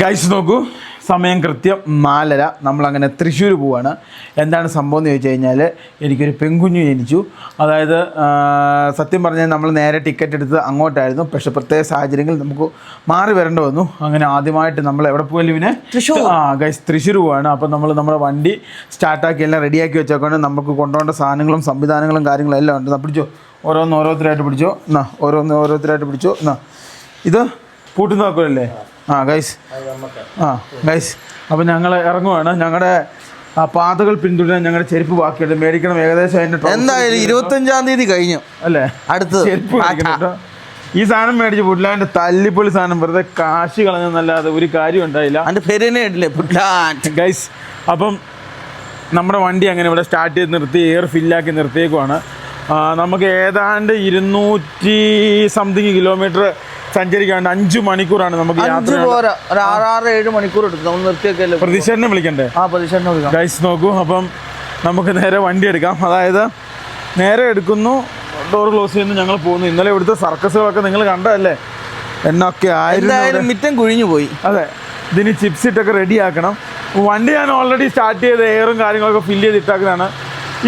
Guys നോക്കൂ, സമയം കൃത്യം 4:30. നമ്മളങ്ങനെ തൃശ്ശൂർ പോവാണ്. എന്താണ് സംഭവം എന്ന് ചോദിച്ചു കഴിഞ്ഞാൽ, എനിക്കൊരു പെൺകുഞ്ഞു ജനിച്ചു. അതായത് സത്യം പറഞ്ഞാൽ നമ്മൾ നേരെ ടിക്കറ്റ് എടുത്ത് അങ്ങോട്ടായിരുന്നു. പക്ഷേ പ്രത്യേക സാഹചര്യങ്ങളിൽ നമുക്ക് മാറി വരേണ്ടി വന്നു. അങ്ങനെ ആദ്യമായിട്ട് നമ്മൾ എവിടെ പോയാലും ഇവനെ തൃശ്ശൂർ ഗൈസ് തൃശ്ശൂർ പോവാണ്. അപ്പം നമ്മൾ നമ്മുടെ വണ്ടി സ്റ്റാർട്ടാക്കി എല്ലാം റെഡിയാക്കി വെച്ചേക്കൊണ്ട് നമുക്ക് കൊണ്ടുപോകേണ്ട സാധനങ്ങളും സംവിധാനങ്ങളും കാര്യങ്ങളും എല്ലാം ഉണ്ട്. പിടിച്ചോ, ഓരോരുത്തരായിട്ട് പിടിച്ചോ. എന്നാ ഓരോരുത്തരായിട്ട് പിടിച്ചോ. എന്നാ ഇത് പൂട്ടുന്ന നോക്കുമല്ലേ? ഗൈസ് ഗൈസ് അപ്പോൾ ഞങ്ങൾ ഇറങ്ങുവാണ്. ഞങ്ങളുടെ പാതകൾ പിന്തുടരാൻ ഞങ്ങളുടെ ചെരുപ്പ് ബാക്കിയുണ്ട്, മേടിക്കണം. ഏകദേശം അതിൻ്റെ എന്തായാലും 25-ാം തീയതി കഴിഞ്ഞു അല്ലേ? അടുത്ത് ചെരുപ്പ് മേടിക്കണം കേട്ടോ. ഈ സാധനം മേടിച്ച് പുട്ലാൻ തല്ലിപ്പൊളി സാധനം, വെറുതെ കാശ് കളഞ്ഞെന്നല്ലാതെ ഒരു കാര്യം ഉണ്ടായില്ല. അതിൻ്റെ പേര് തന്നെ ഇട്ടില്ലേ, പുട്ലാൻ ഗൈസ്. അപ്പം നമ്മുടെ വണ്ടി അങ്ങനെ ഇവിടെ സ്റ്റാർട്ട് ചെയ്ത് നിർത്തി എയർ ഫില്ലാക്കി നിർത്തിയേക്കുവാണ്. നമുക്ക് ഏതാണ്ട് 200 കിലോമീറ്റർ സഞ്ചരിക്കാണ്ട് 5 മണിക്കൂറാണ് നമുക്ക് യാത്ര. 6-7 മണിക്കൂർ എടുക്കും നമ്മൾ നിർത്തിയൊക്കെ. പ്രതീക്ഷനെ വിളിക്കണ്ടേ? പ്രതീക്ഷനെ വിളിക്കാം. ഗൈസ് നോക്കൂ, അപ്പം നമുക്ക് നേരെ വണ്ടി എടുക്കാം. അതായത് നേരെ എടുക്കുന്നു, ഡോർ ക്ലോസ് ചെയ്യുന്നു, ഞങ്ങൾ പോകുന്നു. ഇന്നലെ ഇവിടുത്തെ സർക്കസുകളൊക്കെ നിങ്ങൾ കണ്ടതല്ലേ? എന്നൊക്കെ ആയിരുന്നു. മിറ്റം കുഴിഞ്ഞു പോയി. അതെ, ഇതിന് ചിപ്സ് ഇട്ടൊക്കെ റെഡി ആക്കണം. വണ്ടി ഞാൻ ഓൾറെഡി സ്റ്റാർട്ട് ചെയ്ത് എയറും കാര്യങ്ങളൊക്കെ ഫില്ല് ചെയ്ത് ഇട്ടാക്കുന്നതാണ്.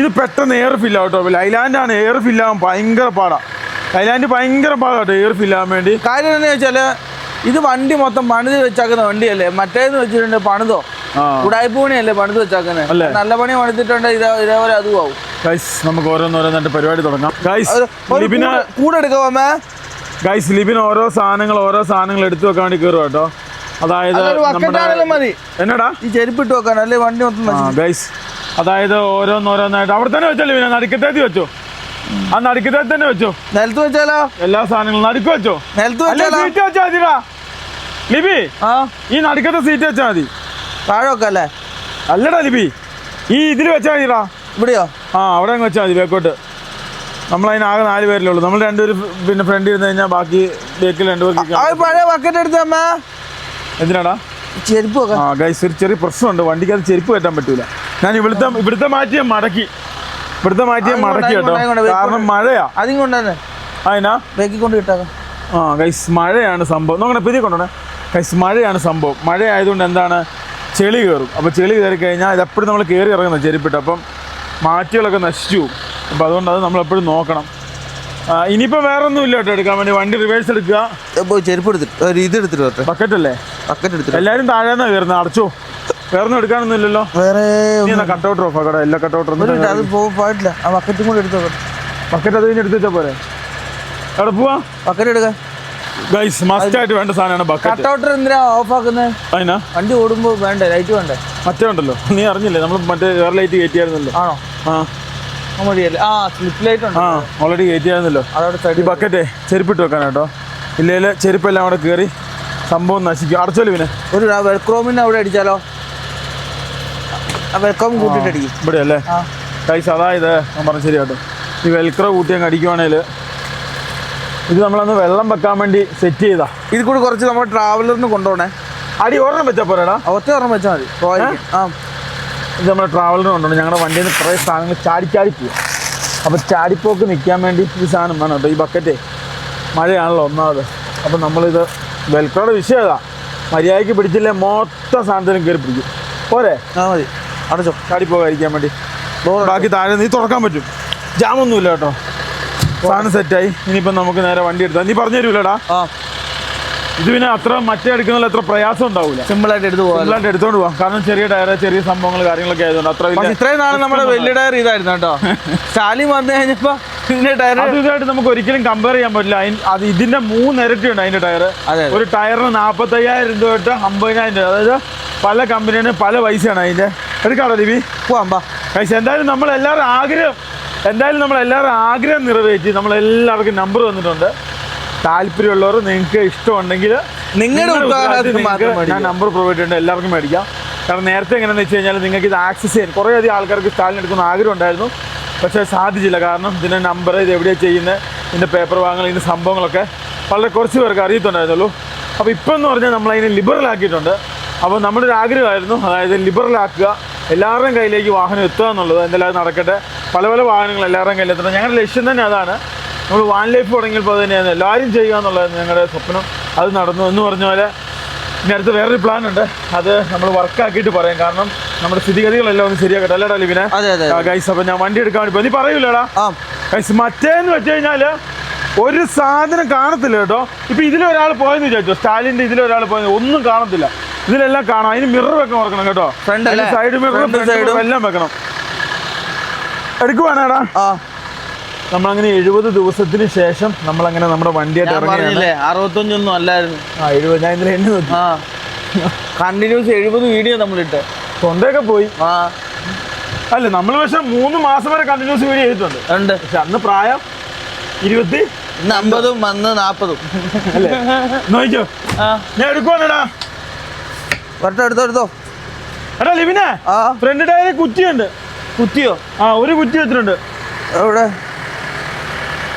ഇത് പെട്ടെന്ന് എയർ ഫില്ലാവട്ടോ. ലൈലാൻഡാണ് എയർ ഫില്ലാവാൻ ഭയങ്കര പാടാണ്. ലൈലാൻഡ് ഭയങ്കര പാടാട്ടോ എയർ ഫില്ലാവാൻ വേണ്ടി. കാര്യം എന്താണെന്ന് വെച്ചാൽ ഇത് വണ്ടി മൊത്തം പണിത് വെച്ചാക്കുന്ന വണ്ടിയല്ലേ. മറ്റേന്ന് വെച്ചിട്ടുണ്ട് പണിതോ ഉടായ്പൂണിയല്ലേ പണിത് വെച്ചാക്കുന്നത്. നല്ല പണി പണിതിട്ടുണ്ട്, ഇതേപോലെ അതും ആവും. ഗൈസ് നമുക്ക് ഓരോന്നോരോന്നായിട്ട് പരിപാടി തുടങ്ങാം. ഗൈസ് ലിബിന് കൂടെ എടുക്കാമേ. ഗൈസ് ലിബിന് ഓരോ സാധനങ്ങൾ എടുത്തു വെക്കാൻ വേണ്ടി കയറും കേട്ടോ. അതായത് മതി എന്നടാ ഈ ചെരുപ്പിട്ട് വെക്കാൻ, അല്ലേ വണ്ടി മൊത്തം. ഗൈസ് അതായത് ഓരോന്നോരോന്നായിട്ട് അവിടെ തന്നെ വെച്ചോ. ലിബിനെ നടുക്കത്തേക്ക് വെച്ചോ. ആ നടുക്കത്തേക്ക് തന്നെ വെച്ചോ. നിലത്ത് വെച്ചാലോ? എല്ലാ സാധനങ്ങളും നടുക്ക് വെച്ചോ. നിലത്ത് സീറ്റ് വെച്ചാൽ മതിടാ ലിബി. ഈ നടുക്കത്തെ സീറ്റ് വെച്ചാൽ മതി. താഴെ വെക്കല്ലേ? അല്ലടാ ലിബി, ഈ ഇതിൽ വെച്ചാൽ മതിടാ. ഇവിടെയോ? അവിടെ അങ്ങ് വെച്ചാൽ മതി ബേക്കോട്ട്. നമ്മളതിനാകെ 4 പേരല്ലേ ഉള്ളൂ. നമ്മൾ 2 പേര് പിന്നെ ഫ്രണ്ട് ഇരുന്ന് കഴിഞ്ഞാൽ ബാക്കി ബേക്കിൽ 2 പേർക്ക്. പഴയ ബക്കറ്റ് എടുത്ത അമ്മ എന്തിനാടാ ചെരുപ്പ്? ഗൈസ് ഒരു ചെറിയ പ്രശ്നമുണ്ട്, വണ്ടിക്ക് അത് ചെരുപ്പ് കയറ്റാൻ പറ്റൂല. ഞാൻ ഇവിടുത്തെ മാറ്റിയ മടക്കി കേട്ടോ, കാരണം മഴയാ. അതും കൊണ്ടുവന്നെ അതിനാ ബേക്കിൽ കൊണ്ട് കിട്ടാക്കാം. ഗൈസ് മഴയാണ് സംഭവം. നോക്കണേ പുതിയ കൊണ്ടുവന്നേ. ഗൈസ് മഴയാണ് സംഭവം. മഴ ആയതുകൊണ്ട് എന്താണ്, ചെളി കയറും. അപ്പോൾ ചെളി കയറി കഴിഞ്ഞാൽ ഇതെപ്പോഴും നമ്മൾ കയറി ഇറങ്ങുന്നത് ചെരുപ്പിട്ട്. അപ്പം മാറ്റികളൊക്കെ നശിച്ചു പോകും. അപ്പോൾ അതുകൊണ്ട് അത് നമ്മളെപ്പോഴും നോക്കണം. ഇനിയിപ്പോൾ വേറെ ഒന്നും ഇല്ല കേട്ടോ എടുക്കാൻ വേണ്ടി. വണ്ടി റിവേഴ്സ് എടുക്കുക, ചെരുപ്പ് എടുത്തിട്ട് ഇത് എടുത്തിട്ട് ബക്കറ്റ് അല്ലേ, ബക്കറ്റ് എടുത്തിട്ട് എല്ലാവരും താഴേന്നാ കയറുന്നത്. അടച്ചോ, വേറെ ഒന്നും എടുക്കാനൊന്നും ഇല്ലല്ലോ. വേറെ കട്ടൗട്ടർ ഓഫ് ആക്കട, എല്ലാ കട്ടൗട്ടറും അത് പോയിട്ടില്ല. ആ ബക്കറ്റും കൂടെ എടുത്തോ. ബക്കറ്റ് അത് കഴിഞ്ഞ് എടുത്ത് വെച്ചാൽ പോരെ. എവിടെ പോവാ? ബക്കറ്റ് എടുക്കാൻ. ഗൈസ് മസ്റ്റ് ആയിട്ട് വേണ്ട സാധനമാണ് ബക്കറ്റ്. കട്ടൗട്ടർ എന്തിനാ ഓഫ് ആക്കുന്നത്? അതിനാ വണ്ടി ഓടുമ്പോൾ വേണ്ടേ, ലൈറ്റ് വേണ്ടേ? മറ്റേ ഉണ്ടല്ലോ, നീ അറിഞ്ഞില്ലേ, നമ്മൾ മറ്റേ വേറെ ലൈറ്റ് കയറ്റിയായിരുന്നല്ലോ. ആണോ? സ്ലിപ്പ് ലൈറ്റ് ഉണ്ട്, ഓൾറെഡി കയറ്റിയായിരുന്നല്ലോ. ഈ ബക്കറ്റേ ചെരുപ്പിട്ട് വെക്കാൻ കേട്ടോ. ഇല്ലെങ്കിൽ ചെരുപ്പെല്ലാം അവിടെ കയറി സംഭവം നശിക്കും. അടച്ചോലു പിന്നെ ഒരു വെൽക്രോമിന് അവിടെ അടിച്ചാലോ? വെൽക്രോം കൂട്ടിയിട്ട് അടിക്കും ഇവിടെ അല്ലേ ഗൈസ്. അതായത് ഞാൻ പറഞ്ഞ ശരി കേട്ടോ. ഈ വെൽക്രോ കൂട്ടി അങ്ങ് അടിക്കുവാണേൽ ഇത് നമ്മളന്ന് വെള്ളം വെക്കാൻ വേണ്ടി സെറ്റ് ചെയ്താ. ഇതിൽ കൂടി കുറച്ച് നമ്മൾ ട്രാവലറിന് കൊണ്ടുപോകണേ. അടി ഒരെണ്ണം വെച്ചാൽ പോരാടാ, ഒറ്റ ഒരെണ്ണം വെച്ചാൽ മതി. ഇത് നമ്മുടെ ട്രാവലറിന് കൊണ്ടുപോകണം. ഞങ്ങളുടെ വണ്ടിയിൽ നിന്ന് കുറേ സാധനങ്ങൾ ചാടി പോകും. അപ്പോൾ ചാടിപ്പോക്ക് നിൽക്കാൻ വേണ്ടി ഈ സാധനം വേണം കേട്ടോ. ഈ ബക്കറ്റേ മഴയാണല്ലോ ഒന്നാമത്. അപ്പം നമ്മളിത് വെൽക്രോയുടെ വിഷയം ഏതാ, മര്യാദയ്ക്ക് പിടിച്ചില്ലേ മൊത്തം സാധനത്തിനും കയറി പിടിക്കും. പോരെ? മതി, അടച്ചോ. ചാടിപ്പോകാതിരിക്കാൻ വേണ്ടി. ബാക്കി താഴെ നീ തുറക്കാൻ പറ്റും, ജാമൊന്നുമില്ല കേട്ടോ. സാധനം സെറ്റായി. ഇനിയിപ്പം നമുക്ക് നേരെ വണ്ടി എടുത്താൽ നീ പറഞ്ഞു തരൂലടാ. ഇത് പിന്നെ അത്ര മറ്റേ എടുക്കുന്നതിൽ അത്ര പ്രയാസം ഉണ്ടാവില്ല. സിമ്പിളായിട്ട് എടുത്തോണ്ട് പോവാം. കാരണം ചെറിയ ടയർ, ചെറിയ സംഭവങ്ങൾ കാര്യങ്ങളൊക്കെ ആയതുകൊണ്ട് അത്ര വലിയ. ഇത്രയും നാളെ നമ്മുടെ വലിയ ടയർ ഇതായിരുന്നു കേട്ടോ. സ്റ്റാലിൻ വന്നു കഴിഞ്ഞപ്പോൾ ഇതിന്റെ ടയർ ഇതായിട്ട് നമുക്ക് ഒരിക്കലും കമ്പയർ ചെയ്യാൻ പറ്റില്ല. അത് ഇതിന്റെ 3 ഇരട്ടിയുണ്ട് അതിന്റെ ടയർ. ഒരു ടയറിന് 45,000 രൂപ തൊട്ട് 50,000 രൂപ. അതായത് പല കമ്പനിയാണ് പല പൈസയാണ് അതിന്റെ. എടുക്കാണോ ലിബി? പോവാ. എന്തായാലും നമ്മളെല്ലാവരും ആഗ്രഹം നിറവേറ്റി. നമ്മളെല്ലാവർക്കും നമ്പർ വന്നിട്ടുണ്ട്. താല്പര്യമുള്ളവർ, നിങ്ങൾക്ക് ഇഷ്ടമുണ്ടെങ്കിൽ ഞാൻ നമ്പർ പ്രൊവൈഡ് ചെയ്യുന്നുണ്ട്, എല്ലാവർക്കും മേടിക്കാം. കാരണം നേരത്തെ എങ്ങനെയാണെന്ന് വെച്ച് കഴിഞ്ഞാൽ നിങ്ങൾക്ക് ഇത് ആക്സസ് ചെയ്യാൻ കുറേയധികം ആൾക്കാർക്ക് സ്റ്റാലിൻ എടുക്കുന്ന ആഗ്രഹം ഉണ്ടായിരുന്നു. പക്ഷേ സാധിച്ചില്ല. കാരണം ഇതിൻ്റെ നമ്പർ, ഇത് എവിടെയാണ് ചെയ്യുന്നത്, ഇതിൻ്റെ പേപ്പർ വാങ്ങൽ, ഇതിൻ്റെ സംഭവങ്ങളൊക്കെ വളരെ കുറച്ച് പേർക്ക് അറിയത്തുണ്ടായിരുന്നുള്ളൂ. അപ്പോൾ ഇപ്പം എന്ന് പറഞ്ഞാൽ നമ്മളതിനെ ലിബറലാക്കിയിട്ടുണ്ട്. അപ്പോൾ നമ്മുടെ ഒരു ആഗ്രഹമായിരുന്നു, അതായത് ലിബറലാക്കുക, എല്ലാവരുടെയും കയ്യിലേക്ക് വാഹനം എത്തുക എന്നുള്ളത്. എന്തായാലും നടക്കട്ടെ. പല വാഹനങ്ങൾ എല്ലാവരുടെയും കയ്യിലെത്തണം. ഞങ്ങളുടെ ലക്ഷ്യം തന്നെ അതാണ്. നമ്മൾ വാൻ ലൈഫ് തുടങ്ങിയപ്പോൾ അത് തന്നെയായിരുന്നു എല്ലാവരും ചെയ്യുക എന്നുള്ളതായിരുന്നു ഞങ്ങളുടെ സ്വപ്നം. അത് നടന്നു എന്ന് പറഞ്ഞ പോലെ ഇനി അടുത്ത് വേറൊരു പ്ലാൻ ഉണ്ട്, അത് നമ്മൾ വർക്കാക്കിയിട്ട് പറയാം. കാരണം നമ്മുടെ സ്ഥിതിഗതികളെല്ലാം ഒന്ന് ശരിയാക്കട്ടെ, അല്ലേടാ ലിവിനെ? ഗൈസ്, അപ്പം ഞാൻ വണ്ടി എടുക്കാൻ വേണ്ടി നീ പറയൂലടാ ഗൈസ്. മറ്റേന്ന് വെച്ച് കഴിഞ്ഞാൽ ഒരു സാധനം കാണത്തില്ല കേട്ടോ. ഇപ്പം ഇതിലൊരാൾ പോയെന്ന് വിചാരിച്ചോ, സ്റ്റാലിൻ്റെ ഇതിലൊരാൾ പോയെന്ന് ഒന്നും കാണത്തില്ല. ഇതിലെല്ലാം കാണാം. അതിന് മിറർ വെക്കാൻ ഓർക്കണം കേട്ടോ, സൈഡ് മിറർ എല്ലാം വെക്കണം. എടുക്കുവാണേടാ. നമ്മളങ്ങനെ 70 ദിവസത്തിന് ശേഷം നമ്മളങ്ങനെ നമ്മുടെ വണ്ടിയായിട്ട് ഇറങ്ങിയില്ലേ. 65 അല്ലായിരുന്നു. 70. ഞാൻ ഇന്നലെ എണ്ണി നോക്കി. കണ്ടിന്യൂസ് 70 വീഡിയോ നമ്മളിട്ട് തൊണ്ടയൊക്കെ പോയി. അല്ല, നമ്മൾ പക്ഷെ 3 മാസം വരെ കണ്ടിന്യൂസ് വീഡിയോ ചെയ്തിട്ടുണ്ട്. പക്ഷെ അന്ന് പ്രായം 20, ഇന്ന് 50, അന്ന് 40 അല്ലേ? നോക്കിക്കോ, ഞാൻ എടുക്കുവാണേടാ. എടുത്തോ. എടാ ലിവിനെ, ഫ്രണ്ട് ടയറിൽ കുറ്റിയുണ്ട്. കുറ്റിയോ? ഒരു കുറ്റി വെച്ചിട്ടുണ്ട്. എവിടെ?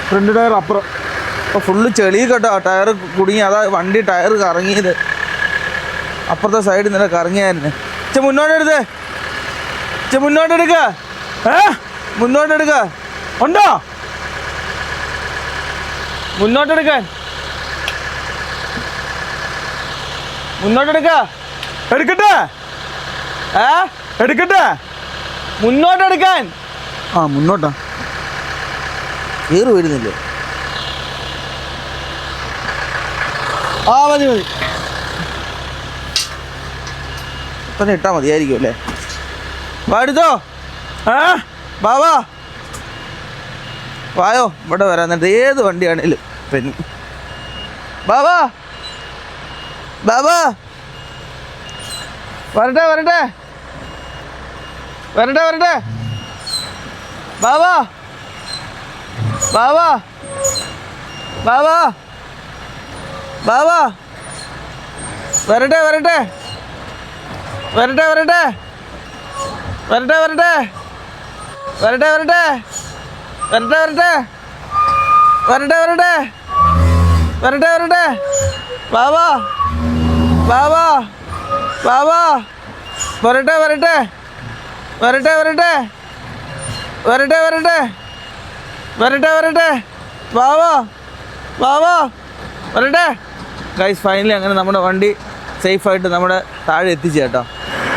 ഫ്രണ്ട് ടയർ അപ്പുറം. ഫുള്ള് ചെളി കേട്ടോ, ടയർ കുടുങ്ങി. അതാ വണ്ടി ടയർ കറങ്ങിയത്. അപ്പുറത്തെ സൈഡിൽ നിന്നെ കറങ്ങിയായിരുന്നു. മുന്നോട്ടെടുത്തേ, മുന്നോട്ടെടുക്ക. മുന്നോട്ടെടുക്ക. ഉണ്ടോ? മുന്നോട്ടെടുക്കാൻ. മുന്നോട്ടെടുക്ക. എടുക്കട്ടെ? എടുക്കട്ടെ? മുന്നോട്ടെടുക്കാൻ. മുന്നോട്ടാ. കയറി വരുന്നില്ലേ? മതി. തന്നെ ഇട്ടാ മതിയായിരിക്കും അല്ലേ? എടുത്തോ. ബാബാ വായോ, ഇവിടെ വരാൻ നേരത്തെ ഏത് വണ്ടിയാണേലും പിന്നെ. ബാബാ വരട്ടെ. ബാബാ വരട്ടെ. ഗൈസ്, ഫൈനലി അങ്ങനെ നമ്മുടെ വണ്ടി സേഫായിട്ട് നമ്മുടെ താഴെ എത്തിച്ചു കേട്ടോ.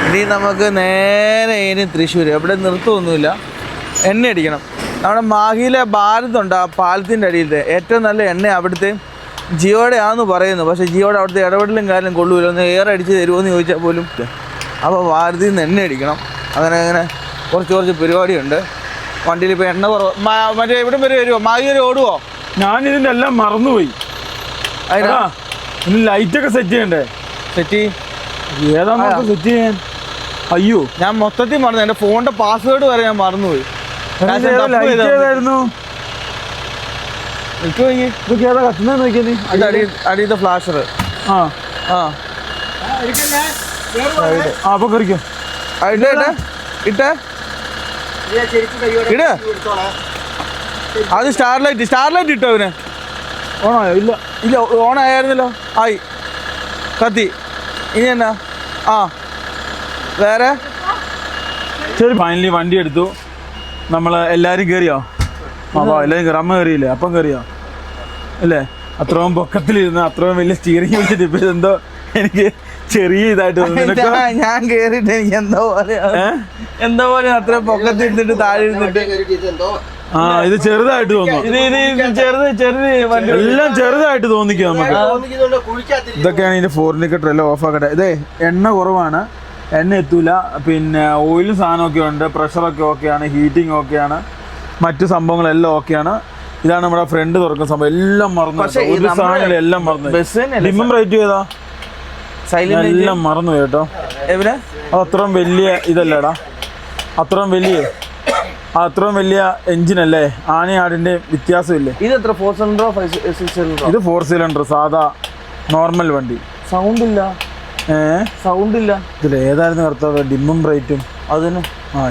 ഇനി നമുക്ക് നേരെ തൃശ്ശൂർ. എവിടെ നിർത്തുമൊന്നുമില്ല, എണ്ണ അടിക്കണം. നമ്മുടെ മാഹിയിലെ ഭാരതുണ്ട്, ആ പാലത്തിൻ്റെ അടിയിലത്തെ ഏറ്റവും നല്ല എണ്ണ അവിടുത്തെ ജിയോയുടെ ആണെന്ന് പറയുന്നു. പക്ഷേ ജിയോയുടെ അവിടുത്തെ ഇടപെടലും കാര്യം കൊള്ളൂല. ഒന്ന് എയർ അടിച്ച് തരുമോ എന്ന് ചോദിച്ചാൽ പോലും. അപ്പോൾ ഭാരതിയിൽ നിന്ന് എണ്ണ അടിക്കണം. അങ്ങനെ കുറച്ച് പരിപാടിയുണ്ട്. വണ്ടിയിൽ ഇപ്പോൾ എണ്ണ കുറവ്. മറ്റേ എവിടം വരെ വരുമോ? മാഹി വരെ ഓടുവോ? ഞാനിതിൻ്റെ എല്ലാം മറന്നുപോയി. അതിനാ ഇനി ലൈറ്റൊക്കെ സെറ്റ് ചെയ്യണ്ടേ? സെറ്റ് ചെയ്യാൻ അയ്യോ, ഞാൻ മൊത്തത്തിൽ മറന്നു. എൻ്റെ ഫോണിൻ്റെ പാസ്വേഡ് വരെ ഞാൻ മറന്നുപോയി. അടിയത്തെ ഫ്ലാഷർ. അപ്പൊ കറിക്കും ഇട്ടേ. അത് സ്റ്റാർലൈറ്റ് ഇട്ടോ അവന്? ഓണായോ? ഇല്ല ഓണായിരുന്നല്ലോ. ആയി കത്തി. ഇനി എന്നാ? വേറെ ശരി. ഫൈനലി വണ്ടി എടുത്തു. നമ്മൾ എല്ലാവരും കയറിയോ? എല്ലാവരും കയറി. അമ്മ കയറിയില്ലേ? അപ്പം കയറിയോ? അല്ലേ? അത്രയും പൊക്കത്തിലിരുന്ന് അത്രയും വലിയ സ്റ്റിയറിംഗ് വെച്ചിട്ട് ഇപ്പൊ എന്തോ എനിക്ക് ചെറിയ ഇതായിട്ട് ഞാൻ കേറിയിട്ട് എനിക്ക് എന്താ പോലെ അത്രയും പൊക്കത്തിരുന്നിട്ട് താഴെ ഇരുന്നിട്ട് ഇത് ചെറുതായിട്ട് തോന്നുന്നു. എല്ലാം ചെറുതായിട്ട് തോന്നിക്കും നമുക്ക്. ഇതൊക്കെയാണ് ഇതിന്റെ ഫോർനിക്കട്ടർ എല്ലാം ഓഫ് ആക്കട്ടെ. ഇതേ എണ്ണ കുറവാണ്, എണ്ണ എത്തൂല. പിന്നെ ഓയിലും സാധനമൊക്കെ ഉണ്ട്, പ്രഷറൊക്കെ ഓക്കെയാണ്, ഹീറ്റിംഗ് ഓക്കെയാണ്, മറ്റു സംഭവങ്ങളെല്ലാം ഓക്കെയാണ്. ഇതാണ് നമ്മുടെ ഫ്രണ്ട് തുറക്കുന്ന സംഭവം. എല്ലാം മറന്നു, ഒരു സാധനങ്ങളും എല്ലാം മറന്നു. ഡിമ്മും റേറ്റ് ചെയ്താ എല്ലാം മറന്നു കേട്ടോ. അത് അത്രയും വലിയ ഇതല്ലേടാ, അത്രയും വലിയ എഞ്ചിനല്ലേ, ആനയാടിന്റെ വ്യത്യാസമില്ലേ. ഇത് എത്ര? 4 സിലിണ്ടറോ 6 സിലിണ്ടറോ? ഇത് 4 സിലിണ്ടർ സാധാ നോർമൽ വണ്ടി. സൗണ്ട് ഇല്ല. ഇതിൽ ഏതായിരുന്നു കർത്താവ്? ഡിമ്മും ബ്രൈറ്റും അതിന്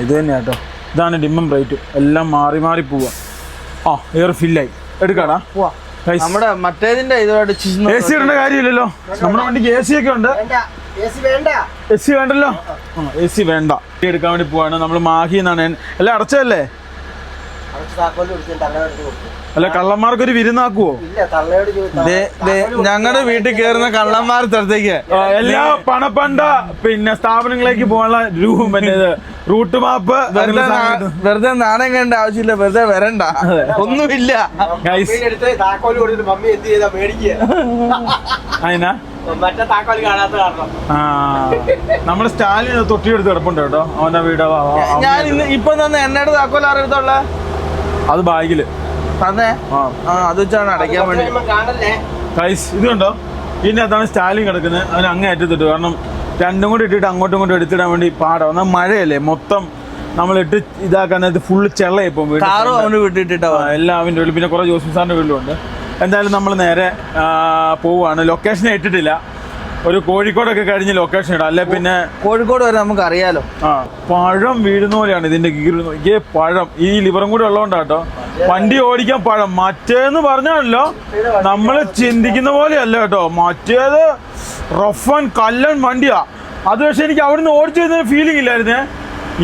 ഇത് തന്നെ കേട്ടോ. ഇതാണ് ഡിമ്മും ബ്രൈറ്റും. എല്ലാം മാറി പോവാ. എയർ ഫില്ലായി. എടുക്കാടാ. നമ്മുടെ മറ്റേതിന്റെ ഇതുമായിട്ട് AC ഇടേണ്ട കാര്യമില്ലല്ലോ. നമ്മുടെ വണ്ടിക്ക് AC ഒക്കെ ഉണ്ട്. AC വേണ്ടല്ലോ. AC വേണ്ട. എടുക്കാൻ വേണ്ടി പോവാണ് നമ്മൾ. മാഹി എന്നാണ്. എല്ലാം അടച്ചതല്ലേ? അല്ല കള്ളന്മാർക്കൊരു വിരുന്നാക്കുവോ? ഞങ്ങളുടെ വീട്ടിൽ കയറുന്ന കള്ളന്മാർ സ്ഥലത്തേക്ക് എല്ലാ പണപ്പണ്ട പിന്നെ സ്ഥാപനങ്ങളിലേക്ക് പോകാനുള്ള റൂട്ട് മാപ്പ് വെറുതെ നാണയം കണ്ട ആവശ്യമില്ല, വെറുതെ വരണ്ട, ഒന്നുമില്ല. അതിനാ നമ്മുടെ സ്റ്റാലിൻ തൊട്ടിയെടുത്ത് കിടപ്പുണ്ട് കേട്ടോ അവന്റെ വീട്. ഞാൻ ഇപ്പൊ തന്നെ എന്നോട് താക്കോൽ ആരെടുത്തുള്ള അത് ബാഗില് തന്നെ അത് വെച്ചാണ് അടയ്ക്കാൻ വേണ്ടി. ഗൈസ് ഇത് കണ്ടോ, ഇതിനകത്താണ് സ്റ്റാലിൻ കിടക്കുന്നത്. അവന് അങ്ങേ അറ്റത്തിട്ട്, കാരണം രണ്ടും കൂടി ഇട്ടിട്ട് അങ്ങോട്ടും ഇങ്ങോട്ടും എടുത്തിടാൻ വേണ്ടി പാടാം. എന്നാൽ മഴയല്ലേ, മൊത്തം നമ്മളിട്ട് ഇതാക്കാൻ നേരത്ത് ഫുള്ള് ചെള്ളയായി പോകും. കാറും അവന് വിട്ടിട്ടാ എല്ലാം അവൻ്റെ വീട്ടിൽ, പിന്നെ കുറേ ജോസഫ് സാറിൻ്റെ വീട്ടിലുണ്ട്. എന്തായാലും നമ്മൾ നേരെ പോവുകയാണ്. ലൊക്കേഷൻ ഇട്ടിട്ടില്ല, ഒരു കോഴിക്കോടൊക്കെ കഴിഞ്ഞ് ലൊക്കേഷൻ ഇടാം, അല്ലെ പിന്നെ കോഴിക്കോട് വരെ നമുക്ക് അറിയാലോ. പഴം വീഴുന്ന പോലെയാണ് ഇതിന്റെ കീറുന്ന. ഈ പഴം ഈ ലിവറും കൂടി ഉള്ളതുകൊണ്ടാട്ടോ വണ്ടി ഓടിക്കാൻ പഴം. മറ്റേന്ന് പറഞ്ഞാണല്ലോ നമ്മൾ ചിന്തിക്കുന്ന പോലെയല്ല കേട്ടോ, മറ്റേത് റഫ് ആൻഡ് കല്ലൻ വണ്ടിയാ. അത് പക്ഷെ എനിക്ക് അവിടുന്ന് ഓടിച്ചു വരുന്ന ഫീലിംഗ് ഇല്ലായിരുന്നേ.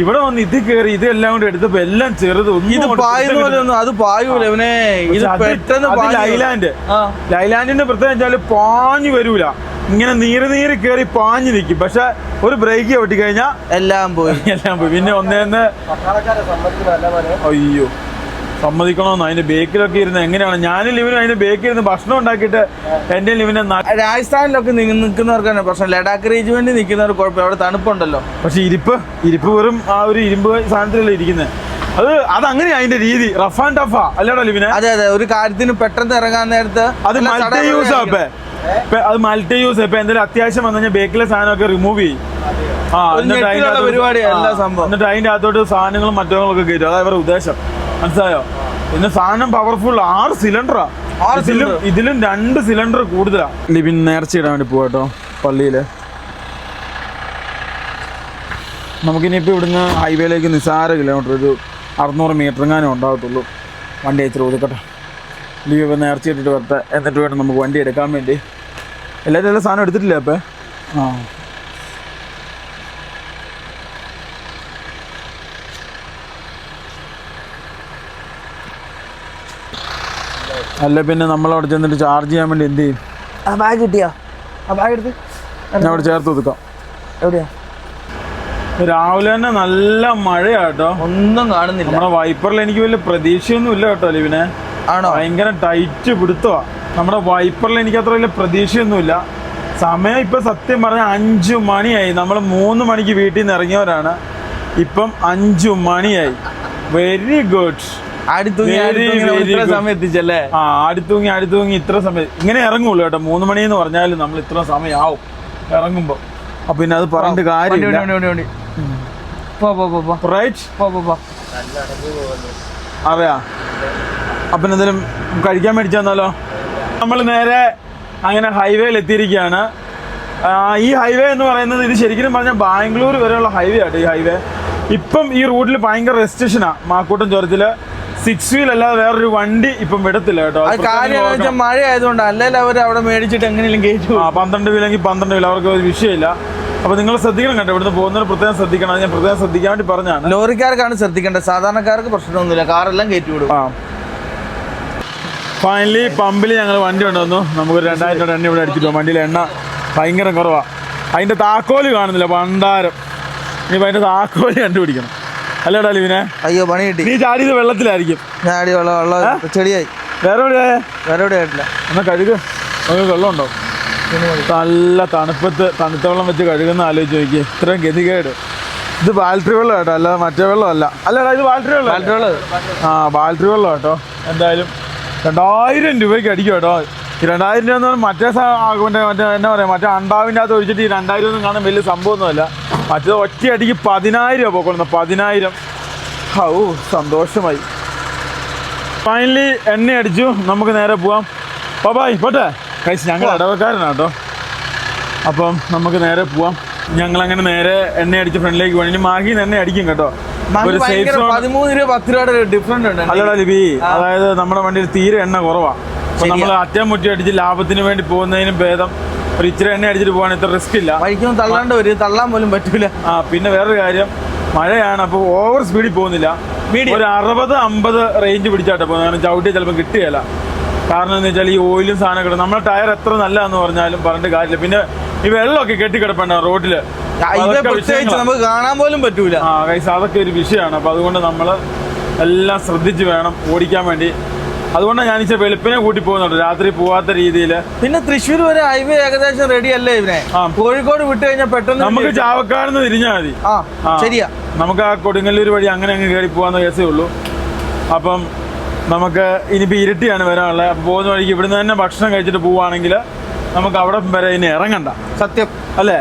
ഇവിടെ വന്ന് ഇത് കയറി ഇതെല്ലാം കൂടെ എടുത്തപ്പോ എല്ലാം ചെറുത്. ഇത് പായുന്ന പോലെ ഒന്നും അത് പായൂല ഇവനെ. ഇത് പെട്ടെന്ന് ലൈലാൻഡിന്റെ പ്രത്യേകം വെച്ചാല് പാഞ്ഞു വരൂല, ഇങ്ങനെ നീറി കയറി പാഞ്ഞു നിൽക്കും. പക്ഷെ ഒരു ബ്രേക്ക് ഒട്ടി കഴിഞ്ഞാൽ എല്ലാം പോയി. പിന്നെ ഒന്നേന്ന് അയ്യോ സമ്മതിക്കണമെന്ന്. അതിന്റെ ബേക്കിലൊക്കെ ഇരുന്ന് എങ്ങനെയാണ് ഞാനും ലിവിനും അതിന്റെ ബേക്കിൽ ഇരുന്ന് ഭക്ഷണം ഉണ്ടാക്കിയിട്ട് എന്റെ ലിവിനെ. രാജസ്ഥാനിലൊക്കെ നിൽക്കുന്നവർക്കാണ് പ്രശ്നം, ലഡാക്ക് റീജിയനിൽ നിൽക്കുന്നവർ കുഴപ്പം, അവിടെ തണുപ്പുണ്ടല്ലോ. പക്ഷെ ഇരിപ്പ് വെറും ആ ഒരു ഇരുമ്പ് സാധനത്തിലല്ലേ ഇരിക്കുന്നത്. അതങ്ങനെ അതിന്റെ രീതി, റഫ് ആൻഡ് ടഫാ അല്ലേടാ ലിവിനെ. അതെ ഒരു കാര്യത്തിന് പെട്ടെന്ന് ഇറങ്ങാൻ നേരത്ത് അത് മൾട്ടി യൂസ് ആപ്പേ, അത് മൾട്ടി യൂസ്. ഇപ്പൊ എന്തെങ്കിലും അത്യാവശ്യം വന്നു കഴിഞ്ഞാൽ ബേക്കിലെ സാധനമൊക്കെ റിമൂവ് ചെയ്യും. പരിപാടി എല്ലാ സംഭവം. എന്നിട്ട് അതിന്റെ അകത്തോട്ട് സാധനങ്ങളും മറ്റൊക്കെ കയറ്റും. അതായത് അവരുടെ ഉദ്ദേശം, മനസ്സിലായോ? പിന്നെ സാധനം പവർഫുൾ 6 സിലിണ്ടറാ. ഇതിലും 2 സിലിണ്ടർ കൂടുതലാ. ലിബിൻ നേർച്ച ഇടാൻ വേണ്ടി പോവാട്ടോ പള്ളിയില്. നമുക്കിനിയിപ്പോൾ ഇവിടുന്ന് ഹൈവേയിലേക്ക് നിസ്സാര കിലോമീറ്റർ, ഒരു 600 മീറ്റർ എങ്ങാനും ഉണ്ടാകത്തുള്ളൂ. വണ്ടി അയച്ചിട്ട് ഒതുക്കട്ടെ. ലീവ് ഇപ്പം നേർച്ച ഇട്ടിട്ട് വരട്ടെ, എന്നിട്ട് വേണം നമുക്ക് വണ്ടി എടുക്കാൻ വേണ്ടി. എല്ലാവരും എല്ലാ സാധനം എടുത്തിട്ടില്ല അപ്പം. അല്ല പിന്നെ നമ്മളവിടെ ചെന്നിട്ട് ചാർജ് ചെയ്യാൻ വേണ്ടി എന്ത് ചെയ്യും? ആ ബാഗ് കിട്ടിയാ? ആ ബാഗ് എടുത്ത് ഞാൻ അവിടെ ചേർത്ത് ഒതുക്കാം. എവിടെയാ? രാവിലെ തന്നെ നല്ല മഴയാട്ടോ, ഒന്നും കാണുന്നില്ല. നമ്മുടെ വൈപ്പറിൽ എനിക്ക് വലിയ പ്രതീക്ഷയൊന്നും ഇല്ല കേട്ടോ ലിവിനെ. ആണോ? ഭയങ്കര ടൈറ്റ് പിടുത്തമാ നമ്മുടെ വൈപ്പറിൽ. എനിക്ക് അത്ര വലിയ പ്രതീക്ഷയൊന്നുമില്ല. സമയം ഇപ്പം സത്യം പറഞ്ഞാൽ 5 മണിയായി. നമ്മൾ 3 മണിക്ക് വീട്ടിൽ നിന്ന് ഇറങ്ങിയവരാണ്, ഇപ്പം 5 മണിയായി. Very good. സമയം എത്തിച്ചല്ലേ? അടുത്തൂങ്ങി ഇത്ര സമയം ഇങ്ങനെ ഇറങ്ങുള്ളൂ കേട്ടോ. 3 മണി എന്ന് പറഞ്ഞാൽ നമ്മൾ ഇത്ര സമയമാവും ഇറങ്ങുമ്പോ. അപ്പൊ പിന്നെ അത് പറഞ്ഞിട്ട് കാര്യമില്ല. അറിയാ. അപ്പൊ എന്തെങ്കിലും കഴിക്കാൻ മേടിച്ചാന്നല്ലോ. നമ്മൾ നേരെ അങ്ങനെ ഹൈവേയിൽ എത്തിയിരിക്കുകയാണ്. ഈ ഹൈവേ എന്ന് പറയുന്നത് ഇത് ശരിക്കും പറഞ്ഞാൽ ബാംഗ്ലൂർ വരെയുള്ള ഹൈവേ ആട്ടോ ഈ ഹൈവേ. ഇപ്പം ഈ റൂട്ടിൽ ഭയങ്കര റെസ്ട്രിക്ഷനാ. മാക്കൂട്ടം ചുരത്തില് 6 വീൽ അല്ലാതെ വേറൊരു വണ്ടി ഇപ്പം വിടത്തില്ല കേട്ടോ. കാര്യം മഴ ആയതുകൊണ്ട്, അല്ലെങ്കിൽ അവർ അവിടെ മേടിച്ചിട്ട് എങ്ങനെയും കയറ്റും. 12 വീലെങ്കിൽ 12 വീൽ, അവർക്ക് ഒരു വിഷയമില്ല. അപ്പൊ നിങ്ങൾ ശ്രദ്ധിക്കണം കേട്ടോ, ഇവിടുന്ന് പോകുന്നവർ പ്രത്യേകം ശ്രദ്ധിക്കണം. അത് ഞാൻ പ്രത്യേകം ശ്രദ്ധിക്കാൻ വേണ്ടി പറഞ്ഞാണ്. ലോറിക്കാർക്കാണ് ശ്രദ്ധിക്കേണ്ടത്, സാധാരണക്കാർക്ക് പ്രശ്നമൊന്നുമില്ല, കാറെല്ലാം കയറ്റി വിടും. ഫൈനലി പമ്പിൽ ഞങ്ങൾ വണ്ടി കൊണ്ടുവന്നു. നമുക്കൊരു 2000 എണ്ണ ഇവിടെ അടിച്ചിട്ടു. വണ്ടിയിൽ എണ്ണ ഭയങ്കര കുറവാണ്. അതിന്റെ താക്കോല് കാണുന്നില്ല, ഭണ്ഡാരം. ഇനിയിപ്പോൾ അതിന്റെ താക്കോല് കണ്ടുപിടിക്കണം. അല്ലേടാ ലിവിനെ? അയ്യോ പണി കിട്ടി. നീ ചാടിയത് വെള്ളത്തിലായിരിക്കും. ചാടി വെള്ളം ചെടിയായി. വേറെ എവിടെ ആയിട്ടില്ല. എന്നാൽ കഴുക, നമുക്ക് വെള്ളമുണ്ടോ? നല്ല തണുപ്പത്ത് തണുത്ത വെള്ളം വെച്ച് കഴുകുന്ന ആലോചിച്ച് നോക്കിയേ. ഇത്രയും ഗതികേട്. ഇത് ബാൽട്രി വെള്ളം കേട്ടോ, അല്ലാതെ മറ്റേ വെള്ളമല്ല. അല്ലടാ ഇത് ബാൽട്രി വെള്ളം. ബാൽട്രി വെള്ളം കേട്ടോ. എന്തായാലും 2000 രൂപയ്ക്ക് അടിക്കും കേട്ടോ. ഈ 2000 രൂപ എന്ന് പറഞ്ഞാൽ മറ്റേ മറ്റേ എന്നാ പറയാ, മറ്റേ അണ്ടാവിൻ്റെ അകത്ത് ഒഴിച്ചിട്ട് ഈ 2000 ഒന്നും കാണാൻ വലിയ സംഭവമൊന്നുമല്ല. മറ്റേത് ഒറ്റയടിക്ക് 10,000 രൂപ പോക്കണം. 10,000. സന്തോഷമായി. ഫൈനലി എണ്ണ അടിച്ചു. നമുക്ക് നേരെ പോവാം. ബായ് പോട്ടെ കഴിച്ച്. ഞങ്ങൾ ഇടവക്കാരനാണ് കേട്ടോ. അപ്പം നമുക്ക് നേരെ പോവാം. ഞങ്ങളങ്ങനെ നേരെ എണ്ണ അടിച്ച് ഫ്രണ്ടിലേക്ക് പോകണം. ഇനി മാഗിന്ന് എണ്ണ അടിക്കും കേട്ടോ. 13 രൂപ 10 രൂപയുടെ ഡിഫറൻറ്റ് ഉണ്ട്. അല്ലടാ ലിബി, അതായത് നമ്മുടെ വണ്ടിയിൽ തീരെ എണ്ണ കുറവാണ്. അപ്പൊ നമ്മൾ അറ്റം മുറ്റി അടിച്ച് ലാഭത്തിന് വേണ്ടി പോകുന്നതിനും ഭേദം ഒരു ഇച്ചിരി എണ്ണ അടിച്ചിട്ട് പോകാൻ ഇത്ര റിസ്ക് ഇല്ല. വഴിക്കൊന്നും തള്ളാണ്ട് വരും, തള്ളാൻ പോലും പറ്റൂല. പിന്നെ വേറൊരു കാര്യം, മഴയാണ്. അപ്പോൾ ഓവർ സ്പീഡിൽ പോകുന്നില്ല. ഒരു 60-50 റേഞ്ച് പിടിച്ചാട്ടെ പോകുന്നത്. കാരണം ചവിട്ടി ചിലപ്പോൾ കിട്ടുകയില്ല. കാരണം എന്ന് വെച്ചാൽ ഈ ഓയിലും സാധനം കിട്ടും. നമ്മുടെ ടയർ എത്ര നല്ലതെന്ന് പറഞ്ഞാലും പറഞ്ഞിട്ട് കാര്യമില്ല. പിന്നെ ഈ വെള്ളമൊക്കെ കെട്ടിക്കിടപ്പുണ്ടാവും റോഡില്, നമുക്ക് കാണാൻ പോലും പറ്റൂല. ഗൈസ് അതൊക്കെ ഒരു വിഷയമാണ്. അപ്പൊ അതുകൊണ്ട് നമ്മൾ എല്ലാം ശ്രദ്ധിച്ച് വേണം ഓടിക്കാൻ വേണ്ടി. അതുകൊണ്ടാണ് ഞാൻ ഇച്ചിരി വെളുപ്പിനെ കൂട്ടി പോകുന്നുണ്ട്, രാത്രി പോവാത്ത രീതിയിൽ. പിന്നെ തൃശ്ശൂർ വരെ ഹൈവേ ഏകദേശം റെഡി അല്ലേ ഇവനെ? കോഴിക്കോട് വിട്ട് കഴിഞ്ഞാൽ പെട്ടെന്ന് നമുക്ക് ചാവക്കാട് നിന്ന് തിരിഞ്ഞാൽ മതി. ശരിയാ, നമുക്ക് ആ കൊടുങ്ങല്ലൂർ വഴി അങ്ങനെ അങ്ങ് കയറി പോകാന്ന കേസേ ഉള്ളൂ. അപ്പം നമുക്ക് ഇനിയിപ്പോൾ ഇരട്ടിയാണ് വരാനുള്ളത്. അപ്പം പോകുന്ന വഴിക്ക് ഇവിടുന്ന് തന്നെ ഭക്ഷണം കഴിച്ചിട്ട് പോവുകയാണെങ്കിൽ നമുക്ക് അവിടെ വരെ ഇനി ഇറങ്ങണ്ട. സത്യം അല്ലേ?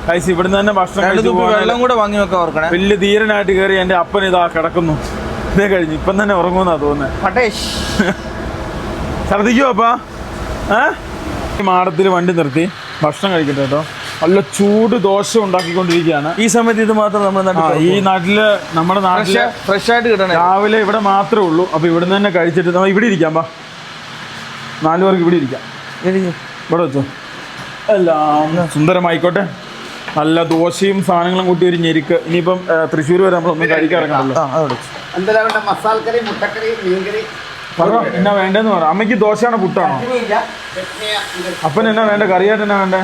കൈസ് ഇവിടുന്ന് തന്നെ ഭക്ഷണം കഴിച്ച് വെള്ളം കൂടെ വാങ്ങി വെക്കാൻ ഓർക്കണേ. വലിയ ധീരനായിട്ട് കയറി എൻ്റെ അപ്പൻ ഇതാ കിടക്കുന്നു, ഇതേ കഴിഞ്ഞു, ഇപ്പം തന്നെ ഉറങ്ങുമെന്നാ തോന്നുന്നത്. ഛർദിക്കോ അപ്പാ? ഈ മാടത്തിൽ വണ്ടി നിർത്തി ഭക്ഷണം കഴിക്കട്ടെ കേട്ടോ. നല്ല ചൂട് ദോശ ഉണ്ടാക്കിക്കൊണ്ടിരിക്കുകയാണ് ഈ സമയത്ത്. ഇത് മാത്രം ഈ നാട്ടില്, നമ്മുടെ നാട്ടില് ഫ്രഷ് ആയിട്ട് കിട്ടണം. രാവിലെ ഇവിടെ മാത്രമേ ഉള്ളൂ. അപ്പൊ ഇവിടുന്ന് തന്നെ കഴിച്ചിട്ട് നമ്മൾ ഇവിടെ ഇരിക്കാം. 4 പേർക്ക് ഇവിടെ ഇരിക്കാം. ഇവിടെ വെച്ചോ, എല്ലാം സുന്ദരമായിക്കോട്ടെ. നല്ല ദോശയും സാധനങ്ങളും കൂട്ടി ഒരു ഞെരുക്ക്. ഇനിയിപ്പം തൃശ്ശൂർ വരെ നമ്മളൊന്നും കഴിക്കാറില്ല. മസാലക്കറി, മുട്ടക്കറി, മീൻകറി. എന്നാ വേണ്ടെന്ന് പറ. അമ്മയ്ക്ക് ദോശയാണോ പുട്ടാണോ? അപ്പൻ എന്നാ വേണ്ട? കറിയായിട്ട് എന്നാ വേണ്ടേ?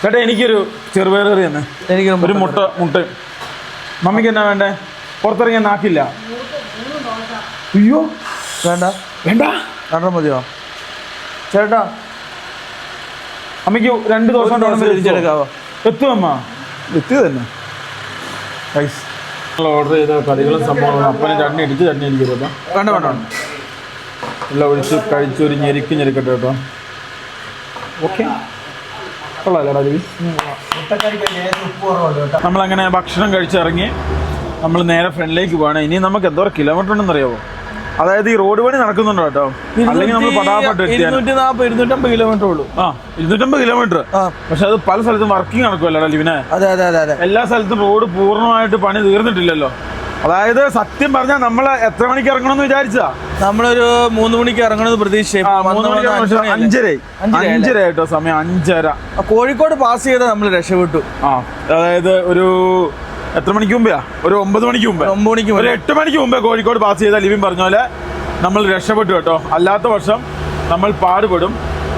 ചേട്ടാ എനിക്കൊരു ചെറുപയർ കറി തന്നെ, എനിക്ക് ഒരു മുട്ട. മമ്മിക്ക് എന്നാ വേണ്ടേ? പുറത്തിറങ്ങിയാൽ നാക്കില്ല. അയ്യോ വേണ്ട വേണ്ട, രണ്ടെണ്ണം മതിയോ ചേട്ടാ? അമ്മയ്ക്ക് 2 ദോശ തിരിച്ചെടുക്കാവോ? എത്തും അമ്മ, എത്തിയത് തന്നെ. ഓർഡർ ചെയ്ത കറികളും സംഭവങ്ങളും. അപ്പനെ ചട്നി അടിച്ച് ചട്നി അടിക്കരുത് കേട്ടോ. വേണ്ട വേണ്ട, എല്ലാം ഒഴിച്ച് കഴിച്ച് ഒരു ഞെരുക്കട്ടെ കേട്ടോ. ഓക്കെ, കൊള്ളാമല്ലോ രവി. നമ്മളങ്ങനെ ഭക്ഷണം കഴിച്ചിറങ്ങി നമ്മൾ നേരെ ഫ്രണ്ടിലേക്ക് പോവാണ്. ഇനി നമുക്ക് എന്തോരം കിലോമീറ്റർ ഉണ്ടെന്ന് അറിയാമോ? അതായത് ഈ റോഡ് പണി നടക്കുന്നുണ്ടോ കേട്ടോ. അല്ലെങ്കിൽ നമ്മൾ പടാപട്ട് 250 കിലോമീറ്റർ ഉള്ളൂ. 250 കിലോമീറ്റർ. പക്ഷെ അത് പല സ്ഥലത്തും വർക്കിംഗ് നടക്കുമല്ലോ ലിവിനെ. അതെ അതെ അതെ, എല്ലാ സ്ഥലത്തും റോഡ് പൂർണ്ണമായിട്ട് പണി തീർന്നിട്ടില്ലല്ലോ. അതായത് സത്യം പറഞ്ഞാൽ നമ്മൾ എത്ര മണിക്ക് ഇറങ്ങണമെന്ന് വിചാരിച്ചാ? നമ്മളൊരു 3 മണിക്ക് ഇറങ്ങണമെന്ന് പ്രതീക്ഷ. 5:30 കേട്ടോ സമയം. 5:30 കോഴിക്കോട് പാസ് ചെയ്താൽ നമ്മൾ രക്ഷപ്പെട്ടു. അതായത് ഒരു എത്ര മണിക്ക് മുമ്പെയാ? ഒരു 9 മണിക്ക് മുമ്പ്, 8 മണിക്ക് മുമ്പേ കോഴിക്കോട് പാസ് ചെയ്താൽ ലിവിൻ പറഞ്ഞ പോലെ നമ്മൾ രക്ഷപ്പെട്ടു കേട്ടോ. അല്ലാത്ത പക്ഷം നമ്മൾ പാടുപെടും.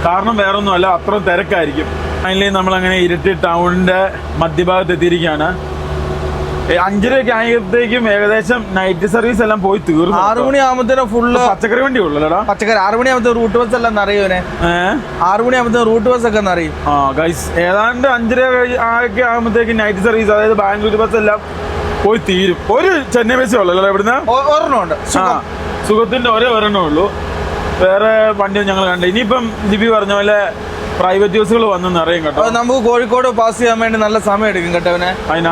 കാരണം വേറൊന്നുമല്ല, അത്രയും തിരക്കായിരിക്കും. ഫൈനലി നമ്മളങ്ങനെ ഇരിട്ടി ടൗണിന്റെ മധ്യഭാഗത്ത് എത്തിയിരിക്കുകയാണ്. 5:30 ആയപ്പോഴത്തേക്കും ഏകദേശം നൈറ്റ് സർവീസ് എല്ലാം പോയി തീർന്നു. 6 മണിയാകുമ്പോഴത്തേനും ഫുള്ള് പച്ചക്കറി വണ്ടി ഉള്ളൂടാ. പച്ചക്കറി 6 മണിയാകുമ്പോ റൂട്ട് ബസ് എല്ലാം നിറയുവനെ. 6 മണിയാകുമ്പോ റൂട്ട് ബസ് ഒക്കെ നിറയും. ഗൈസ് ഏതാണ്ട് 5:30 ഒക്കെ ആകുമ്പോഴത്തേക്കും നൈറ്റ് സർവീസ്, അതായത് ബാംഗ്ലൂർ ബസ് എല്ലാം പോയി തീരും. ഒരു ചെന്നൈ ബസ്സേ ഉള്ളൂ ഇവിടുന്ന്. ഒരെണ്ണമുണ്ട്, സുഖത്തിന്റെ ഒരെണ്ണേ ഉള്ളൂ. വേറെ വണ്ടിയൊന്നും ഞങ്ങൾ കണ്ട. ഇനിയിപ്പം ലിബി പറഞ്ഞ പോലെ പ്രൈവറ്റ് ബസ്സുകൾ വന്ന് നിറയും കേട്ടോ. നമുക്ക് കോഴിക്കോട് പാസ് ചെയ്യാൻ വേണ്ടി നല്ല സമയം എടുക്കും കേട്ടോ.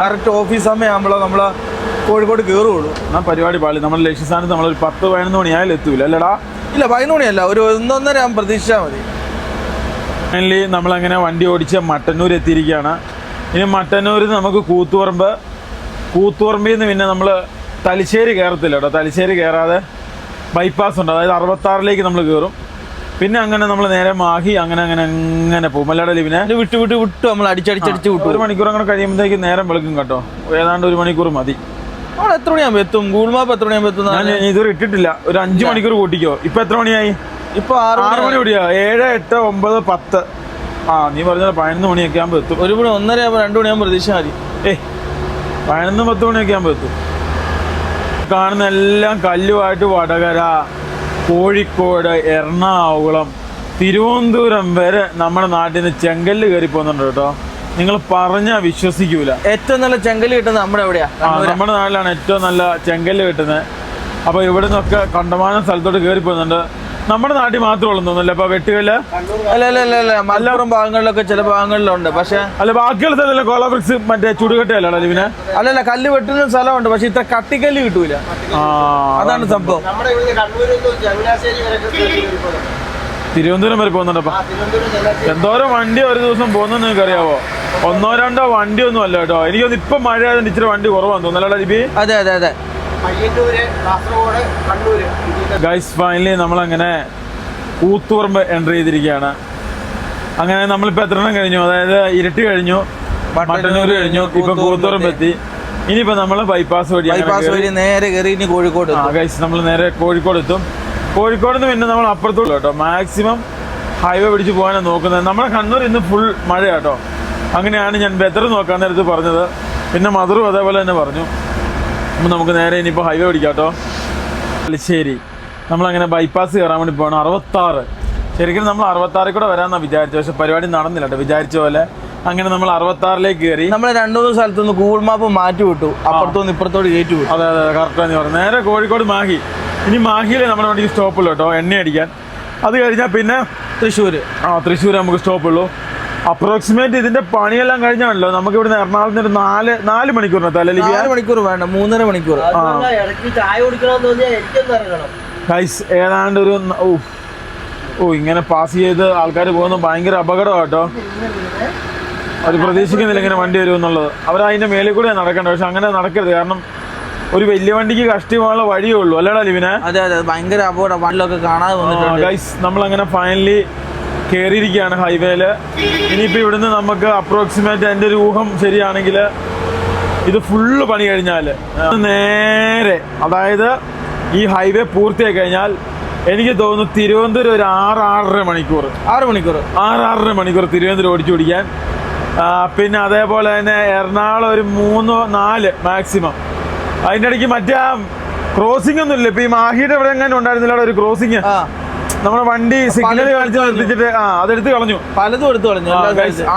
കറക്റ്റ് ഓഫീസ് സമയം ആകുമ്പോഴോ നമ്മള് കോഴിക്കോട് കയറുള്ളൂ. പരിപാടി പാളി. നമ്മുടെ ലക്ഷ്യസ്ഥാനത്ത് നമ്മളൊരു 10-11 മണിയായാലും എത്തൂല അല്ലടാ? ഇല്ല, 11 മണിയല്ല, ഒരു 1-1:30 ആകുമ്പോൾ പ്രതീക്ഷിച്ചാൽ മതി. ഫൈനലി നമ്മളങ്ങനെ വണ്ടി ഓടിച്ച് മട്ടന്നൂർ എത്തിയിരിക്കുകയാണ്. ഇനി മട്ടന്നൂരിൽ നമുക്ക് കൂത്തുപറമ്പിൽ നിന്ന് പിന്നെ നമ്മൾ തലശ്ശേരി കയറത്തില്ല കേട്ടോ. തലശ്ശേരി കയറാതെ ബൈപ്പാസ് ഉണ്ട്, അതായത് 66 നമ്മൾ കയറും. പിന്നെ അങ്ങനെ നമ്മൾ നേരെ മാഹി അങ്ങനെ പോകും. അല്ലാതെ ലിവിനെ വിട്ടു നമ്മൾ അടിച്ചടിച്ച് വിട്ടു. 1 മണിക്കൂർ അങ്ങനെ കഴിയുമ്പോഴത്തേക്ക് നേരം വെളുക്കും കേട്ടോ. ഏതാണ്ട് 1 മണിക്കൂർ മതി. നമ്മൾ എത്ര മണിയാകുമ്പോൾ എത്തും? ഗൂഗിൾ മാപ്പ് എത്ര മണിയാകുമ്പോൾ എത്തും? ഞാൻ ഇതുവരെ ഇട്ടിട്ടില്ല. ഒരു 5 മണിക്കൂർ കൂട്ടിക്കോ. ഇപ്പൊ എത്ര മണിയായി? ഇപ്പൊ 6 മണി കൂടിയാ. 7, 8, 9, 10. നീ പറഞ്ഞ 11 മണിയൊക്കെ ആകുമ്പോൾ എത്തും. 1 മണി 1:30 ആകുമ്പോൾ 2 മണിയാകുമ്പോൾ പ്രതീക്ഷ മതി. 11, 10 മണിയൊക്കെ ആകുമ്പോൾ എത്തും. കാണുന്ന എല്ലാം കല്ലുമായിട്ട് വടകര, കോഴിക്കോട്, എറണാകുളം, തിരുവനന്തപുരം വരെ നമ്മുടെ നാട്ടിൽ നിന്ന് ചെങ്കല്ല് കയറി പോകുന്നുണ്ട് കേട്ടോ. നിങ്ങൾ പറഞ്ഞാൽ വിശ്വസിക്കൂല. ഏറ്റവും നല്ല ചെങ്കല്ല് കിട്ടുന്നത് നമ്മുടെ എവിടെയാ? നമ്മുടെ നാട്ടിലാണ് ഏറ്റവും നല്ല ചെങ്കല്ല് കിട്ടുന്നത്. അപ്പോൾ ഇവിടെ നിന്നൊക്കെ കണ്ടമാനം സ്ഥലത്തോട്ട് കയറി പോകുന്നുണ്ട്. നമ്മുടെ നാട്ടിൽ മാത്രമേ ഉള്ളൂ തോന്നുന്നില്ല അപ്പൊ വെട്ടുകല്ല്? അല്ല മലപ്പുറം ഭാഗങ്ങളിലൊക്കെ ചില ഭാഗങ്ങളിലുണ്ട്. പക്ഷെ അല്ല ബാക്കിയുള്ള സ്ഥലം കോളാബ്രിക്സ് മറ്റേ ചുടുകട്ടയല്ല ലിവിനെ? അല്ലല്ല, കല്ല് വെട്ടുന്ന സ്ഥലമുണ്ട്, പക്ഷെ ഇത്ര കട്ടിക്കല്ല് കിട്ടൂല. അതാണ് സംഭവം. തിരുവനന്തപുരം വരെ പോകുന്നുണ്ടപ്പ. എന്തോരം വണ്ടി ഒരു ദിവസം പോകുന്നത് നിങ്ങൾക്ക് അറിയാവോ? 1-2 വണ്ടിയൊന്നും അല്ല കേട്ടോ. എനിക്കൊന്ന് ഇപ്പൊ മഴ ആയതുകൊണ്ട് ഇച്ചിരി വണ്ടി കുറവാന്ന് തോന്നുന്നല്ലോ ലിബി? അതെ. ഗൈസ് ഫൈനലി നമ്മളങ്ങനെ കൂത്തുപറമ്പ് എൻ്റർ ചെയ്തിരിക്കുകയാണ്. അങ്ങനെ നമ്മളിപ്പോൾ എത്ര എണ്ണം കഴിഞ്ഞു? അതായത് ഇരട്ടി കഴിഞ്ഞു, മട്ടന്നൂർ കഴിഞ്ഞു, ഇപ്പം കൂത്തുപറമ്പ് എത്തി. ഇനിയിപ്പോ നമ്മള് ബൈപ്പാസ് വഴി നേരെ കയറി ഇനി കോഴിക്കോട്. ഗൈസ് നമ്മൾ നേരെ കോഴിക്കോട് എത്തും. കോഴിക്കോട് നിന്ന് പിന്നെ നമ്മൾ അപ്പുറത്തോട്ട് കേട്ടോ, മാക്സിമം ഹൈവേ പിടിച്ച് പോകാനാണ് നോക്കുന്നത്. നമ്മുടെ കണ്ണൂർ ഇന്ന് ഫുൾ മഴ കേട്ടോ. അങ്ങനെയാണ് ഞാൻ വെതർ നോക്കാൻ നേരത്ത് പറഞ്ഞത്. പിന്നെ മധുറും അതേപോലെ തന്നെ പറഞ്ഞു. അപ്പം നമുക്ക് നേരെ ഇനിയിപ്പോൾ ഹൈവേ പിടിക്കാം കേട്ടോ. തലശ്ശേരി നമ്മളങ്ങനെ ബൈപ്പാസ് കയറാൻ വേണ്ടി പോകണം. 66 ശരിക്കും നമ്മൾ 66 കൂടെ വരാമെന്നാണ് വിചാരിച്ചത്. പക്ഷെ പരിപാടി നടന്നില്ല കേട്ടോ വിചാരിച്ച പോലെ. അങ്ങനെ നമ്മൾ 66 കയറി. നമ്മൾ 2-3 സ്ഥലത്തുനിന്ന് ഗൂഗിൾ മാപ്പ് മാറ്റി വിട്ടു, അപ്പുറത്തുനിന്ന് ഇപ്പുറത്തോട് കയറ്റി വിട്ടു. അതെ അതെ കറക്റ്റാന്ന് പറഞ്ഞു. നേരെ കോഴിക്കോട് മാഹി. ഇനി മാഹിയിൽ നമ്മുടെ വണ്ടിക്ക് സ്റ്റോപ്പുള്ളൂ കേട്ടോ, എണ്ണ അടിക്കാൻ. അത് കഴിഞ്ഞാൽ പിന്നെ തൃശ്ശൂർ നമുക്ക് സ്റ്റോപ്പുള്ളൂ. അപ്രോക്സിമേറ്റ് ഇതിന്റെ പണിയെല്ലാം കഴിഞ്ഞാണല്ലോ നമുക്ക് ഇവിടുന്ന് എറണാകുളത്ത് ഒരു 4 മണിക്കൂറിനകത്ത് അല്ലെ? 4 മണിക്കൂർ വേണ്ട, 3.5 മണിക്കൂർ. ഗൈസ് ഏതാണ്ട് ഒരു ഇങ്ങനെ പാസ് ചെയ്ത് ആൾക്കാർ പോകുന്ന ഭയങ്കര അപകടമാണ് കേട്ടോ. അവർ പ്രതീക്ഷിക്കുന്നില്ല ഇങ്ങനെ വണ്ടി വരും എന്നുള്ളത്. അവരതിന്റെ മേലെ കൂടെ നടക്കേണ്ടത്. പക്ഷെ അങ്ങനെ നടക്കരുത്. കാരണം ഒരു വലിയ വണ്ടിക്ക് കഷ്ടി പോകാനുള്ള വഴിയേ ഉള്ളൂ അല്ലേടാ ലിവിനെ? അതെ അതെ ഭയങ്കര അപകടം, വണ്ടിലൊക്കെ കാണാതെ വന്നിട്ടുണ്ട്. ഗൈസ് നമ്മളങ്ങനെ ഫൈനലി കയറിയിരിക്കുകയാണ് ഹൈവേയില്. ഇനിയിപ്പോൾ ഇവിടുന്ന് നമുക്ക് അപ്രോക്സിമേറ്റ് എൻ്റെ ഒരു ഊഹം ശരിയാണെങ്കിൽ ഇത് ഫുള്ള് പണി കഴിഞ്ഞാൽ നേരെ, അതായത് ഈ ഹൈവേ പൂർത്തിയായി കഴിഞ്ഞാൽ എനിക്ക് തോന്നുന്നു തിരുവനന്തപുരം ഒരു 6-6.5 മണിക്കൂർ 6.5 മണിക്കൂർ തിരുവനന്തപുരം ഓടിച്ചു പിടിക്കാൻ. പിന്നെ അതേപോലെ തന്നെ എറണാകുളം ഒരു 3-4 മാക്സിമം. അതിൻ്റെ ഇടയ്ക്ക് മറ്റേ ക്രോസിംഗ് ഒന്നും ഇല്ല. ഇപ്പൊ ഈ മാഹിയുടെ ഇവിടെ എങ്ങനെ ഉണ്ടായിരുന്നില്ല ഒരു ക്രോസിംഗ്. നമ്മുടെ വണ്ടി സിഗ്നൽ കാണിച്ച് നിർത്തിച്ചിട്ട് അതെടുത്ത് കളഞ്ഞു, പലതും എടുത്തു കളഞ്ഞു.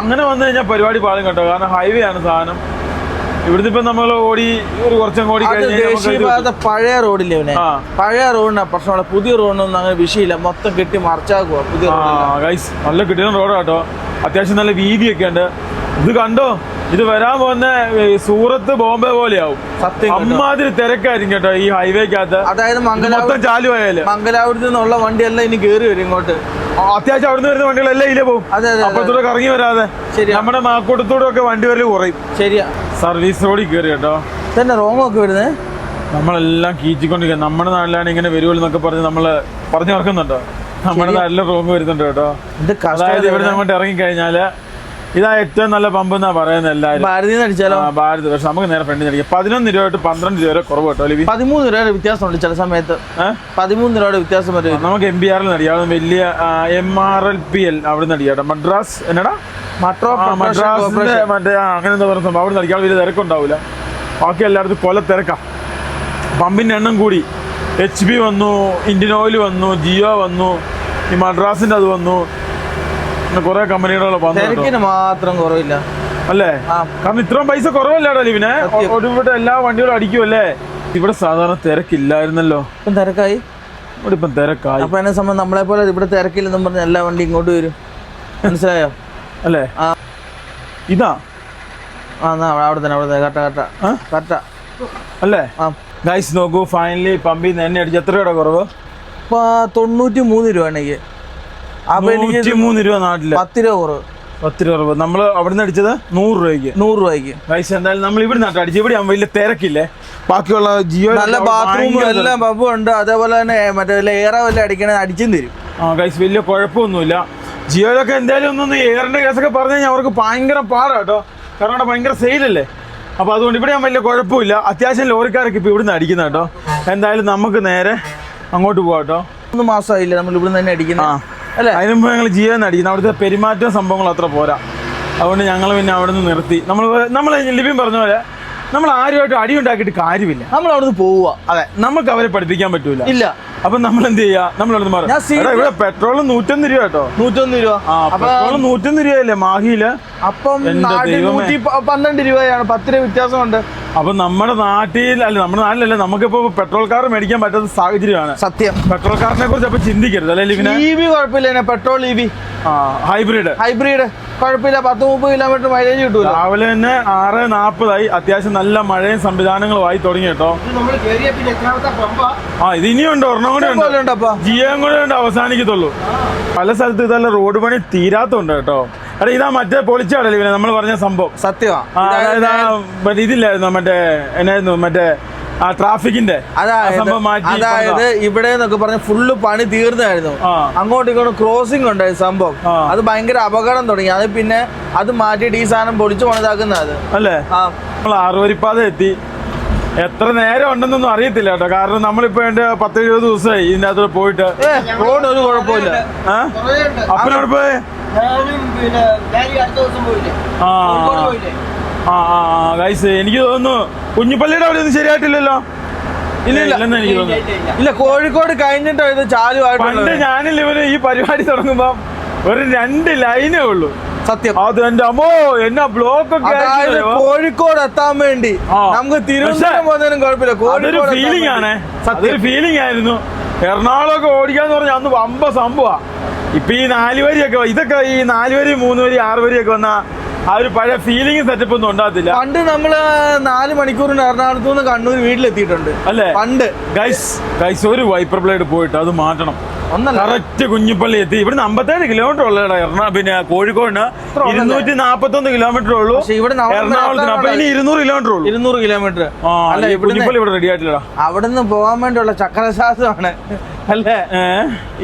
അങ്ങനെ വന്നു കഴിഞ്ഞാൽ പരിപാടി പാടും കേട്ടോ. കാരണം ഹൈവേ ആണ് സാധനം. ഇവിടുന്ന് ഇപ്പൊ നമ്മൾ ഓടി ഒരു കുറച്ചും ഓടി കഴിഞ്ഞാൽ പഴയ റോഡില്ലേ, പഴയ റോഡിനാ പ്രശ്നമുള്ള. പുതിയ റോഡിനൊന്നും അങ്ങനെ വിഷയമില്ല, മൊത്തം കെട്ടി മറിച്ചാക്കുക. പുതിയ നല്ല കിട്ടുന്ന റോഡാട്ടോ, അത്യാവശ്യം നല്ല വീതിയൊക്കെ ഉണ്ട്. ഇത് കണ്ടോ, ഇത് വരാൻ പോകുന്ന സൂറത്ത് ബോംബെ പോലെയാവും. സത്യം അമ്മാതിരി തിരക്കായിരിക്കും കേട്ടോ ഈ ഹൈവേക്കകത്ത്. അതായത് മൊത്തം ചാലുവായാല് മംഗലാപുരത്ത് നിന്നുള്ള വണ്ടിയെല്ലാം ഇനി കയറി വരും ഇങ്ങോട്ട്. അത്യാവശ്യം അവിടുന്ന് വരുന്ന വണ്ടികളെല്ലാം ഇതിലേ പോകും. അപ്പുറത്തൂടെ കറങ്ങി വരാതെ നമ്മുടെ മാക്കൂട്ടത്തൂടെ ഒക്കെ വണ്ടി വരല് കുറയും. ശരിയാ, സർവീസ് റോഡിൽ കയറി കേട്ടോ. തന്നെ റോങ്ങൊക്കെ വരുന്നത് നമ്മളെല്ലാം കീച്ചിക്കൊണ്ടിരിക്കുക. നമ്മുടെ നാട്ടിലാണ് ഇങ്ങനെ വരുമല്ലോ എന്നൊക്കെ പറഞ്ഞ് നമ്മള് പറഞ്ഞു നടക്കുന്നുണ്ടോ. നമ്മുടെ നാട്ടിലെ റോങ് വരുന്നുണ്ട് കേട്ടോ. അതായത് ഇവിടെ അങ്ങോട്ട് ഇറങ്ങിക്കഴിഞ്ഞാല് ഇതാ ഏറ്റവും നല്ല പമ്പ് എന്നാ പറയുന്നത് എല്ലാവരും. ഭാരതിന്ന് അടിച്ചാലോ? ഭാരത്. പക്ഷെ നമുക്ക് നേരെ ഫ്രണ്ടിൽ അടിക്കാം. 11 രൂപ തൊട്ട് 12 രൂപ വരെ കുറവ് കേട്ടോ. 13 രൂപയുടെ വ്യത്യാസമുണ്ട് ചില സമയത്ത്. 13 രൂപയുടെ വ്യത്യാസം വരും. നമുക്ക് MBR അടിക്കാം, വലിയ MRLPL അവിടെ നിന്ന് അടിക്കാം. മദ്രാസ് എന്നടാ മദ്രാസിന്റെ മറ്റേ അങ്ങനെ എന്താ പറയുക സംഭവം അവിടെ നിന്ന് അടിക്കാൻ വലിയ തിരക്കുണ്ടാവില്ല. ബാക്കി എല്ലായിടത്തും കൊല തിരക്കാം. പമ്പിന്റെ എണ്ണം കൂടി. HB വന്നു, ഇന്ത്യൻ ഓയിൽ വന്നു, ജിയോ വന്നു, ഈ മദ്രാസിന്റെ അത് വന്നു, കുറെ കമ്പനികളെ വന്നു. മാത്രം കുറവില്ല അല്ലേ? കാരണം ഇത്രയും പൈസ കുറവല്ലേടാ ലിവിനെ. ഇവിടെ എല്ലാ വണ്ടികളും അടിക്കുമല്ലേ. ഇവിടെ സാധാരണ തിരക്കില്ലായിരുന്നല്ലോ, ഇപ്പം തിരക്കായി. ഇവിടെ ഇപ്പം തിരക്കായി. അപ്പൊ എന്നെ സംബന്ധം നമ്മളെ പോലെ ഇവിടെ തിരക്കില്ലെന്നും പറഞ്ഞ എല്ലാ വണ്ടി ഇങ്ങോട്ട് വരും. മനസ്സിലായോ അല്ലേ? ഇതാ അവിടെ തന്നെ കട്ട അല്ലേ? ഗൈസ് നോക്കൂ, ഫൈനലി പമ്പിൽ നിന്ന് എണ്ണ അടിച്ച് എത്ര രൂപയുടെ കുറവ്? 93 രൂപ എനിക്ക്. അപ്പൊ എനിക്ക് 3 രൂപ നാട്ടില് 10 രൂപ കുറവ്. 10 രൂപ. നമ്മൾ അവിടെ നിന്ന് അടിച്ചത് 100 രൂപയ്ക്ക്. ഗൈസ് എന്തായാലും നമ്മൾ ഇവിടെ നാട്ടിൽ അടിച്ചു. ഇവിടെ വലിയ തിരക്കില്ലേ. ബാക്കിയുള്ള ജിയോ നല്ല ബാത്റൂമും എല്ലാം പമ്പും ഉണ്ട്. അതേപോലെ തന്നെ മറ്റേ എയറ വല്ല അടിക്കണേ അടിച്ചും തരും. ഗൈസ് വലിയ കുഴപ്പമൊന്നുമില്ല. ജിയോയിലൊക്കെ എന്തായാലും ഒന്നൊന്ന് എയറിന്റെ കേസൊക്കെ പറഞ്ഞു കഴിഞ്ഞാൽ അവർക്ക് ഭയങ്കര പാടാ കേട്ടോ. കാരണം അവിടെ ഭയങ്കര സെയിലല്ലേ. അപ്പോൾ അതുകൊണ്ട് ഇവിടെ ഞാൻ വലിയ കുഴപ്പമില്ല. അത്യാവശ്യം ലോറിക്കാരൊക്കെ ഇപ്പോൾ ഇവിടുന്ന് അടിക്കുന്ന കേട്ടോ. എന്തായാലും നമുക്ക് നേരെ അങ്ങോട്ട് പോവാം കേട്ടോ. 3 മാസമായില്ലേ നമ്മൾ ഇവിടുന്ന് തന്നെ അടിക്കുന്നത് അല്ലേ? അതിന് മുമ്പ് ഞങ്ങൾ ജിയോ നിന്ന് അടിക്കുന്നത്. അവിടുത്തെ പെരുമാറ്റം സംഭവങ്ങൾ അത്ര പോരാ. അതുകൊണ്ട് ഞങ്ങൾ പിന്നെ അവിടെ നിന്ന് നിർത്തി. നമ്മൾ ലിബിൻ പറഞ്ഞ പോലെ നമ്മൾ ആരുമായിട്ട് അടി ഉണ്ടാക്കിയിട്ട് കാര്യമില്ല. നമ്മൾ അവിടുന്ന് പോവുക. അതെ, നമുക്ക് അവരെ പഠിപ്പിക്കാൻ പറ്റൂല. ഇല്ല. അപ്പൊ നമ്മൾ എന്ത് ചെയ്യാ? നമ്മൾ അവിടെ മാറും. ഇവിടെ പെട്രോൾ 101 രൂപ കേട്ടോ. 101 രൂപ. പെട്രോൾ 101 രൂപയല്ലേ മാഹിയില്? അപ്പം 112 രൂപയാണ്. 10 രൂപ വ്യത്യാസമുണ്ട്. അപ്പൊ നമ്മുടെ നാട്ടിൽ അല്ല, നമ്മുടെ നാട്ടിലല്ല, നമുക്കിപ്പോ പെട്രോൾ കാർ മേടിക്കാൻ പറ്റാത്ത സാഹചര്യമാണ്. സത്യം. പെട്രോൾ കാറിനെ കുറിച്ച് അപ്പൊ ചിന്തിക്കരുത് അല്ലെ ലിവിനെ? EV കുഴപ്പമില്ല. പെട്രോൾ EV ഹൈബ്രിഡ് കുഴപ്പമില്ല. 10-30 കിലോമീറ്റർ മൈലേജ് കിട്ടൂല. രാവിലെ തന്നെ 6:40 അത്യാവശ്യം നല്ല മഴയും സംവിധാനങ്ങളും ആയി തുടങ്ങി കേട്ടോ. ഇത് ഇനിയുണ്ട്, ഒരെണ്ണം കൂടെ ഉണ്ട്. ജിയോ കൂടെ ഉണ്ട്, അവസാനിക്കത്തുള്ളൂ. പല സ്ഥലത്ത് ഇതല്ല റോഡ് പണി തീരാത്തുണ്ട് കേട്ടോ. അല്ല ഇതാ മറ്റേ പൊളിച്ചാടല്ലേ ഇവനെ നമ്മൾ പറഞ്ഞ സംഭവം. സത്യമാണ്. അതായത് ഇതില്ലായിരുന്നു മറ്റേ എന്നായിരുന്നു മറ്റേ ആ ട്രാഫിക്കിന്റെ അതായത് ഇവിടെ എന്നൊക്കെ പറഞ്ഞ ഫുള്ള് പണി തീർന്നായിരുന്നു. അങ്ങോട്ടും ഇങ്ങോട്ടും ക്രോസിംഗ് ഉണ്ടായി സംഭവം. അത് ഭയങ്കര അപകടം തുടങ്ങി. അത് പിന്നെ അത് മാറ്റിയിട്ട് ഈ സാധനം പൊളിച്ചു പണിതാക്കുന്നത് അത് അല്ലേ. നമ്മൾ ആറുവരിപ്പാത എത്തി. എത്ര നേരം ഉണ്ടെന്നൊന്നും അറിയത്തില്ല കേട്ടോ. കാരണം നമ്മളിപ്പോ എന്റെ 10-20 ദിവസമായി ഇതിന്റെ അകത്ത് പോയിട്ട്. റോഡ് ഒരു കുഴപ്പമില്ല. അപ്പനോട് പോയി ഗൈസ് എനിക്ക് തോന്നുന്നു കുഞ്ഞിപ്പള്ളിയുടെ അവിടെ ഒന്നും ശരിയായിട്ടില്ലല്ലോ. ഇല്ല കോഴിക്കോട് കഴിഞ്ഞിട്ടോ ഇത് ചാലുമായിട്ട്. പണ്ട് ഞാനില്ല ഇവര് ഈ പരിപാടി തുടങ്ങുമ്പോ ഒരു 2 ലൈനേ ഉള്ളൂ. സത്യം. അത് എന്റെ അമ്മോ എന്നാ ബ്ലോക്ക് ഒക്കെ. കോഴിക്കോട് എത്താൻ വേണ്ടി നമുക്ക് തിരുവനന്തപുരം പോകുന്നതിനും കുഴപ്പമില്ല. അതൊരു ഫീലിംഗ് ആണ്. അതൊരു ഫീലിംഗ് ആയിരുന്നു. എറണാകുളമൊക്കെ ഓടിക്കാന്ന് പറഞ്ഞാൽ അന്ന് വമ്പ സംഭവ. ഇപ്പൊ ഈ 4 വരിയൊക്കെ ഇതൊക്കെ ഈ 4 വരി 3 വരി 6 വരിയൊക്കെ വന്ന ആ ഒരു പഴയ ഫീലിംഗ് സെറ്റപ്പ് ഒന്നും ഉണ്ടാകത്തില്ല. പണ്ട് നമ്മള് 4 മണിക്കൂറിന് എറണാകുളത്ത് നിന്ന് കണ്ണൂർ വീട്ടിലെത്തിയിട്ടുണ്ട് അല്ലേ പണ്ട്. ഗൈസ് ഒരു വൈപ്പർ ബ്ലേഡ് പോയിട്ട് അത് മാറ്റണം. കറക്റ്റ് കുഞ്ഞിപ്പള്ളി എത്തി. ഇവിടുന്ന് 57 കിലോമീറ്റർ ഉള്ളടാ. പിന്നെ കോഴിക്കോടിന് 241 കിലോമീറ്റർ ഉള്ളൂ. എറണാകുളത്തിന് അപ്പൊ ഇനി 200 കിലോമീറ്റർ ഉള്ളൂ. 200 കിലോമീറ്റർ. കുഞ്ഞിപ്പള്ളി ഇവിടെ റെഡി ആയിട്ടില്ലടാ. അവിടുന്ന് പോകാൻ വേണ്ടിയുള്ള ചക്രശ്വാസമാണ് അല്ലേ.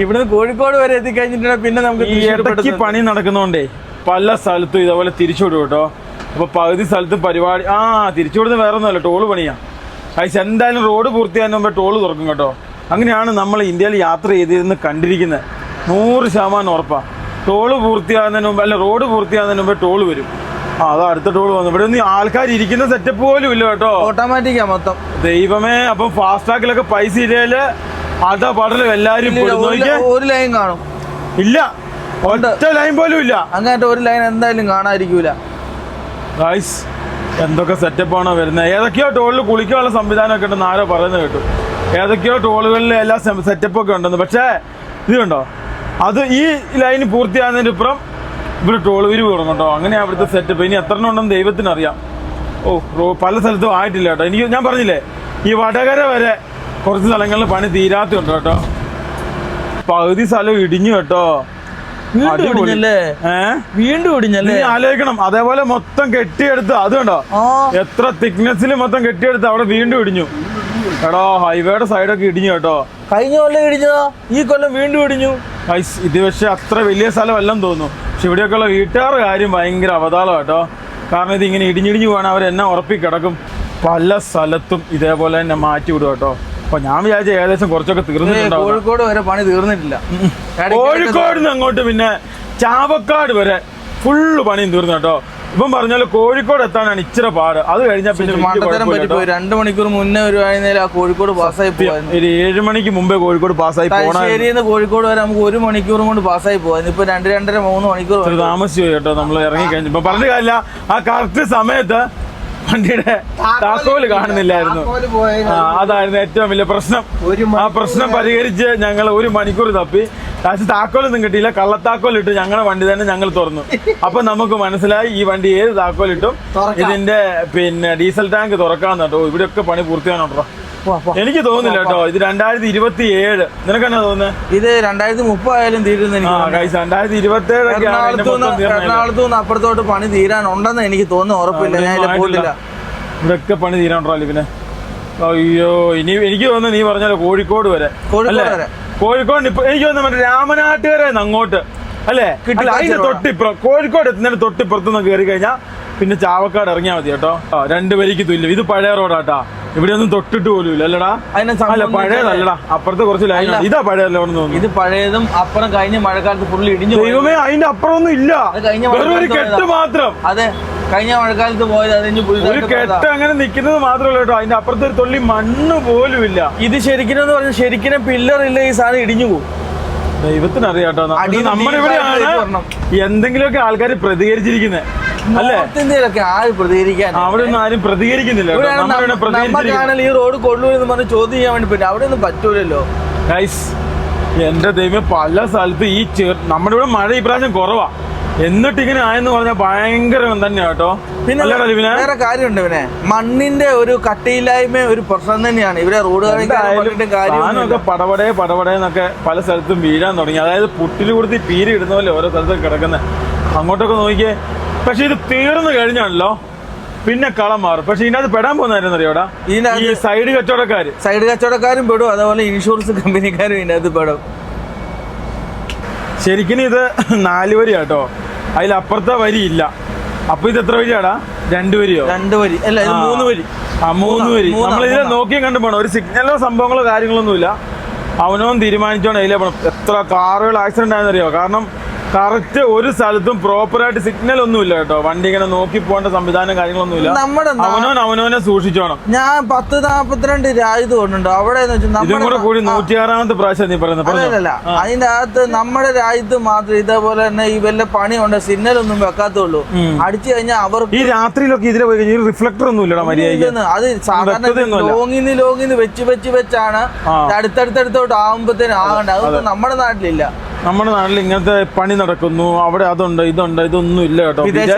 ഇവിടുന്ന് കോഴിക്കോട് വരെ എത്തിക്കഴിഞ്ഞിട്ടുണ്ടെങ്കിൽ പിന്നെ നമുക്ക് പണി നടക്കുന്നോണ്ടേ പല സ്ഥലത്തും ഇതേപോലെ തിരിച്ചുവിടും കേട്ടോ. അപ്പൊ പകുതി സ്ഥലത്തും പരിപാടി തിരിച്ചുവിടുന്ന വേറെ ഒന്നുമല്ല, ടോള് പണിയാ. കഴിച്ച് എന്തായാലും റോഡ് പൂർത്തിയാകുന്ന മുമ്പേ ടോള് തുറക്കും കേട്ടോ. അങ്ങനെയാണ് നമ്മൾ ഇന്ത്യയിൽ യാത്ര ചെയ്തിരുന്ന് കണ്ടിരിക്കുന്നത്. 100% ഉറപ്പാ. ടോള് പൂർത്തിയാകുന്നതിന് മുമ്പ് അല്ല റോഡ് പൂർത്തിയാകുന്നതിന് മുമ്പേ ടോള് വരും. അതാ അടുത്ത ടോള് വന്നു. ഇവിടെ ഒന്നും ആൾക്കാർ ഇരിക്കുന്ന സെറ്റപ്പ് പോലും ഇല്ല കേട്ടോ. ഓട്ടോമാറ്റിക്കാ മൊത്തം. ദൈവമേ. അപ്പം ഫാസ്ടാഗിലൊക്കെ പൈസ ഇല്ലേല് അതാ പടലും എല്ലാരും ഒരു ലൈൻ കാണും. ഇല്ല, ഒറ്റ ലൈൻ പോലും ഇല്ല. അങ്ങനത്തെ ഒരു ലൈൻ എന്തായാലും കാണാതിരിക്കൂല. ഗൈസ് എന്തൊക്കെ സെറ്റപ്പാണോ വരുന്നത്. ഏതൊക്കെയോ ടോളിൽ കുളിക്കാനുള്ള സംവിധാനമൊക്കെ ഉണ്ടെന്ന് ആരോ പറയുന്നത് കേട്ടു. ഏതൊക്കെയോ ടോളുകളിൽ എല്ലാ സെറ്റപ്പൊക്കെ ഉണ്ടെന്ന്. പക്ഷേ ഇത് കണ്ടോ, അത് ഈ ലൈൻ പൂർത്തിയാകുന്നതിന് ഇപ്പുറം ഇവിടെ ടോൾ വിരിവ് തുടങ്ങും കേട്ടോ. അങ്ങനെയാണ് അവിടുത്തെ സെറ്റപ്പ്. ഇനി എത്ര ഉണ്ടെന്ന് ദൈവത്തിനറിയാം. പല സ്ഥലത്തും ആയിട്ടില്ല കേട്ടോ. ഞാൻ പറഞ്ഞില്ലേ ഈ വടകര വരെ കുറച്ച് സ്ഥലങ്ങളിൽ പണി തീരാത്തുണ്ട് കേട്ടോ. പകുതി സ്ഥലം ഇടിഞ്ഞു കേട്ടോ. വീണ്ടും ഇടിഞ്ഞല്ലേ. ആലോചിക്കണം. അതേപോലെ മൊത്തം കെട്ടിയെടുത്ത് അത് കണ്ടോ എത്ര തിക്നെസ്സിൽ മൊത്തം കെട്ടിയെടുത്ത് അവിടെ വീണ്ടും ഇടിഞ്ഞു എടോ. ഹൈവേയുടെ സൈഡൊക്കെ ഇടിഞ്ഞു കേട്ടോ. കഴിഞ്ഞ കൊല്ലം ഇടിഞ്ഞതാ, ഈ കൊല്ലം വീണ്ടും ഇടിഞ്ഞു. ഇത് പക്ഷെ അത്ര വലിയ സ്ഥലമല്ലെന്ന് തോന്നുന്നു. പക്ഷെ ഇവിടെയൊക്കെയുള്ള വീട്ടുകാരുടെ കാര്യം ഭയങ്കര അവതാളം കേട്ടോ. കാരണം ഇത് ഇങ്ങനെ ഇടിഞ്ഞിടിഞ്ഞു പോകണം. അവരെന്നെ ഉറപ്പിക്കിടക്കും. പല സ്ഥലത്തും ഇതേപോലെ തന്നെ മാറ്റി വിടും കേട്ടോ. അപ്പൊ ഞാൻ വിചാരിച്ച ഏകദേശം കുറച്ചൊക്കെ തീർന്നിട്ടുണ്ടാവും. കോഴിക്കോട് വരെ പണി തീർന്നിട്ടില്ല. കോഴിക്കോട് നിന്ന് അങ്ങോട്ട് പിന്നെ ചാവക്കാട് വരെ ഫുള്ള് പണിയും തീർന്നു കേട്ടോ. ഇപ്പം പറഞ്ഞാല് കോഴിക്കോട് എത്താനാണ് ഇച്ചിരി പാട്. അത് കഴിഞ്ഞാൽ പിന്നെ 2 മണിക്കൂർ മുന്നേ ഒരു കോഴിക്കോട് പാസ്സായി പോകാൻ. ഒരു 7 മണിക്ക് മുമ്പേ കോഴിക്കോട് പാസ്സായി പോകണം. ശരിയെന്ന് കോഴിക്കോട് വരെ നമുക്ക് 1 മണിക്കൂറും കൊണ്ട് പാസ്സായി പോകാൻ. ഇപ്പൊ 2-2.5-3 മണിക്കൂർ താമസിച്ചു കേട്ടോ. നമ്മൾ ഇറങ്ങി കഴിഞ്ഞു. ഇപ്പൊ പറഞ്ഞ കാര്യമില്ല, ആ കറക്റ്റ് സമയത്ത് വണ്ടിയുടെ താക്കോല് കാണുന്നില്ലായിരുന്നു. അതായിരുന്നു ഏറ്റവും വലിയ പ്രശ്നം. ആ പ്രശ്നം പരിഹരിച്ച് ഞങ്ങൾ 1 മണിക്കൂർ തപ്പി. താക്കോലൊന്നും കിട്ടിയില്ല. കള്ളത്താക്കോലിട്ട് ഞങ്ങളുടെ വണ്ടി തന്നെ ഞങ്ങൾ തുറന്നു. അപ്പൊ നമുക്ക് മനസ്സിലായി ഈ വണ്ടി ഏത് താക്കോലിട്ടും ഇതിന്റെ പിന്നെ ഡീസൽ ടാങ്ക് തുറക്കാന്ന് കേട്ടോ. ഇവിടെയൊക്കെ പണി പൂർത്തിയാണോ? എനിക്ക് തോന്നുന്നില്ല കേട്ടോ. ഇത് 2027. നിനക്കെന്നാ തോന്നുന്നത്? ഇത് 2030 ആയാലും തീരുന്ന. 2027 എറണാകുളത്തു നിന്ന് അപ്പുറത്തോട്ട് പണി തീരാനുണ്ടെന്ന് എനിക്ക് തോന്നുന്നു. ഉറപ്പില്ല, ഞാൻ പോയിട്ടില്ല. ഇവിടെയൊക്കെ പണി തീരാനുണ്ടോ പിന്നെ? അയ്യോ, ഇനി എനിക്ക് തോന്നുന്നു നീ പറഞ്ഞാലോ കോഴിക്കോട് വരെ. കോഴിക്കോട് ഇപ്പൊ എനിക്ക് തോന്നുന്നു മറ്റേ രാമനാട്ടുകര അങ്ങോട്ട് അല്ലേ? അതിന്റെ തൊട്ടിപ്പുറം കോഴിക്കോട് എത്തുന്നതിന് തൊട്ടിപ്പുറത്തുനിന്ന് കയറി കഴിഞ്ഞാൽ പിന്നെ ചാവക്കാട് ഇറങ്ങിയാൽ മതി കേട്ടോ. 2 വരിക്ക് തുല്യം. ഇത് പഴയ റോഡാട്ടാ. ഇവിടെ ഒന്നും തൊട്ടിട്ട് പോലും ഇല്ല അല്ലടാ. അല്ല പഴയതല്ലടാ. അപ്പുറത്ത് കുറച്ച് ലൈൻ. ഇതാ പഴയല്ലോ തോന്നുന്നു. ഇത് പഴയതും അപ്പുറം കഴിഞ്ഞ മഴക്കാലത്ത് ഫുള്ള് ഇടിഞ്ഞു. ദൈവമേ, അതിന്റെ അപ്പുറം ഒന്നും ഇല്ല. ഒരു കെട്ട് മാത്രം. അതെ, കഴിഞ്ഞ മഴക്കാലത്ത് പോയത് ഒരു കെട്ട് അങ്ങനെ നിൽക്കുന്നത് മാത്രമല്ല കേട്ടോ. അതിന്റെ അപ്പുറത്ത് ഒരു തുള്ളി മണ്ണ് പോലും ഇല്ല. ഇത് ശരിക്കും പറഞ്ഞാൽ ശരിക്കും പില്ലർ ഇല്ല, ഈ സാധനം ഇടിഞ്ഞു പോകും. ദൈവത്തിനറിയാട്ടോ. നമ്മുടെ ഇവിടെയാണ് എന്തെങ്കിലുമൊക്കെ ആൾക്കാർ പ്രതികരിച്ചിരിക്കുന്നത് അല്ലേ? ഇന്ത്യയിലൊക്കെ ആര് പ്രതികരിക്കാൻ? അവിടെ ഒന്നും ആരും പ്രതികരിക്കുന്നില്ല. ഈ റോഡ് കൊണ്ടുവരുന്ന പറഞ്ഞ് ചോദ്യം ചെയ്യാൻ വേണ്ടി പറ്റും. അവിടെ ഒന്നും പറ്റൂലല്ലോ ഗൈസ്. എന്റെ ദൈവം, പല സ്ഥലത്ത് ഈ നമ്മുടെ ഇവിടെ മഴ ഇപ്രാവശ്യം കുറവാ. എന്നിട്ട് ഇങ്ങനെ ആയെന്ന് പറഞ്ഞാൽ ഭയങ്കര തന്നെയാ കേട്ടോ. പിന്നെ വേറെ കാര്യമുണ്ട്. പിന്നെ മണ്ണിന്റെ ഒരു കട്ടിയില്ലായ്മ ഒരു പ്രശ്നം തന്നെയാണ് ഇവിടെ. റോഡുകളൊക്കെ പടപടേന്നൊക്കെ പല സ്ഥലത്തും വീഴാൻ തുടങ്ങി. അതായത് പുട്ടിൽ കൊടുത്ത് പീരി ഇടുന്ന പോലെ ഓരോ സ്ഥലത്തൊക്കെ കിടക്കുന്നത്. അങ്ങോട്ടൊക്കെ നോക്കിയേ. പക്ഷെ ഇത് തീർന്നു കഴിഞ്ഞാണല്ലോ പിന്നെ കളം മാറും. പക്ഷെ ഇതിനകത്ത് പെടാൻ പോകുന്നതായിരുന്നു അറിയോടാ, ഈ സൈഡ് കച്ചവടക്കാരും പെടും, അതേപോലെ ഇൻഷുറൻസ് കമ്പനിക്കാരും ഇതിനകത്ത് പെടും. ശരിക്കും ഇത് 4 വരി കേട്ടോ, അതിലപ്പുറത്തെ വരി ഇല്ല. അപ്പൊ ഇത് എത്ര വരിയാടാ? 2 വരിയോ? 2 വരി അല്ല, ഇത് 3 വരി. 3 വരി. നമ്മളിതിനെ നോക്കിയും കണ്ടു പോകണം. ഒരു സിഗ്നലോ സംഭവങ്ങളോ കാര്യങ്ങളൊന്നുമില്ല, അവനവൻ തീരുമാനിച്ചോണ്ട് അതിലേ പോകണം. എത്ര കാറുകൾ ആക്സിഡന്റ് ആയെന്നറിയോ? കാരണം കറക്റ്റ് ഒരു സ്ഥലത്തും പ്രോപ്പറായിട്ട് സിഗ്നൽ ഒന്നുമില്ല കേട്ടോ. വണ്ടി ഇങ്ങനെ നോക്കി പോകേണ്ട സംവിധാനം കാര്യങ്ങളൊന്നുമില്ല. അവനവനെ സൂക്ഷിച്ചോണം. ഞാൻ 10-42 രാജ്യത്ത് കൊണ്ടുണ്ടോ അവിടെ ഇതും കൂടെ കൂടി 106ാമത്തെ പ്രാവശ്യം നീ പറയുന്നത്. അല്ലല്ല, അതിന്റെ അകത്ത് നമ്മുടെ രാജ്യത്ത് മാത്രം ഇതേപോലെ തന്നെ ഈ വല്ല പണിയുണ്ട്, സിഗ്നൽ ഒന്നും വെക്കാത്തുള്ളൂ. അടിച്ചു കഴിഞ്ഞാൽ അവർക്ക് ഈ രാത്രിയിലൊക്കെ ഇതിലെ പോയി കഴിഞ്ഞാൽ റിഫ്ലക്ടർ ഒന്നും ഇല്ലടാ മര്യാദ. അത് സാധാരണ ലോങ്ങിന്ന് വെച്ചാണ് അടുത്തടുത്തോട്ട് ആകുമ്പോഴത്തേനും ആകണ്ട. അതൊന്നും നമ്മുടെ നാട്ടിലില്ല. നമ്മുടെ നാട്ടിൽ ഇങ്ങനത്തെ പണി നടക്കുന്നു, അവിടെ അതുണ്ട് ഇതുണ്ട്, ഇതൊന്നും ഇല്ല കേട്ടോ.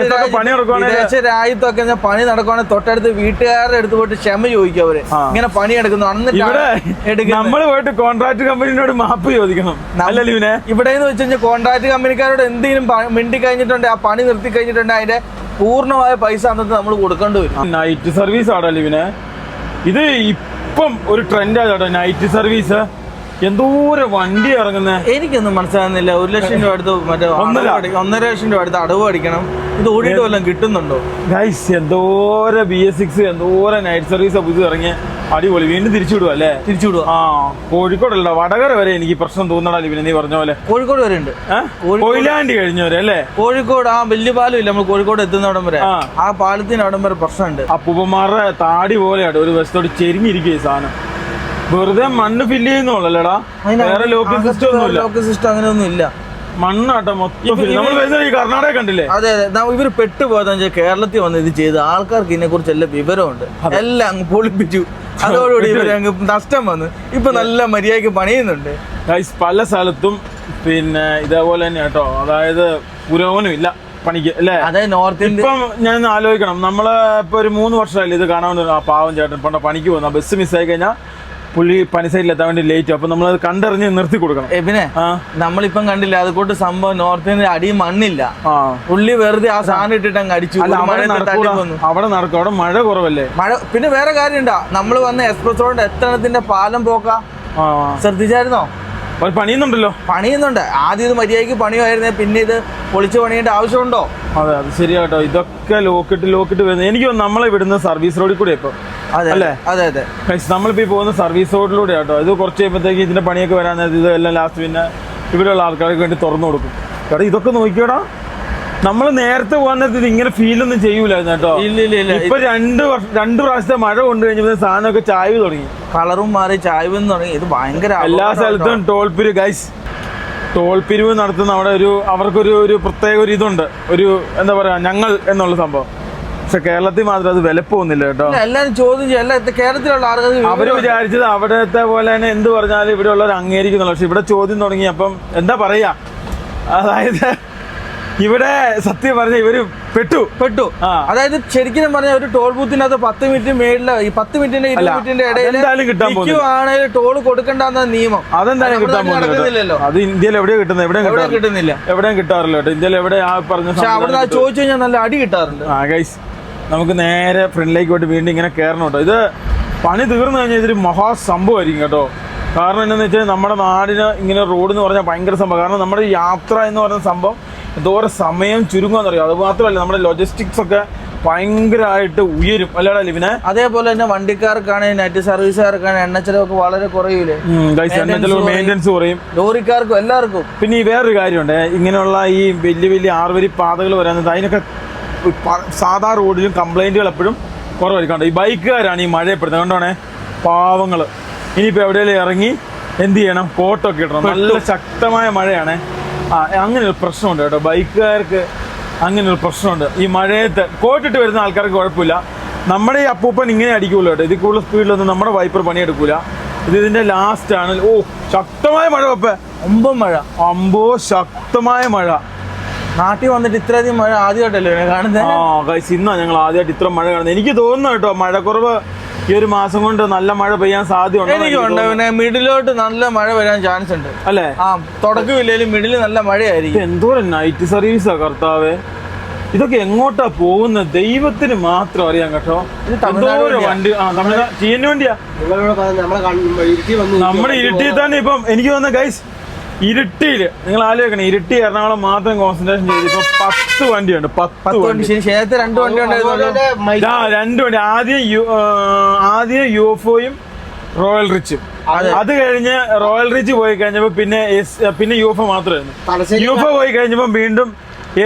പണി വിദേശ രാജ്യത്തൊക്കെ പണി നടക്കുവാണെങ്കിൽ തൊട്ടടുത്ത് വീട്ടുകാരുടെ അടുത്ത് പോയിട്ട് ക്ഷമ ചോദിക്കും അവര്, ഇങ്ങനെ പണി എടുക്കുന്നു. നമ്മൾ പോയിട്ട് കോൺട്രാക്ട് കമ്പനിയോട് മാപ്പ് ചോദിക്കണം. അല്ലല്ലോ ഇവിടെ എന്ന് വെച്ച് കഴിഞ്ഞാൽ കോൺട്രാക്ട് കമ്പനിക്കാരോട് എന്തെങ്കിലും മിണ്ടി കഴിഞ്ഞിട്ടുണ്ടെങ്കിൽ, ആ പണി നിർത്തി കഴിഞ്ഞിട്ടുണ്ടെങ്കിൽ അതിന്റെ പൂർണ്ണമായ പൈസ അന്നത്തെ നമ്മൾ കൊടുക്കേണ്ടി വരും. നൈറ്റ് സർവീസ് ആണോ ലിവിനെ? ഇത് ഇപ്പം ഒരു ട്രെൻഡ് ആട്ടോ നൈറ്റ് സർവീസ്. എന്തോരം വണ്ടി ഇറങ്ങുന്നത് എനിക്കൊന്നും മനസ്സിലാകുന്നില്ല. 1 ലക്ഷം രൂപ അടുത്ത് മറ്റേ 1.5 ലക്ഷം രൂപ അടുത്ത് അടവ് അടിക്കണം. ഇത് ഓടിയിട്ട് വല്ലതും കിട്ടുന്നുണ്ടോ ഗൈസ്? എന്തോരം BS6 എന്തോരം നൈറ്റ് സർവീസ് പുതിയ ഇറങ്ങിയ അടിപൊളി. വീണ്ടും തിരിച്ചുവിടുക അല്ലേ? തിരിച്ചുവിടുക. ആ, കോഴിക്കോടല്ല വടകര വരെ എനിക്ക് പ്രശ്നം തോന്നടാ ലിവിനെ, നീ പറഞ്ഞ പോലെ. കോഴിക്കോട് വരെ ഉണ്ട്, കൊയിലാണ്ടി കഴിഞ്ഞവരെ അല്ലേ? കോഴിക്കോട് ആ വലിയ പാലം ഇല്ല, നമ്മൾ കോഴിക്കോട് എത്തുന്ന വരെ, ആ പാലത്തിന് അവിടം വരെ പ്രശ്നമുണ്ട്. അപ്പൂപ്പന്മാരുടെ താടി പോലെയാണ് ഒരു വശത്തോട് ചെരിഞ്ഞിരിക്കുക ഈ സാധനം. വെറുതെ മണ്ണ് ഫില്ല് ചെയ്യുന്നുള്ളല്ലേടാ, വേറെ ലോക്കിംഗ് സിസ്റ്റം ഒന്നുമില്ല. ലോക്കിംഗ് സിസ്റ്റം അങ്ങനെ ഒന്നും ഇല്ല, മണ്ണാട്ടോ മൊത്തം. നമ്മൾ വരുന്നത് ഈ കർണാടക കണ്ടില്ലേ? അതെ അതെ. ഇവർ പെട്ടുപോയതെന്ന് വെച്ചാൽ കേരളത്തിൽ വന്ന് ഇത് ചെയ്ത് ആൾക്കാർക്ക് ഇതിനെ കുറിച്ച് എല്ലാം വിവരമുണ്ട്, എല്ലാം അങ്ങ് പൊളിപ്പിച്ചു. അതോടുകൂടി ഇവർ അങ്ങ് നഷ്ടം വന്ന് ഇപ്പൊ നല്ല മര്യാദക്ക് പണിയുന്നുണ്ട്. പല സ്ഥലത്തും പിന്നെ ഇതേപോലെ തന്നെ കേട്ടോ, അതായത് പുരോഗമനം ഇല്ല പണിക്ക് അല്ലേ? അതെ, നോർത്ത് ഇന്ത്യ. ഇപ്പം ഞാൻ ആലോചിക്കണം, നമ്മള് ഇപ്പൊ ഒരു 3 വർഷമായില്ലേ ഇത് കാണാൻ. ആ പാവം ചേട്ടൻ പണ്ട് പണിക്ക് പോകുന്ന ബസ് മിസ്സായി കഴിഞ്ഞാൽ പുള്ളി പണി സൈഡിൽ എത്താൻ വേണ്ടി ലേറ്റ്. അപ്പൊ നമ്മളത് കണ്ടറിഞ്ഞ് നിർത്തി കൊടുക്കണം. പിന്നെ നമ്മളിപ്പം കണ്ടില്ല അതുകൊണ്ട് സംഭവം നോർത്ത് ഇന്ത്യ അടി മണ്ണില്ല, പുള്ളി വെറുതെ ആ സാധനം ഇട്ടിട്ട് അങ്ങ് അടിച്ചു. അവിടെ നടക്കും, അവിടെ മഴ കുറവല്ലേ? മഴ. പിന്നെ വേറെ കാര്യം ഉണ്ടാ, നമ്മള് വന്ന എക്സ്പ്രസ് റോഡ് എത്തണത്തിന്റെ പാലം പോക്കാ ശ്രദ്ധിച്ചായിരുന്നോ? പണിയുന്നുണ്ടല്ലോ, പണിയുന്നുണ്ട്. ആദ്യം ഇത് മര്യാദയ്ക്ക് പണിയായിരുന്നേ, പിന്നെ ഇത് പൊളിച്ച് പണിയേണ്ട ആവശ്യമുണ്ടോ? അതെ, അത് ശരിയാട്ടോ. ഇതൊക്കെ ലോക്കിട്ട് വരുന്നത് എനിക്ക് നമ്മളെ വിടുന്ന സർവീസ് റോഡിൽ കൂടെ ഇപ്പൊ അല്ലേ? അതെ അതെ. നമ്മളിപ്പോ ഈ പോകുന്ന സർവീസ് റോഡിലൂടെ കേട്ടോ. ഇത് കുറച്ച് കഴിയുമ്പോഴത്തേക്ക് ഇതിന്റെ പണിയൊക്കെ വരാൻ നേരത്തെ ഇതെല്ലാം ലാസ്റ്റ് പിന്നെ ഇവിടെയുള്ള ആൾക്കാർക്ക് വേണ്ടി തുറന്നു കൊടുക്കും. കേട്ടോ ഇതൊക്കെ നോക്കിയോടാ, നമ്മൾ നേരത്തെ പോകാൻ നേരത്തെ ഇങ്ങനെ ഫീലൊന്നും ചെയ്യൂലായിരുന്നു കേട്ടോ. ഇല്ല. ഇപ്പൊ 2 പ്രാവശ്യത്തെ മഴ കൊണ്ടു കഴിഞ്ഞപ്പോ സാധനമൊക്കെ ചായ്വ് തുടങ്ങി, കളറും മാറി ചായ്വ് തുടങ്ങി. ഇത് ഭയങ്കര എല്ലാ സ്ഥലത്തും ടോൾ പിരിവ് ഗൈസ്. ടോൾ പിരിവ് നടത്തുന്ന അവിടെ അവർക്കൊരു പ്രത്യേക ഒരു ഇതുണ്ട്, ഒരു എന്താ പറയാ ഞങ്ങൾ എന്നുള്ള സംഭവം. പക്ഷെ കേരളത്തിൽ മാത്രം അത് വിലപ്പോന്നില്ല കേട്ടോ. എല്ലാരും ചോദ്യം ചെയ്യും, കേരളത്തിലുള്ള ആളുകൾ അവര് വിചാരിച്ചത് അവിടത്തെ പോലെ തന്നെ എന്ത് പറഞ്ഞാലും ഇവിടെ ഉള്ളവർ അംഗീകരിക്കുന്നുള്ളൂ. പക്ഷെ ഇവിടെ ചോദ്യം തുടങ്ങി. അപ്പം എന്താ പറയാ, അതായത് ഇവിടെ സത്യം പറഞ്ഞ ഇവര് പെട്ടു. അതായത് ശരിക്കും പറഞ്ഞ ഒരു ടോൾ ബൂത്തിനകത്ത് 10 മിനിറ്റ് മേളില് 10 മിനിറ്റിന്റെ 20 മിനിറ്റിന്റെ ഇടയിൽ ടോൾ കൊടുക്കണ്ടെന്ന നിയമം. അതെന്തായാലും കിട്ടാൻ പോകുന്നില്ലല്ലോ. അത് ഇന്ത്യയിൽ എവിടെയാ കിട്ടുന്നത്? എവിടെയും കിട്ടാറില്ല കേട്ടോ. ഇന്ത്യയിൽ എവിടെ ആ പറഞ്ഞ അവിടെ ചോദിച്ചു കഴിഞ്ഞാൽ നല്ല അടി കിട്ടാറുണ്ട്. ഗൈസ്, നമുക്ക് നേരെ ഫ്രണ്ടിലേക്ക് പോയിട്ട് വീണ്ടും ഇങ്ങനെ കയറണം കേട്ടോ. ഇത് പണി തീർന്നു കഴിഞ്ഞാൽ ഇതൊരു മഹാസംഭവമായിരിക്കും കേട്ടോ. കാരണം എന്താണെന്ന് വെച്ചാൽ നമ്മുടെ നാടിന് ഇങ്ങനെ റോഡ് എന്ന് പറഞ്ഞാൽ ഭയങ്കര സംഭവം. കാരണം നമ്മുടെ യാത്ര എന്ന് പറയുന്ന സംഭവം എന്തോരം സമയം ചുരുങ്ങുമെന്നറിയാം. അത് മാത്രമല്ല നമ്മുടെ ലോജിസ്റ്റിക്സ് ഒക്കെ ഭയങ്കരമായിട്ട് ഉയരും അല്ലേടാ ലിവിനെ? അതേപോലെ തന്നെ വണ്ടിക്കാർക്കാണെങ്കിൽ നെറ്റ് സർവീസുകാർക്കാണെങ്കിൽ എണ്ണച്ചെലവൊക്കെ വളരെ കുറയൂലേ? മെയിൻ്റെനൻസ് കുറയും, ലോറിക്കാർക്കും എല്ലാവർക്കും. പിന്നെ ഈ വേറൊരു കാര്യമുണ്ട്, ഇങ്ങനെയുള്ള ഈ വലിയ 6 വരി പാതകൾ വരാന്നത് അതിനൊക്കെ സാധാ റോഡിലും കംപ്ലൈൻറ്റുകൾ എപ്പോഴും കുറവായിരിക്കും. ഈ ബൈക്കുകാരാണ് ഈ മഴയപ്പെടുന്നത്. കണ്ടോണേ പാവങ്ങൾ. ഇനിയിപ്പോൾ എവിടെയെങ്കിലും ഇറങ്ങി എന്ത് ചെയ്യണം? കോട്ടൊക്കെ ഇടണം. നല്ല ശക്തമായ മഴയാണ്. അങ്ങനെ ഒരു പ്രശ്നമുണ്ട് കേട്ടോ, ബൈക്കുകാർക്ക് അങ്ങനെ ഒരു പ്രശ്നമുണ്ട്. ഈ മഴയത്ത് കോട്ടിട്ട് വരുന്ന ആൾക്കാർക്ക് കുഴപ്പമില്ല. നമ്മുടെ ഈ അപ്പൂപ്പൻ ഇങ്ങനെ അടിക്കുമല്ലോ കേട്ടോ. ഇതിൽ കൂടുതൽ സ്പീഡിലൊന്നും നമ്മുടെ വൈപ്പർ പണിയെടുക്കൂല. ഇതിന്റെ ലാസ്റ്റ് ആണ്. ഓ ശക്തമായ മഴ വെപ്പേ, അമ്പോ ശക്തമായ മഴ. നാട്ടിൽ വന്നിട്ട് ഇത്രയധികം മഴ ആദ്യമായിട്ടല്ലേ കാണുന്നത്? ഇന്നാ ഞങ്ങൾ ആദ്യമായിട്ട് ഇത്ര മഴ കാണുന്നത്. എനിക്ക് തോന്നുന്നു കേട്ടോ, മഴക്കുറവ് ഈ ഒരു മാസം കൊണ്ട് നല്ല മഴ പെയ്യാൻ സാധ്യത. എനിക്കുണ്ട്. പിന്നെ മിഡിലോട്ട് നല്ല മഴ വരാൻ ചാൻസ് ഉണ്ട് അല്ലേ? തുടക്കമില്ലേലും മിഡിൽ നല്ല മഴയായിരിക്കും. എന്തോരം നൈറ്റ് സർവീസാ കർത്താവേ. ഇതൊക്കെ എങ്ങോട്ടാ പോകുന്നത് ദൈവത്തിന് മാത്രം അറിയാം കേട്ടോ. എന്തോരം വണ്ടി. തമിഴ്നാട് ചെയ്യുന്ന വണ്ടിയാ. നമ്മുടെ ഇരുട്ടിയിൽ തന്നെ ഇപ്പം എനിക്ക് തോന്നുന്ന ഗൈസ്, ഇരുട്ടിയിൽ നിങ്ങൾ ആലോചിക്കണം, ഇരുട്ടി എറണാകുളം മാത്രം കോൺസെൻട്രേഷൻ ചെയ്ത് ഇപ്പൊ 10 വണ്ടിയുണ്ട്. 10 വണ്ടി. 2 വണ്ടി ഉണ്ടായിരുന്നു. 2 വണ്ടി. ആദ്യം യുഎഫ്ഒയും റോയൽ റിച്ചും. അത് കഴിഞ്ഞ് റോയൽ റിച്ച് പോയി കഴിഞ്ഞപ്പോ പിന്നെ യുഎഫ്ഒ മാത്രമായിരുന്നു. യുഎഫ്ഒ പോയി കഴിഞ്ഞപ്പോ വീണ്ടും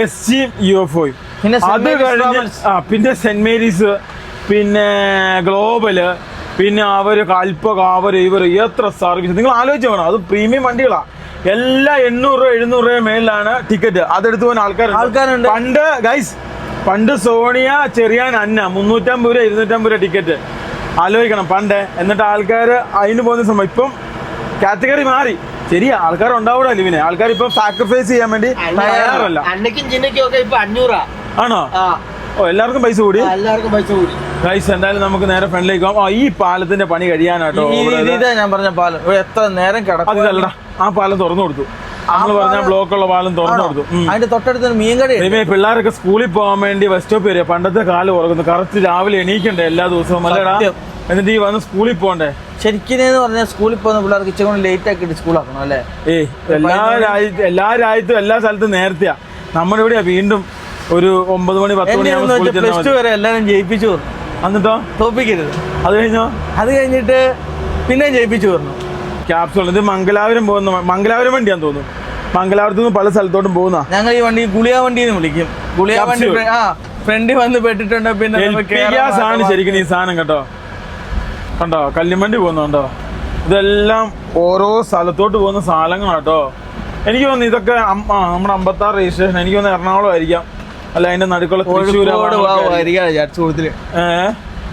എസ്ജിയും യുഎഫ്ഒയും. അത് കഴിഞ്ഞ് പിന്നെ സെന്റ് മേരീസ്, പിന്നെ ഗ്ലോബല്, പിന്നെ കൽപ്പക ഇവർ എത്ര സർവീസ് നിങ്ങൾ ആലോചിച്ച് വേണം. അത് പ്രീമിയം വണ്ടികളാ. എല്ലാം 800 രൂപ 700 രൂപ മേലിലാണ് ടിക്കറ്റ്. അതെടുത്ത് പോകുന്ന ആൾക്കാരുണ്ട്. പണ്ട് സോണിയ, ചെറിയാൻ, അന്ന 350 രൂപ 250 രൂപ ടിക്കറ്റ്. ആലോചിക്കണം പണ്ട്. എന്നിട്ട് ആൾക്കാർ അതിന് പോകുന്ന സമയം ഇപ്പം കാറ്റഗറി മാറി. ശരിയാ, ആൾക്കാർ ഉണ്ടാവൂടാ ലിവിനെ. ആൾക്കാർ ഇപ്പം സാക്രിഫൈസ് ചെയ്യാൻ വേണ്ടി തയ്യാറല്ല. ആണോ? എല്ലാവർക്കും പൈസ കൂടി. ഗൈസ് എന്തായാലും നമുക്ക് നേരെ ഫ്രണ്ടിലേക്ക് പോകാം. ഈ പാലത്തിന്റെ പണി കഴിയാനാട്ടോ. ഞാൻ പറഞ്ഞ പാലം എത്ര നേരം കിടക്കും. അതല്ലടാ, ആ പാലം തുറന്നു കൊടുത്തു. നമ്മൾ പറഞ്ഞ ബ്ലോക്കുള്ള പാലം തുറന്നു കൊടുത്തു. അതിന്റെ തൊട്ടടുത്ത് മീൻകടി. പിള്ളേരൊക്കെ സ്കൂളിൽ പോകാൻ വേണ്ടി ബസ് സ്റ്റോപ്പ് വരിക. പണ്ടത്തെ കാലം ഓർക്കുന്നു. കറക്റ്റ് രാവിലെ എണീക്കണ്ടേ എല്ലാ ദിവസവും അല്ലേടാ? എന്നിട്ട് ഈ വന്ന് സ്കൂളിൽ പോകണ്ടേ? ശരിക്കും പറഞ്ഞാൽ സ്കൂളിൽ പോകുന്ന പിള്ളേർക്ക് ഇച്ചിരി ലേറ്റ് ആക്കിയിട്ട് സ്കൂളാക്കണം അല്ലേ? എല്ലാ രാജ്യത്തും എല്ലാ സ്ഥലത്തും നേരത്തെയാ. നമ്മുടെ ഇവിടെയാ വീണ്ടും ഒരു 9 മണി 10 മണി പ്ലസ് 2 വരെ എല്ലാരും ജയിപ്പിച്ചു പറഞ്ഞു. എന്നിട്ടോ തോപ്പിക്കരുത്. അത് കഴിഞ്ഞിട്ട് പിന്നെ ജയിപ്പിച്ചു പറഞ്ഞു. ക്യാപ്സൂൾ. ഇത് മംഗലാപുരം മംഗലാപുരം വണ്ടിയാന്ന് തോന്നുന്നു. മംഗലാപുരത്ത് നിന്ന് പല സ്ഥലത്തോട്ടും പോകുന്ന ഞങ്ങൾ ഈ വണ്ടി ഗുളിയ വണ്ടി എന്ന് വിളിക്കും. ഗുളിയ വണ്ടി ഫ്രണ്ടിൽ വന്ന് പെട്ടിട്ടുണ്ട്. പിന്നെ ആണ് ശരിക്കും ഈ സാധനം കേട്ടോ. കണ്ടോ കല്ലുവണ്ടി പോകുന്നുണ്ടോ? ഇതെല്ലാം ഓരോ സ്ഥലത്തോട്ട് പോകുന്ന സാധനങ്ങളാട്ടോ. എനിക്ക് തോന്നുന്നു ഇതൊക്കെ നമ്മുടെ 56 രജിസ്ട്രേഷൻ. എനിക്ക് തോന്നുന്നു എറണാകുളം ആയിരിക്കാം. അല്ല അതിന്റെ നടുക്കുള്ള തൃശ്ശൂർ.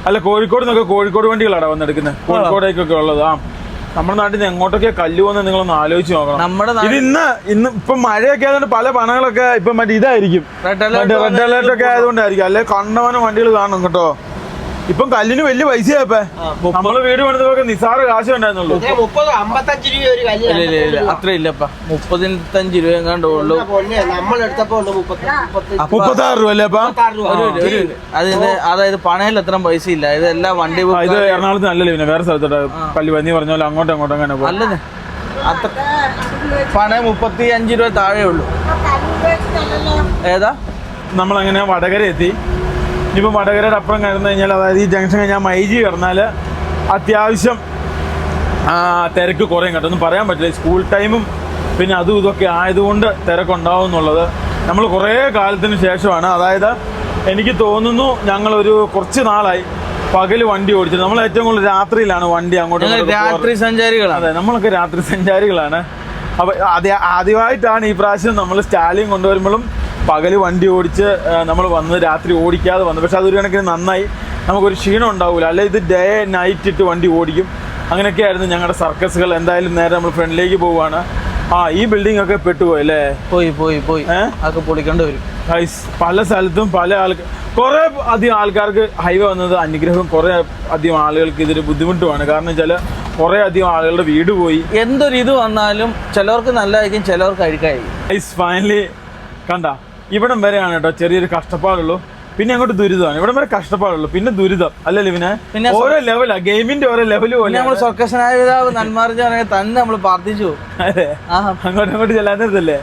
അല്ല കോഴിക്കോട് നിന്നൊക്കെ കോഴിക്കോട് വണ്ടികളാണ് വന്നെടുക്കുന്നത്. കോഴിക്കോടേക്കൊക്കെ ഉള്ളത്. നമ്മുടെ നാട്ടിൽ നിന്ന് എങ്ങോട്ടൊക്കെ കല്ല് പോകുന്നത് നിങ്ങളൊന്ന് ആലോചിച്ച് നോക്കണം. ഇത് ഇന്ന് ഇപ്പൊ മഴയൊക്കെ ആയതുകൊണ്ട് പല പണങ്ങളൊക്കെ ഇപ്പൊ മറ്റേ ഇതായിരിക്കും. റെഡ് അലേർട്ട് ഒക്കെ ആയതുകൊണ്ടായിരിക്കും. അല്ലെ കണ്ടവനം വണ്ടികൾ കാണും കേട്ടോ. ഇപ്പം കല്ലിന് വലിയ പൈസയാപ്പ. നമ്മള് വീട് പണിതൊക്കെ നിസാര കാശ് ഉണ്ടായിരുന്നുള്ളൂ. 55 രൂപ ഒരു കല്ല്. അത്ര ഇല്ലപ്പ. 35 രൂപ എങ്ങാണ്ട് ഉള്ളൂ. 36 രൂപ അല്ലേ അപ്പൊ? അതായത് പണയിൽ അത്ര പൈസ ഇല്ല. ഇതെല്ലാം വണ്ടി. ഇത് എറണാകുളത്ത് നല്ലല്ലേ? പിന്നെ വേറെ സ്ഥലത്തോട്ട് കല്ല് നീ പറഞ്ഞ പോലെ അങ്ങോട്ടും അങ്ങനെ അല്ലേ? അത്ര പണയം 35 രൂപ താഴെ ഉള്ളൂ. ഏതാ? നമ്മളങ്ങനെ വടകര എത്തി. ഇനിയിപ്പോൾ വടകരയുടെ അപ്പുറം കയറുന്നു കഴിഞ്ഞാൽ, അതായത് ഈ ജംഗ്ഷൻ കഴിഞ്ഞാൽ മൈജി കയറുന്നാൽ അത്യാവശ്യം തിരക്ക് കുറയും കേട്ടോ. ഒന്നും പറയാൻ പറ്റില്ല. സ്കൂൾ ടൈമും പിന്നെ അതും ഇതൊക്കെ ആയതുകൊണ്ട് തിരക്കുണ്ടാവും എന്നുള്ളത് നമ്മൾ കുറേ കാലത്തിന് ശേഷമാണ്. അതായത് എനിക്ക് തോന്നുന്നു ഞങ്ങളൊരു കുറച്ച് നാളായി പകല് വണ്ടി ഓടിച്ചത്. നമ്മൾ ഏറ്റവും കൂടുതൽ രാത്രിയിലാണ് വണ്ടി അങ്ങോട്ട്. രാത്രി സഞ്ചാരികളാണ്. അതെ, നമ്മളൊക്കെ രാത്രി സഞ്ചാരികളാണ്. അപ്പോൾ ആദ്യമായിട്ടാണ് ഈ പ്രാവശ്യം നമ്മൾ സ്റ്റാലിയും കൊണ്ടുവരുമ്പോഴും പകല് വണ്ടി ഓടിച്ച് നമ്മൾ വന്നത്, രാത്രി ഓടിക്കാതെ വന്നത്. പക്ഷെ അതൊരു കണക്കിന് നന്നായി. നമുക്കൊരു ക്ഷീണം ഉണ്ടാവില്ല. അല്ലെ ഇത് ഡേ നൈറ്റ് ഇട്ട് വണ്ടി ഓടിക്കും. അങ്ങനെയൊക്കെയായിരുന്നു ഞങ്ങളുടെ സർക്കസുകൾ. എന്തായാലും നേരെ നമ്മൾ ഫ്രണ്ടിലേക്ക് പോവുകയാണ്. ഈ ബിൽഡിംഗ് ഒക്കെ പെട്ടുപോയി അല്ലേ? പോയി അതൊക്കെ പൊളിക്കേണ്ടി വരും. പല സ്ഥലത്തും പല കുറേ അധികം ആൾക്കാർക്ക് ഹൈവേ വന്നത് അനുഗ്രഹം. കുറേ അധികം ആളുകൾക്ക് ഇതൊരു ബുദ്ധിമുട്ടുമാണ്. കാരണം വെച്ചാൽ കുറേ അധികം ആളുകളുടെ വീട് പോയി. എന്തൊരു ഇത് വന്നാലും ചിലവർക്ക് നല്ലതായിരിക്കും, ചിലവർക്ക് അഴുക്കായിരിക്കും. ഫൈനലി കണ്ട ഇവിടം വരെയാണ് കേട്ടോ ചെറിയൊരു കഷ്ടപ്പാടുള്ളൂ. പിന്നെ അങ്ങോട്ട് ദുരിതമാണ്. ഇവിടം വരെ കഷ്ടപ്പാടുള്ളൂ, പിന്നെ ദുരിതം അല്ലല്ലേ? പിന്നെ ഓരോ ലെവലാ, ഗെയിമിന്റെ ഓരോ ലെവല് പോലെ. നമ്മൾ സ്വർക്കശനായ നന്മാർജാണെങ്കിൽ തന്നെ നമ്മൾ പ്രാർത്ഥിച്ചു. അതെ, അങ്ങോട്ട് ചെല്ലാത്തല്ലേ?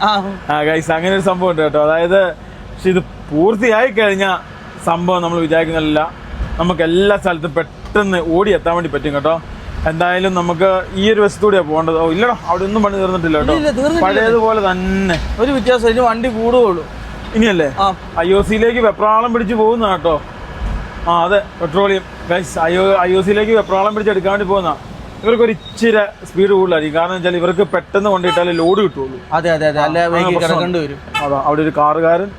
ഗൈസ് അങ്ങനെ ഒരു സംഭവം ഉണ്ട് കേട്ടോ. അതായത് പക്ഷെ ഇത് പൂർത്തിയായി കഴിഞ്ഞ സംഭവം നമ്മൾ വിചാരിക്കുന്നില്ല. നമുക്ക് എല്ലാ സ്ഥലത്തും പെട്ടെന്ന് ഓടി എത്താൻ വേണ്ടി പറ്റും കേട്ടോ. എന്തായാലും നമുക്ക് ഈ ഒരു വശത്തൂടെയാണ് പോകേണ്ടത്. ഇല്ലടോ, അവിടെ ഒന്നും പണി തീർന്നിട്ടില്ല കേട്ടോ. പഴയതുപോലെ തന്നെ. ഒരു വ്യത്യാസം, ഇനി വണ്ടി കൂടുകയുള്ളൂ ഇനിയല്ലേ. IOC-യിലേക്ക് വെപ്രാളം പിടിച്ച് പോകുന്ന കേട്ടോ. അതെ, പെട്രോളിയം ഗൈസ്. IOC-യിലേക്ക് വെപ്രാളം പിടിച്ചെടുക്കാൻ വേണ്ടി പോകുന്ന ഇവർക്കൊരു ഇച്ചിരി സ്പീഡ് കൂടുതലായിരിക്കും. കാരണം വെച്ചാൽ ഇവർക്ക് പെട്ടെന്ന് കൊണ്ടിട്ടാലേ ലോഡ് കിട്ടുള്ളൂ. അതെ, കിടക്കേണ്ടി വരും. അതാ അവിടെ ഒരു കാറുകാരൻ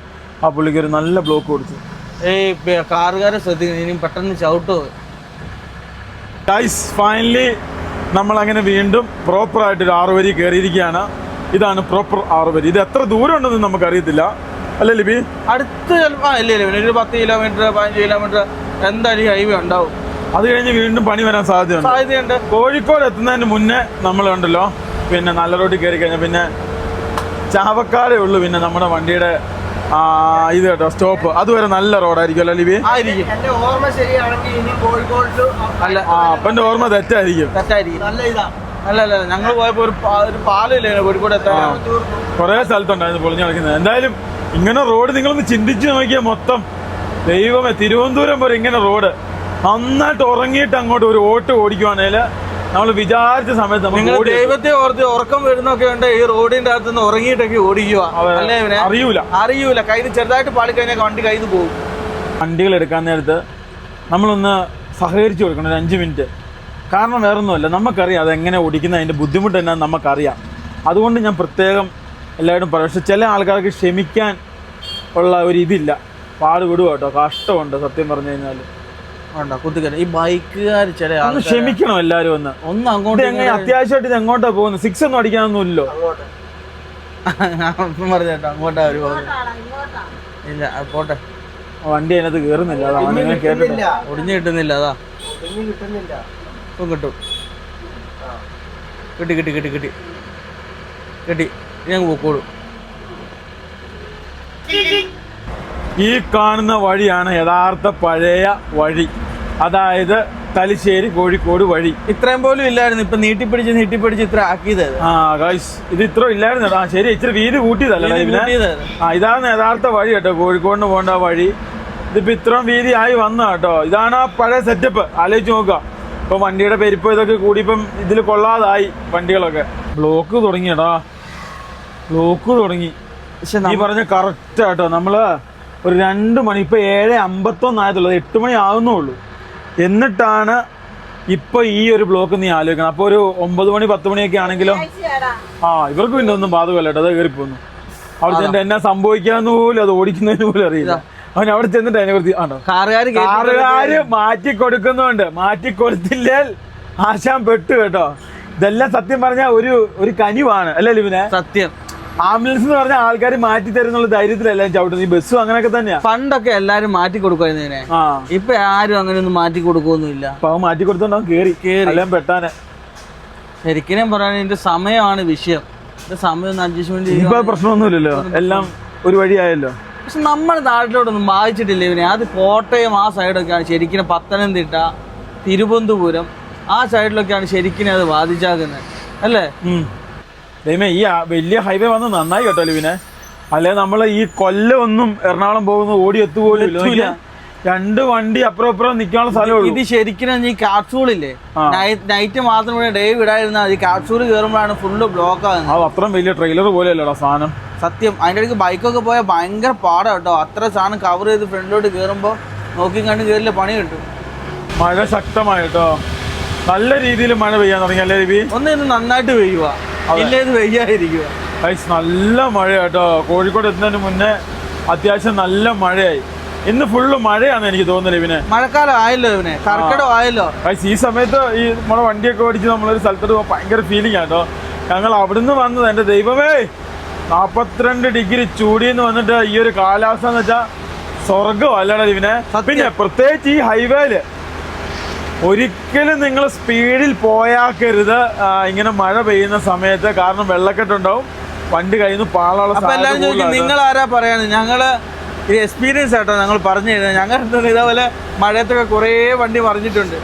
ആ പുള്ളിക്ക് ഒരു നല്ല ബ്ലോക്ക് കൊടുത്തു. കാറുകാരെ ശ്രദ്ധിക്കുന്നു, ഇനി പെട്ടെന്ന് ചവിട്ടോ. ഗൈസ് ഫൈനലി നമ്മളങ്ങനെ വീണ്ടും പ്രോപ്പറായിട്ടൊരു 6 വരി കയറിയിരിക്കുകയാണ്. ഇതാണ് പ്രോപ്പർ 6 വരി. ഇത് എത്ര ദൂരം ഉണ്ടെന്ന് നമുക്കറിയത്തില്ല അല്ലേ ലിബി? അടുത്ത് ചിലപ്പോൾ ഇല്ല ഒരു 10 കിലോമീറ്റർ 15 കിലോമീറ്റർ എന്തായാലും ഹൈവേ ഉണ്ടാവും. അത് കഴിഞ്ഞ് വീണ്ടും പണി വരാൻ സാധ്യതയുണ്ട്. കോഴിക്കോട് എത്തുന്നതിന് മുന്നേ നമ്മളുണ്ടല്ലോ പിന്നെ നല്ല റോഡിൽ കയറി കഴിഞ്ഞാൽ പിന്നെ ചാവക്കാടേ ഉള്ളൂ പിന്നെ നമ്മുടെ വണ്ടിയുടെ ഇത് കേട്ടോ സ്റ്റോപ്പ് അതുവരെ നല്ല റോഡായിരിക്കും അല്ലേ ലിബി? ആയിരിക്കും. എന്റെ ഓർമ്മ ശരിയാണെങ്കിൽ ഇനി കോഴിക്കോട് അല്ല അപ്പൻ്റെ ഓർമ്മ തെറ്റായിരിക്കും. തെറ്റായിരിക്കും. നല്ല ഇതാ അല്ല ഞങ്ങൾ പോയപ്പോ ഒരു പാലില്ലേ കോഴിക്കോട് എത്താൻ. കുറേ സ്ഥലത്തുണ്ടായിരുന്നു പൊളിഞ്ഞു കളിക്കുന്നത്. എന്തായാലും ഇങ്ങനെ റോഡ് നിങ്ങളൊന്ന് ചിന്തിച്ച് നോക്കിയാൽ മൊത്തം ദൈവമേ, തിരുവനന്തപുരം വരെ ഇങ്ങനെ റോഡ് നന്നായിട്ട് ഉറങ്ങിയിട്ട് അങ്ങോട്ട് ഒരു ഓട്ട് ഓടിക്കുവാണെങ്കിൽ നമ്മൾ വിചാരിച്ച സമയത്ത് നിങ്ങൾ ദൈവത്തെ ഓർത്ത് ഉറക്കം വരുന്നൊക്കെ ഉണ്ട് ഈ റോഡിന്റെ അകത്ത് നിന്ന് ഉറങ്ങിയിട്ടൊക്കെ ഓടിക്കുക. അല്ലേ അറിയൂല കയ്യിൽ ചെറുതായിട്ട് പാടിക്കഴിഞ്ഞാൽ വണ്ടി കയ്യിൽ പോകും. വണ്ടികൾ എടുക്കാൻ നേരത്ത് നമ്മളൊന്ന് സഹകരിച്ചു കൊടുക്കണം ഒരു 5 മിനിറ്റ്. കാരണം വേറൊന്നുമല്ല, നമുക്കറിയാം അതെങ്ങനെ ഓടിക്കുന്ന അതിൻ്റെ ബുദ്ധിമുട്ട് എന്നാന്ന് നമുക്കറിയാം. അതുകൊണ്ട് ഞാൻ പ്രത്യേകം എല്ലാവരും പറയും. പക്ഷെ ചില ആൾക്കാർക്ക് ക്ഷമിക്കാൻ ഉള്ള ഒരു ഇതില്ല, പാടുപെടുക കേട്ടോ, കഷ്ടമുണ്ട് സത്യം പറഞ്ഞു കഴിഞ്ഞാൽ. കുത്തിക്കല ഈ ബൈക്കുകാർ ചില ഒന്ന് ക്ഷമിക്കണം എല്ലാവരും. ഒന്ന് അങ്ങോട്ട് എങ്ങനെ അത്യാവശ്യമായിട്ട് ഇത് എങ്ങോട്ടാ പോകുന്നത്? 6 ഒന്നും അടിക്കാനൊന്നും ഇല്ലല്ലോ. പറഞ്ഞേട്ടോ അങ്ങോട്ടാ ഒരു ഇല്ല പോട്ടെ, വണ്ടി അതിനകത്ത് കയറുന്നില്ല. അതാണ് കേട്ടില്ല, ഒടിഞ്ഞു കിട്ടുന്നില്ല. അതാ കിട്ടുന്നില്ല. ഇപ്പം കിട്ടും. കിട്ടി ഞാൻ പോക്കോളൂ. ഈ കാണുന്ന വഴിയാണ് യഥാർത്ഥ പഴയ വഴി, അതായത് തലശ്ശേരി കോഴിക്കോട് വഴി. ഇത്രയും പോലും ഇല്ലായിരുന്നു, ഇപ്പൊ നീട്ടിപ്പിടിച്ച് ഇത്ര ആക്കിയത്. ഗൈസ് ഇത് ഇത്ര ഇല്ലായിരുന്നു. ശരി, ഇച്ചിരി വീതി കൂട്ടിയതല്ലേ ഇതിനെ. ഇതാണ് യഥാർത്ഥ വഴി കേട്ടോ, കോഴിക്കോടിന് പോകേണ്ട വഴി. ഇതിപ്പോ ഇത്രയും വീതി ആയി വന്ന കേട്ടോ. ഇതാണ് ആ പഴയ സെറ്റപ്പ്. ആലോചിച്ച് നോക്കുക. ഇപ്പൊ വണ്ടിയുടെ പെരുപ്പം ഇതൊക്കെ കൂടി ഇപ്പം ഇതിൽ കൊള്ളാതായി വണ്ടികളൊക്കെ. ബ്ലോക്ക് തുടങ്ങിയടാ, ബ്ലോക്ക് തുടങ്ങി. നീ പറഞ്ഞ കറക്റ്റ് കേട്ടോ. നമ്മള് ഒരു 2 മണി, ഇപ്പൊ 7:51 ആയതുള്ളത്, 8 മണി ആകുന്നുള്ളൂ. എന്നിട്ടാണ് ഇപ്പൊ ഈ ഒരു ബ്ലോക്ക് നീ ആലോചിക്കണം. അപ്പൊ ഒരു 9 മണി 10 മണിയൊക്കെ ആണെങ്കിലോ ഇവർക്ക് പിന്നെ ഒന്നും ബാധകമല്ല കേട്ടോ. അത് കയറിപ്പോന്നു. അവിടെ ചെന്നിട്ട് എന്നാ സംഭവിക്കാന്ന് പോലും, അത് ഓടിക്കുന്നതിന് പോലും അറിയില്ല. അവൻ അവിടെ ചെന്നിട്ട് അതിനെ കുറിച്ച് ആണോ കാറുകാര് മാറ്റി കൊടുക്കുന്നുണ്ട്. മാറ്റി കൊടുത്തില്ലേൽ ആശാൻ പെട്ടു കേട്ടോ. ഇതെല്ലാം സത്യം പറഞ്ഞാൽ ഒരു കനിവാണ് അല്ലേ ലിബിനെ? സത്യം. ആംബുലൻസ് എന്ന് പറഞ്ഞാൽ ആൾക്കാർ മാറ്റി തരുന്നുള്ള ധൈര്യത്തിലെല്ലാം ചവിട്ടുന്നത്. ഈ ബസ്സും അങ്ങനെയൊക്കെ തന്നെയാ. പണ്ടൊക്കെ എല്ലാരും മാറ്റി കൊടുക്കുവായിരുന്നേ. ഇപ്പൊ ആരും അങ്ങനെയൊന്നും മാറ്റി കൊടുക്കൊന്നുമില്ല. അപ്പൊ അവൻ മാറ്റി കൊടുത്തോണ്ട് കേറി എല്ലാം പെട്ടാനെ. ശരിക്കും പറയാൻ എന്റെ സമയമാണ് വിഷയം. എന്റെ സമയം ഒന്ന് അഡ്ജസ്റ്റ്മെന്റ് ഇപ്പൊ പ്രശ്നമൊന്നുമില്ലല്ലോ, എല്ലാം ഒരു വഴിയായല്ലോ. പക്ഷെ നമ്മുടെ നാട്ടിലോട്ടൊന്നും ബാധിച്ചിട്ടില്ല ഇവനെ. അത് കോട്ടയം ആ സൈഡൊക്കെയാണ് ശരിക്കും, പത്തനംതിട്ട, തിരുവനന്തപുരം ആ സൈഡിലൊക്കെയാണ് ശരിക്കും അത് ബാധിച്ചാകുന്നത് അല്ലേ? ദൈവമേ, ഈ വലിയ ഹൈവേ വന്ന് നന്നായി കേട്ടോ ലിവിനെ. അല്ലെ നമ്മള് ഈ കൊല്ലമൊന്നും എറണാകുളം പോകുന്ന ഓടി എത്തുപോലും. 2 വണ്ടി അപ്പുറം അപ്പുറം നിൽക്കാനുള്ള സ്ഥലമുള്ളൂ. ഇത് ശരിക്കും ഈ കാപ്സൂളില്ലേ, നൈറ്റ് മാത്രം ഇവിടെ ഡേ വിടായിരുന്ന ഈ കാപ്സൂൾ കയറുമ്പോഴാണ് ഫുള്ള് ബ്ലോക്ക് ആകുന്നത്. അത് അത്രയും വലിയ ട്രെയിലർ പോലെ അല്ലടാ സാധനം. സത്യം. അതിൻ്റെ ഇടയ്ക്ക് ബൈക്കൊക്കെ പോയാൽ ഭയങ്കര പാടാണ് കേട്ടോ. അത്ര സാധനം കവർ ചെയ്ത് ഫ്രണ്ടിലോട്ട് കയറുമ്പോൾ നോക്കി കണ്ട് കയറില്ല, പണി കിട്ടും. മഴ ശക്തമായിട്ടോ, നല്ല രീതിയിൽ മഴ പെയ്യാൻ തുടങ്ങി അല്ലേ രവി? ഒന്ന് നന്നായിട്ട് പെയ്യുക, ഇല്ലേത് പെയ്യാതിരിക്കുക. നല്ല മഴ കേട്ടോ. കോഴിക്കോട് എത്തുന്നതിന് മുന്നേ അത്യാവശ്യം നല്ല മഴയായി. ഇന്ന് ഫുള്ള് മഴയാണ് എനിക്ക് തോന്നുന്നത് ഇവന്. മഴക്കാലം ആയല്ലോ ഇവന്, കർക്കിടകം ആയല്ലോ. ഈ സമയത്ത് ഈ നമ്മളെ വണ്ടിയൊക്കെ ഓടിച്ച് നമ്മളൊരു സ്ഥലത്തോട്ട് പോകുമ്പോൾ ഭയങ്കര ഫീലിംഗ് ആട്ടോ. ഞങ്ങൾ അവിടുന്ന് വന്നത്, എൻ്റെ ദൈവമേ, 42 ഡിഗ്രി ചൂടിന്ന് വന്നിട്ട് ഈ ഒരു കാലാവസ്ഥ എന്ന് വെച്ചാൽ സ്വർഗം അല്ലടാ ഇവനെ. പിന്നെ പ്രത്യേകിച്ച് ഈ ഹൈവേയില് ഒരിക്കലും നിങ്ങൾ സ്പീഡിൽ പോയാക്കരുത് ഇങ്ങനെ മഴ പെയ്യുന്ന സമയത്ത്. കാരണം വെള്ളക്കെട്ടുണ്ടാവും, വണ്ടി കയ്യിൽ നിന്ന് പാളാനുള്ള. അപ്പൊ എല്ലാവരും ചോദിക്കും നിങ്ങൾ ആരാ പറയാന്ന്. ഞങ്ങള് എക്സ്പീരിയൻസ് ആട്ടോ ഞങ്ങൾ പറഞ്ഞു തരുന്നത്. ഞങ്ങൾ ഇതേപോലെ മഴയത്തൊക്കെ കുറേ വണ്ടി പറഞ്ഞിട്ടുണ്ട്,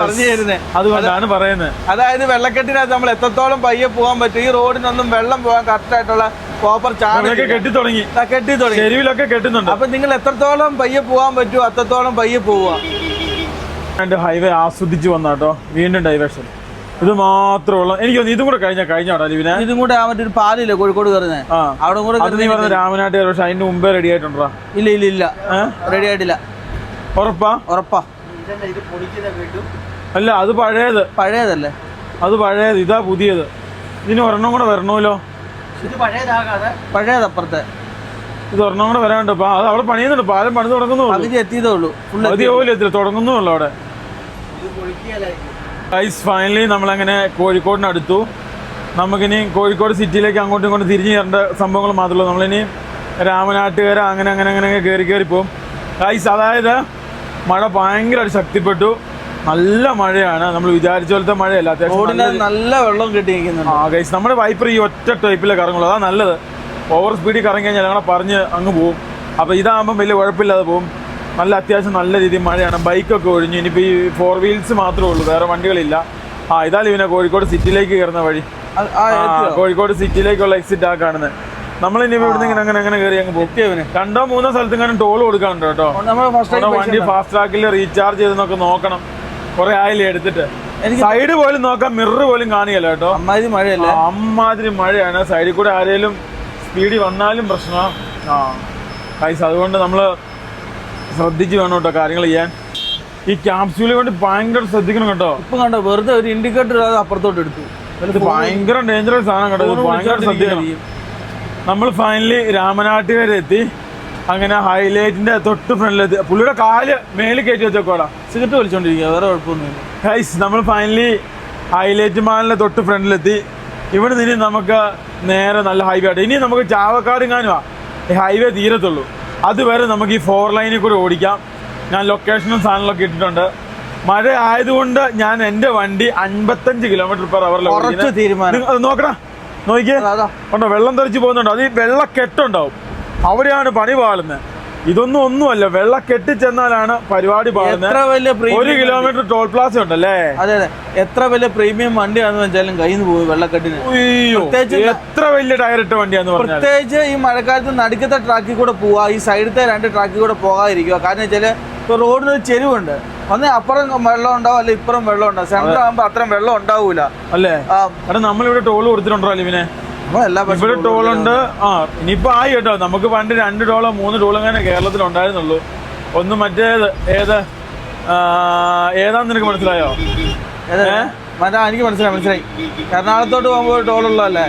പറഞ്ഞു തരുന്നത്. അതുകൊണ്ടാണ് പറയുന്നത്. അതായത് വെള്ളക്കെട്ടിനകത്ത് നമ്മൾ എത്രത്തോളം പയ്യെ പോകാൻ പറ്റും. ഈ റോഡിനൊന്നും വെള്ളം പോകാൻ കറക്റ്റ് ആയിട്ടുള്ള പ്രോപ്പർ ചാനലൊക്കെ കെട്ടി തുടങ്ങി. ചെരുവിലൊക്കെ കെട്ടുന്നുണ്ട്. അപ്പൊ നിങ്ങൾ എത്രത്തോളം പയ്യെ പോകാൻ പറ്റുമോ അത്രത്തോളം പയ്യെ പോവുക. ഹൈവേ ആസ്വദിച്ച് വന്നാട്ടോ. വീണ്ടും ഡൈവേർഷൻ ഇത് മാത്രമുള്ള. എനിക്ക് ഇതും കൂടെ കഴിഞ്ഞാട്ടോ ലിവിനെ. ഇതും കൂടെ മറ്റൊരു പാലില്ലേ കോഴിക്കോട് കയറുന്നത്, അവിടെ കൂടെ നീ പറഞ്ഞ രാമനാട്ട്. പക്ഷെ അതിന്റെ മുമ്പേ റെഡി ആയിട്ടുണ്ടോ? ഇല്ല റെഡി ആയിട്ടില്ല. ഉറപ്പാ? അല്ല, അത് പഴയതല്ലേ. അത് പഴയത്, ഇതാ പുതിയത്. ഇതിന് ഒരെണ്ണം കൂടെ വരണമല്ലോ. പഴയത് അപ്പുറത്തെ. ഇത് ഒരെണ്ണം കൂടെ വരാനുണ്ട്. അത് അവിടെ പണിയുന്നുണ്ട്. പാലം പണിത് തുടങ്ങുന്നുള്ളൂ. പകുതി എത്തിയതേ ഉള്ളൂ. പകുതി പോലും എത്തില്ല, തുടങ്ങുന്നുള്ളൂ അവിടെ. ഫൈനലി നമ്മളങ്ങനെ കോഴിക്കോടിനടുത്തു. നമുക്കിനി കോഴിക്കോട് സിറ്റിയിലേക്ക് അങ്ങോട്ടും ഇങ്ങോട്ടും തിരിഞ്ഞു കയറേണ്ട സംഭവങ്ങൾ മാത്രമല്ല. നമ്മളിനി രാമനാട്ടുകര അങ്ങനെ കയറി പോകും. അതായത് മഴ ഭയങ്കരമായിട്ട് ശക്തിപ്പെട്ടു. നല്ല മഴയാണ്. നമ്മൾ വിചാരിച്ച പോലത്തെ മഴയല്ല. അത്യാവശ്യം നല്ല വെള്ളം കിട്ടിയിരിക്കുന്നുണ്ട്. നമ്മുടെ വൈപ്പർ ഈ ഒറ്റ ടൈപ്പിലെ കറങ്ങുള്ളൂ. അതാ നല്ലത്. ഓവർ സ്പീഡിൽ കറങ്ങി കഴിഞ്ഞാൽ ഞങ്ങളെ പറഞ്ഞ് അങ്ങ് പോകും. അപ്പോൾ ഇതാകുമ്പം വലിയ കുഴപ്പമില്ലാതെ പോകും. നല്ല അത്യാവശ്യം നല്ല രീതിയിൽ മഴയാണ്. ബൈക്കൊക്കെ ഒഴിഞ്ഞു. ഇനിയിപ്പോൾ ഈ 4 വീൽസ് മാത്രമേ ഉള്ളൂ, വേറെ വണ്ടികളില്ല. ഇതാലും പിന്നെ കോഴിക്കോട് സിറ്റിയിലേക്ക് കയറുന്ന വഴി. കോഴിക്കോട് സിറ്റിയിലേക്കുള്ള എക്സിറ്റ് ആ കാണുന്നത്. നമ്മളിനി ഇവിടുന്ന് അങ്ങനെ കയറി അങ്ങ് പോകും. 2-3 സ്ഥലത്ത് ഇങ്ങനെ ടോൾ കൊടുക്കാനുണ്ട് കേട്ടോ. വണ്ടി ഫാസ്റ്റ് ട്രാക്കിൽ റീചാർജ് ചെയ്തെന്നൊക്കെ നോക്കണം. കുറെ ആയില്ലേ എടുത്തിട്ട്. സൈഡ് പോലും നോക്കാം, മിറർ പോലും കാണിയല്ലോ കേട്ടോ. അമ്മാതിരി മഴയാണ്. സൈഡിൽ കൂടെ ആരെങ്കിലും സ്പീഡിൽ വന്നാലും പ്രശ്നമാണ്. അതുകൊണ്ട് നമ്മള് ശ്രദ്ധിച്ച് വേണം കേട്ടോ കാര്യങ്ങൾ ചെയ്യാൻ. ഈ ക്യാപ്സ്യൂള് കൊണ്ട് ഭയങ്കര ശ്രദ്ധിക്കണം കേട്ടോ. ഇപ്പൊ കണ്ടോ വെറുതെ ഒരു ഇൻഡിക്കേറ്റർ അപ്പുറത്തോട്ട് എടുത്തു. ഭയങ്കര ഡേഞ്ചറസ് സാധനം കേട്ടോ. ഭയങ്കര ശ്രദ്ധിക്കണം. നമ്മൾ ഫൈനലി രാമനാട്ടുകാരെ എത്തി. അങ്ങനെ ഹൈലൈറ്റിന്റെ തൊട്ട് ഫ്രണ്ടിലെത്തി. പുള്ളിയുടെ കാല് മേളിൽ കയറ്റി വെച്ചോക്കോടാ. സിഗരറ്റ് വലിച്ചോണ്ടിരിക്കുക, വേറെ കുഴപ്പമൊന്നുമില്ല. ഗൈസ് നമ്മൾ ഫൈനലി ഹൈലൈറ്റ് മാളിന്റെ തൊട്ട് ഫ്രണ്ടിലെത്തി. ഇവിടെ നിന്ന് നമുക്ക് നേരെ നല്ല ഹൈവേ ആയിട്ട് ഇനി നമുക്ക് ചാവക്കാട് കാണുക ഈ ഹൈവേ തീരത്തുള്ളൂ. അതുവരെ നമുക്ക് ഈ 4 ലൈനിൽ കൂടെ ഓടിക്കാം. ഞാൻ ലൊക്കേഷനും സാധനങ്ങളൊക്കെ ഇട്ടിട്ടുണ്ട്. മഴ ആയതുകൊണ്ട് ഞാൻ എൻ്റെ വണ്ടി 55 km/h അത് നോക്കടാ, നോക്കിയേ ഉണ്ടോ, വെള്ളം തെറിച്ച് പോകുന്നുണ്ടോ. അത് ഈ വെള്ളക്കെട്ടുണ്ടാവും, അവിടെയാണ് പണി പാളുന്നത്. ഇതൊന്നും ഒന്നുമല്ല, വെള്ളക്കെട്ടി ചെന്നാലാണ് പരിപാടി പാടുന്നത്. 1 കിലോമീറ്റർ ടോൾ പ്ലാസ ഉണ്ടല്ലേ. അതെ, എത്ര വലിയ പ്രീമിയം വണ്ടിയാണെന്ന് വെച്ചാലും കയ്യിൽ നിന്ന് പോയി വെള്ളക്കെട്ടിന്. എത്ര വലിയ ടയറിട്ട വണ്ടിയാന്ന് പറഞ്ഞാൽ, പ്രത്യേകിച്ച് ഈ മഴക്കാലത്ത് നടുക്കത്തെ ട്രാക്കിൽ കൂടെ പോവാ, ഈ സൈഡത്തെ 2 ട്രാക്കിൽ കൂടെ പോകാതിരിക്കുക. കാരണം വെച്ചാല് ഇപ്പൊ റോഡിനൊരു ചെരുവുണ്ട്, ഒന്ന് അപ്പുറം വെള്ളം ഉണ്ടാവും, അല്ലെ ഇപ്പുറം വെള്ളം ഉണ്ടാവും. സെന്റർ ആകുമ്പോ അത്രയും വെള്ളം ഉണ്ടാവൂല അല്ലേ. നമ്മളിവിടെ ടോൾ കൊടുത്തിട്ടുണ്ടോ അലിവിനെ? ഇവിടെ ടോളുണ്ട്. ഇനിയിപ്പോ ആയി കേട്ടോ. നമുക്ക് പണ്ട് 2 ടോളോ 3 ടോളോ അങ്ങനെ കേരളത്തിൽ ഉണ്ടായിരുന്നുള്ളൂ. ഒന്ന് മറ്റേത് ഏതാന്ന് നിനക്ക് മനസ്സിലായോ? എനിക്ക് മനസ്സിലായി. എറണാകുളത്തോട്ട് പോകുമ്പോൾ ടോളുള്ളതല്ലേ.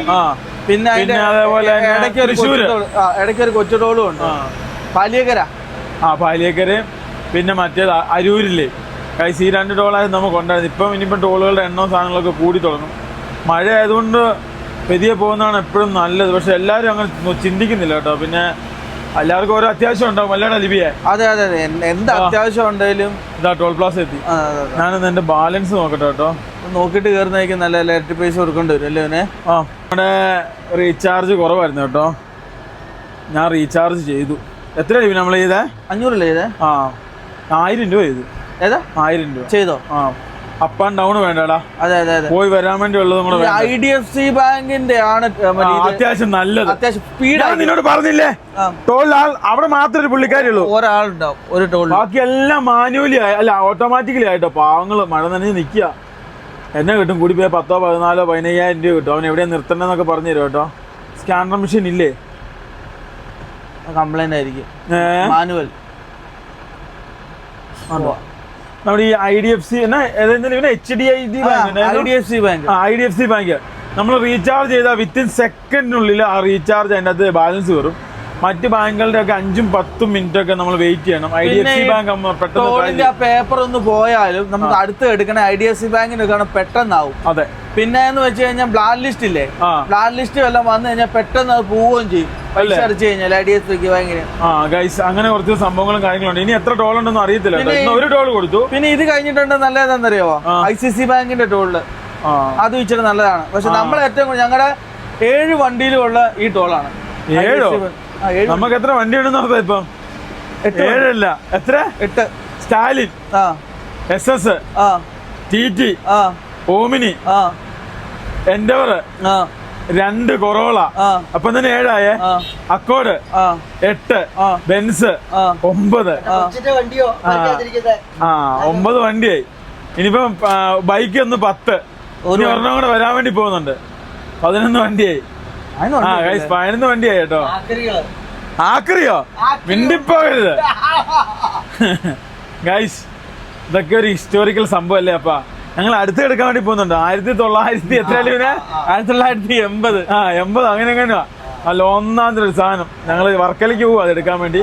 പിന്നെ അതേപോലെ ഇടയ്ക്ക് ഒരു കൊച്ചു ടോളും ഉണ്ട്. പാലിയേക്കര പാലിയേക്കര. പിന്നെ മറ്റേത് അരൂരില്ലേ കൈസ്. ഈ 2 ടോളായിരുന്നു നമുക്ക് ഉണ്ടായിരുന്നു. ഇനിയിപ്പം ടോളുകളുടെ എണ്ണവും സാധനങ്ങളൊക്കെ കൂടി തുടങ്ങും. മഴ ആയതുകൊണ്ട് പെരിയെ പോകുന്നതാണ് എപ്പോഴും നല്ലത്. പക്ഷെ എല്ലാവരും അങ്ങനെ ചിന്തിക്കുന്നില്ല കേട്ടോ. പിന്നെ എല്ലാവർക്കും ഓരോ അത്യാവശ്യം ഉണ്ടാവും അല്ലേടാ ലിബിയെ? അതെ, എന്ത് അത്യാവശ്യം ഉണ്ടെങ്കിലും ഇതാ ടോൾ പ്ലാസ എത്തി. ഞാനൊന്ന് എന്റെ ബാലൻസ് നോക്കട്ടെ കേട്ടോ. നോക്കിയിട്ട് കയറുന്നതായിരിക്കും നല്ല. ഇലക്ട്രിക് പൈസ കൊടുക്കേണ്ടി വരും അല്ലേ അവനെ? നമ്മുടെ റീചാർജ് കുറവായിരുന്നു കേട്ടോ. ഞാൻ റീചാർജ് ചെയ്തു. എത്ര രൂപ നമ്മൾ ചെയ്തേ? 500 ചെയ്തേ? 1000 രൂപ ചെയ്തു. ഏതാ 1000 രൂപ ചെയ്തോ? അപ്പ് ആൻഡ് ഡൗൺ വേണ്ടടാ. അതെ, പോയി വരാൻ വേണ്ടി ഉള്ളത് കൂടെ. IDFC ബാങ്കിന്റെ ആണ് അത്യാവശ്യം നല്ലത്. അത്യാവശ്യം സ്പീഡ്. നിന്നോട് പറഞ്ഞില്ലേ ടോൾ അവിടെ മാത്രമേ ഒരു പുള്ളിക്കാരി ഉള്ളൂ. ഒരാളുണ്ടാവും ഒരു ടോൾ. ബാക്കി എല്ലാം മാനുവലി അല്ല ഓട്ടോമാറ്റിക്കലി ആയിട്ടോ. പാവങ്ങള് മഴ നനഞ്ഞ് നിൽക്കുക. എന്നെ കിട്ടും കൂടി പോയാൽ 10,000, 14,000, 15,000 രൂപ കിട്ടും. അവൻ എവിടെയാ നിർത്തണ്ടെന്നൊക്കെ പറഞ്ഞു തരും കേട്ടോ. സ്കാനർ മെഷീൻ ഇല്ലേ? കംപ്ലൈന്റ് ആയിരിക്കും. മാനുവൽ. നമ്മുടെ ഈ IDFC HDFC ബാങ്ക് നമ്മൾ റീചാർജ് ചെയ്താൽ വിത്തിൻ സെക്കൻഡിനുള്ളിൽ ആ റീചാർജ് അതിൻ്റെ അകത്ത് ബാലൻസ് കയറും. മറ്റ് ബാങ്കുകളുടെ ഒക്കെ 5-10 മിനിറ്റ് ഒക്കെ നമ്മൾ വെയിറ്റ് ചെയ്യണം. IDFC ബാങ്ക് പെട്ടെന്ന് പേപ്പർ ഒന്ന് പോയാലും നമുക്ക് അടുത്ത് എടുക്കണ IDFC ബാങ്കിനൊക്കെ പെട്ടെന്നാവും. അതെ. പിന്നെ എന്ന് വെച്ച് കഴിഞ്ഞാൽ ബ്ലാക്ക് ലിസ്റ്റ് ഇല്ലേ, ബ്ലാക്ക് ലിസ്റ്റ് വല്ലതും വന്നു കഴിഞ്ഞാൽ പെട്ടെന്ന് അത് പോവുകയും ചെയ്യും. പൈസ അടച്ചു കഴിഞ്ഞാൽ IDFC ബാങ്കിന്. ഗൈസ് അങ്ങനെ കുറച്ച് സംഭവങ്ങളും കാര്യങ്ങളുണ്ട്. ഇനി എത്ര ടോൾ ഉണ്ടെന്ന് അറിയത്തില്ല. ഒരു ടോൾ കൊടുത്തു. പിന്നെ ഇത് കഴിഞ്ഞിട്ടുണ്ട് നല്ലതാണെന്നറിയാവോ? ICC ബാങ്കിന്റെ ടോളില് അത് വെച്ചിട്ട് നല്ലതാണ്. പക്ഷെ നമ്മൾ ഏറ്റവും കൂടുതൽ ഞങ്ങളുടെ 7 വണ്ടിയിലുള്ള ഈ ടോളാണ്. 7? നമുക്ക് എത്ര വണ്ടി ഉണ്ടെന്ന് പറഞ്ഞാ ഇപ്പം? 7 അല്ല, എത്ര? 8. സ്റ്റാലിൻ, SS, TT, Omni, Endeavour, 2 Corolla. അപ്പൊ തന്നെ 7 ആയേ. Accord 8, Benz 9. 9 വണ്ടിയായി. ഇനിയിപ്പം ബൈക്ക് ഒന്ന് 10. ഇനി ഒരെണ്ണം കൂടെ വരാൻ വേണ്ടി പോകുന്നുണ്ട്. 11 വണ്ടിയായി. 11 വണ്ടിയായി കേട്ടോ. ആക്രിയോ? മിണ്ടിപ്പോകരുത് ഗൈസ്. ഇതൊക്കെ ഒരു ഹിസ്റ്റോറിക്കൽ സംഭവം അല്ലേ അപ്പ? ഞങ്ങൾ അടുത്ത് എടുക്കാൻ വേണ്ടി പോകുന്നുണ്ട്. 1900 എത്ര? 1980. 80 അങ്ങനെ എങ്ങനെയാ. അല്ല, ഒന്നാമത്തെ ഒരു സാധനം. ഞങ്ങൾ വർക്കലയ്ക്ക് പോകും അതെടുക്കാൻ വേണ്ടി.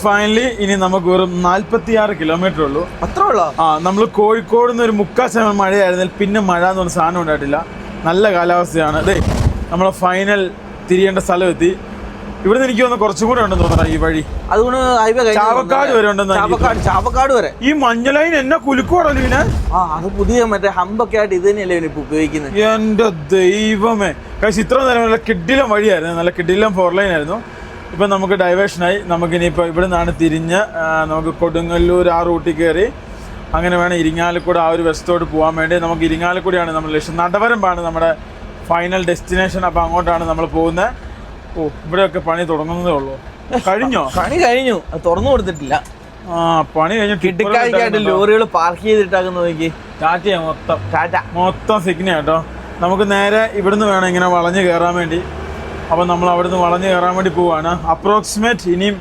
ഫൈനലി ഇനി നമുക്ക് വെറും 46 കിലോമീറ്റർ ഉള്ളൂ. അത്രേ ഉള്ളൂ. നമ്മൾ കോഴിക്കോട് നിന്ന് ഒരു 3/4 മഴയായിരുന്നാൽ പിന്നെ മഴ എന്ന് പറഞ്ഞ സാധനം ഉണ്ടായിട്ടില്ല. നല്ല കാലാവസ്ഥയാണ്. അതെ, നമ്മളെ ഫൈനൽ തിരിയേണ്ട സ്ഥലം എത്തി. ഇവിടുന്ന് എനിക്ക് തോന്നുന്നു കുറച്ചും കൂടെ ഉണ്ടെന്ന് തോന്നണം ഈ വഴി. അതുകൊണ്ട് ഹൈവേ ചാവക്കാട് വരെ ഉണ്ടെന്ന് ചാവക്കാട് വരെ. ഈ മഞ്ഞ ലൈൻ എന്നെ കുലുക്കോടല്ലോ ഇവനെ. ആ അത് പുതിയ മറ്റേ ഹമ്പൊക്കെ ആയിട്ട് ഇത് തന്നെയല്ലേ ഇവനിപ്പോ ഉപയോഗിക്കുന്നത്. എന്റെ ദൈവമേ, പക്ഷേ ഇത്ര നേരം നല്ല കിഡിലം വഴിയായിരുന്നു, നല്ല കിഡിലം 4 ലൈൻ ആയിരുന്നു. ഇപ്പം നമുക്ക് ഡൈവേഷനായി. നമുക്കിനിയിപ്പോൾ ഇവിടെ നിന്നാണ് തിരിഞ്ഞ് നമുക്ക് കൊടുങ്ങല്ലൂർ ആ റൂട്ടിൽ കയറി അങ്ങനെ വേണം ഇരിങ്ങാലക്കുട ആ ഒരു വെസ്റ്റോട്ട് പോകാൻ വേണ്ടി. നമുക്ക് ഇരിങ്ങാലക്കുടയാണ് നമ്മൾ ലക്ഷ്യം. നടവരമ്പാണ് നമ്മുടെ ഫൈനൽ ഡെസ്റ്റിനേഷൻ. അപ്പോൾ അങ്ങോട്ടാണ് നമ്മൾ പോകുന്നത്. ഓ, ഇവിടെയൊക്കെ പണി തുടങ്ങുന്നതേ ഉള്ളൂ. കഴിഞ്ഞോ? പണി കഴിഞ്ഞു, അത് തുറന്നു കൊടുത്തിട്ടില്ല. ആ, പണി കഴിഞ്ഞു. കിട്ടിക്കായിട്ട് ലോറികൾ പാർക്ക് ചെയ്തിട്ടാക്കുന്നു നോക്കി. ടാറ്റയാ മൊത്തം സിഗ്ന കേട്ടോ. നമുക്ക് നേരെ ഇവിടുന്ന് വേണം ഇങ്ങനെ വളഞ്ഞ് കയറാൻ വേണ്ടി. അപ്പോൾ നമ്മൾ അവിടുന്ന് വളഞ്ഞ് കയറാൻ വേണ്ടി പോവാണ്. അപ്രോക്സിമേറ്റ് ഇനിയും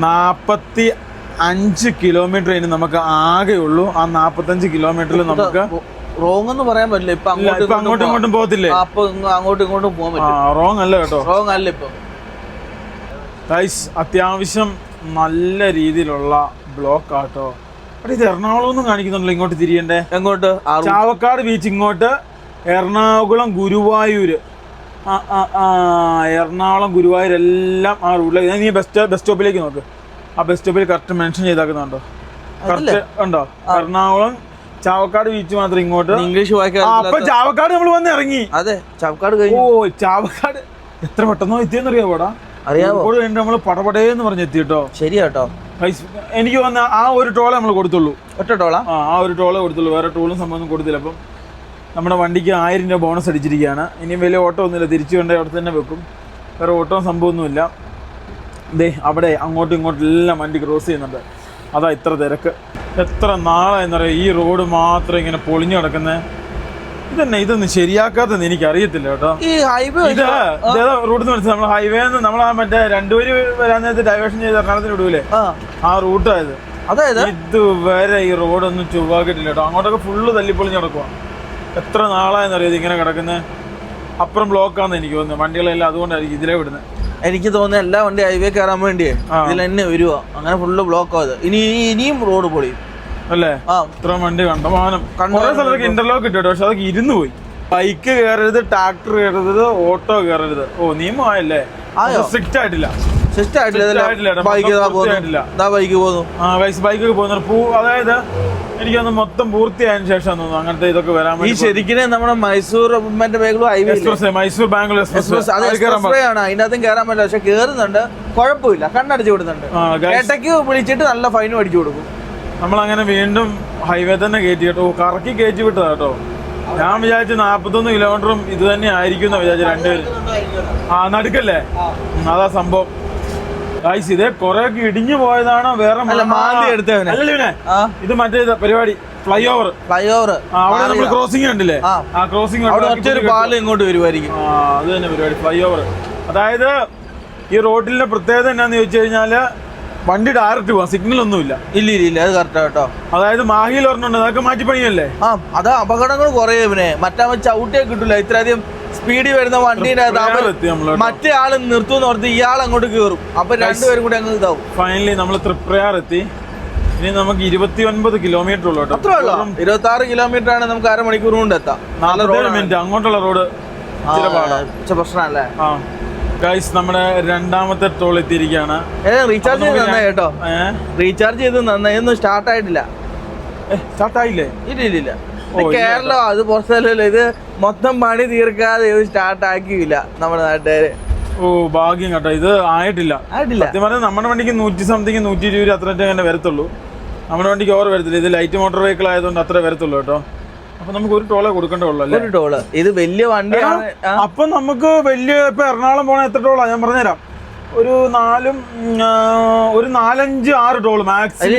45 കിലോമീറ്റർ ഇനി നമുക്ക് ആകെ ഉള്ളൂ. ആ 45 കിലോമീറ്ററിൽ നമുക്ക് റോങ് എന്ന് പറയാൻ പറ്റില്ല. ഇപ്പൊ അങ്ങോട്ടും ഇങ്ങോട്ടും പോകത്തില്ലേ? അപ്പൊ അങ്ങോട്ടും ഇങ്ങോട്ടും പോകാൻ പറ്റും. റോങ് അല്ല കേട്ടോ, റോങ് അല്ല. ഇപ്പൊ ഗൈസ് അത്യാവശ്യം നല്ല രീതിയിലുള്ള ബ്ലോക്ക് ആട്ടോ. അവിടെ ഇത് എറണാകുളം ഒന്നും കാണിക്കുന്നുണ്ടല്ലോ. ഇങ്ങോട്ട് തിരിയണ്ടേ? എങ്ങോട്ട്? ചാവക്കാട് ബീച്ച് ഇങ്ങോട്ട്, എറണാകുളം ഗുരുവായൂര്. എറണാകുളം ഗുരുവായൂർ എല്ലാം ആ റൂട്ടിലേക്ക്. നീ ബസ് സ്റ്റോപ്പിലേക്ക് നോക്ക്. ആ ബസ് സ്റ്റോപ്പിൽ കറക്റ്റ് മെൻഷൻ ചെയ്താക്കുന്നുണ്ടോ? കറക്റ്റ് ഉണ്ടോ? എറണാകുളം ചാവക്കാട് ബീച്ച് മാത്രം ഇങ്ങോട്ട്. ഇംഗ്ലീഷ് വായിക്കാൻ. അപ്പൊ ചാവക്കാട് നമ്മൾ വന്ന് ഇറങ്ങി. അതെ, ചാവക്കാട്. ഓ, ചാവക്കാട് എത്ര പെട്ടെന്നോ എത്തിയെന്നറിയാവോടാ? അറിയാമോ? നമ്മൾ പടപടേന്ന് പറഞ്ഞ് എത്തിട്ടോ. ശരിയാട്ടോ. എനിക്ക് വന്ന ആ ഒരു ടോളെ നമ്മൾ കൊടുത്തുള്ളൂ. ഒറ്റ ടോളാ? ആ ഒരു ടോളെ കൊടുത്തുള്ളൂ. വേറെ ടോളും സംഭവം കൊടുത്തില്ല. അപ്പം നമ്മുടെ വണ്ടിക്ക് 1000 രൂപ ബോണസ് അടിച്ചിരിക്കുകയാണ്. ഇനിയും വലിയ ഓട്ടോ ഒന്നുമില്ല. തിരിച്ചു കൊണ്ടേ അവിടെ തന്നെ വെക്കും. വേറെ ഓട്ടോ സംഭവമൊന്നുമില്ല. ദേ അവിടെ അങ്ങോട്ടും ഇങ്ങോട്ടും എല്ലാം വണ്ടി ക്രോസ് ചെയ്യുന്നുണ്ട്. അതാ ഇത്ര തിരക്ക്. എത്ര നാളായെന്ന് പറയാം ഈ റോഡ് മാത്രം ഇങ്ങനെ പൊളിഞ്ഞു കിടക്കുന്നത്. ഇതൊന്നും ശരിയാക്കാത്തെന്ന് എനിക്ക് അറിയത്തില്ല കേട്ടോ. ഈ ഹൈവേ ഇത് റൂട്ട് മനസ്സിലായി. നമ്മൾ ഹൈവേന്ന് നമ്മൾ ആ മറ്റേ രണ്ടുപേര് വരാൻ നേരത്തെ ഡൈവേഷൻ ചെയ്ത് എറണാകുളത്തിന് വിടൂലേ, ആ റൂട്ടായത്. അതായത് ഇതുവരെ ഈ റോഡൊന്നും ചൊവ്വാക്കിട്ടില്ല കേട്ടോ. അങ്ങോട്ടൊക്കെ ഫുള്ള് തല്ലിപ്പൊളിഞ്ഞ് കിടക്കുക. എത്ര നാളായെന്നറിയാം ഇങ്ങനെ കിടക്കുന്നത്. അപ്പുറം ബ്ലോക്കാന്ന് എനിക്ക് തോന്നുന്നത്. വണ്ടികളെല്ലാം അതുകൊണ്ടായിരിക്കും ഇതിലേ വിടുന്നത്. എനിക്ക് തോന്നുന്നത് എല്ലാ വണ്ടി ഹൈവേ കയറാൻ വേണ്ടിയേ ഇതിൽ തന്നെ വരുവാ. അങ്ങനെ ഫുള്ള് ബ്ലോക്ക് ആയത്. ഇനിയും റോഡ് പൊളിയും അല്ലേ? ഇത്ര വണ്ടി കണ്ടമാനം. കുറെ സ്ഥലത്തൊക്കെ ഇന്റർലോക്ക് ഇട്ടോ, പക്ഷെ അതൊക്കെ ഇരുന്ന് പോയി. ബൈക്ക് കയറരുത്, ട്രാക്ടർ കയറരുത്, ഓട്ടോ കയറരുത്. ഓ, നിയമമായല്ലേ? സ്ട്രിക്റ്റ് ആയിട്ടില്ല. ബൈക്ക് പോകുന്നു. അതായത് എനിക്കൊന്ന് മൊത്തം പൂർത്തിയായതിനു ശേഷം തോന്നുന്നു അങ്ങനത്തെ ഇതൊക്കെ വരാൻ ഈ ശരിക്കും നമ്മുടെ മൈസൂർ മൈസൂർ ബാംഗ്ലൂർ എക്സ്പ്രസ് ആണ്. അതിനകത്തും കയറാൻ പറ്റില്ല. പക്ഷെ കേറുന്നുണ്ട്, കുഴപ്പമില്ല. കണ്ണടച്ചു വിടുന്നുണ്ട്. ഏട്ടയ്ക്ക് വിളിച്ചിട്ട് നല്ല ഫൈനും അടിച്ചു കൊടുക്കും. നമ്മളങ്ങനെ വീണ്ടും ഹൈവേ തന്നെ കയറ്റി കേട്ടോ. കറക്കി കയറ്റി വിട്ടതാ കേട്ടോ. ഞാൻ വിചാരിച്ചു 41 കിലോമീറ്ററും ഇത് തന്നെ ആയിരിക്കും എന്ന് വിചാരിച്ചു. രണ്ടുപേരും നടുക്കല്ലേ? അതാ സംഭവം. ഇതേ കൊറേ ഒക്കെ ഇടിഞ്ഞു പോയതാണോ വേറെ അല്ലല്ലേ? ഇത് മറ്റേ പരിപാടി ഫ്ലൈ ഓവർ. അവിടെ നമ്മൾ ക്രോസിംഗ് ഉണ്ടല്ലേ? ആ ക്രോസിംഗ് പാലം ഇങ്ങോട്ട് വരുമായിരിക്കും. അത് തന്നെ പരിപാടി, ഫ്ലൈ ഓവർ. അതായത് ഈ റോഡിന്റെ പ്രത്യേകത എന്നാന്ന് ചോദിച്ചു കഴിഞ്ഞാല് വണ്ടി ഡയറക്റ്റ് പോവാം, സിഗ്നൽ ഒന്നുമില്ല. ഇല്ല അത് കറക്റ്റാ കേട്ടോ. അതായത് മാഹിയിൽ ഒരെണ്ണുണ്ട്, അതൊക്കെ മാറ്റി പണിയല്ലേ? അത് അപകടങ്ങൾ കുറയും. ഇവനെ മറ്റേ ചവിട്ടിയെ കിട്ടൂല. ഇത്രയധികം സ്പീഡിൽ വരുന്ന വണ്ടീന്റെ മറ്റേ ആള് നിർത്തുമെന്ന് ഓർത്ത് ഇയാൾ അങ്ങോട്ട് കയറും. അപ്പൊ രണ്ടുപേരും കൂടി അങ്ങ് ഇതാവും. ഫൈനലി നമ്മൾ തൃപ്രയാർ എത്തി. ഇനി നമുക്ക് 29 കിലോമീറ്റർ ഉള്ളൂ കേട്ടോ. 26 കിലോമീറ്റർ ആണ് നമുക്ക് അരമണിക്കൂർ കൊണ്ട് എത്താം. 47 മിനിറ്റ് അങ്ങോട്ടുള്ള റോഡ് പ്രശ്നമല്ലേ? ഗൈസ് നമ്മുടെ രണ്ടാമത്തെ ടോൾ എത്തിയിരിക്കുകയാണ്. റീചാർജ് ചെയ്ത് നന്നായി കേട്ടോ. റീചാർജ് ചെയ്ത് നന്നായി. ഒന്നും സ്റ്റാർട്ട് ആയിട്ടില്ല. സ്റ്റാർട്ടായില്ലേ? ഇല്ല. കേരളം അത് പുറത്തല്ലല്ലോ. ഇത് മൊത്തം പണി തീർക്കാതെ ഇത് സ്റ്റാർട്ട് ആക്കിയില്ല നമ്മുടെ നാട്ടുകാര്. ഓ, ഭാഗ്യം കേട്ടോ. ഇത് ആയിട്ടില്ല. സത്യം പറഞ്ഞാൽ നമ്മുടെ വണ്ടിക്ക് 100 സംതിങ് 120 അത്ര തന്നെ വരത്തുള്ളൂ. നമ്മുടെ വണ്ടിക്ക് ഓവർ വരത്തില്ല. ഇത് ലൈറ്റ് മോട്ടോർ വെഹിക്കിൾ ആയതുകൊണ്ട് അത്ര വരത്തുള്ളൂ കേട്ടോ. അപ്പൊ നമുക്ക് ഒരു ടോളെ കൊടുക്കേണ്ടുള്ളൂ. ഒരു ടോള്. ഇത് വലിയ വണ്ടിയാണ്. അപ്പൊ നമുക്ക് വലിയ ഇപ്പൊ എറണാകുളം പോണ എത്ര ടോളാ ഞാൻ പറഞ്ഞുതരാം. ഒരു 4-5-6 ടോള് മാക്സിമം. ഇല്ല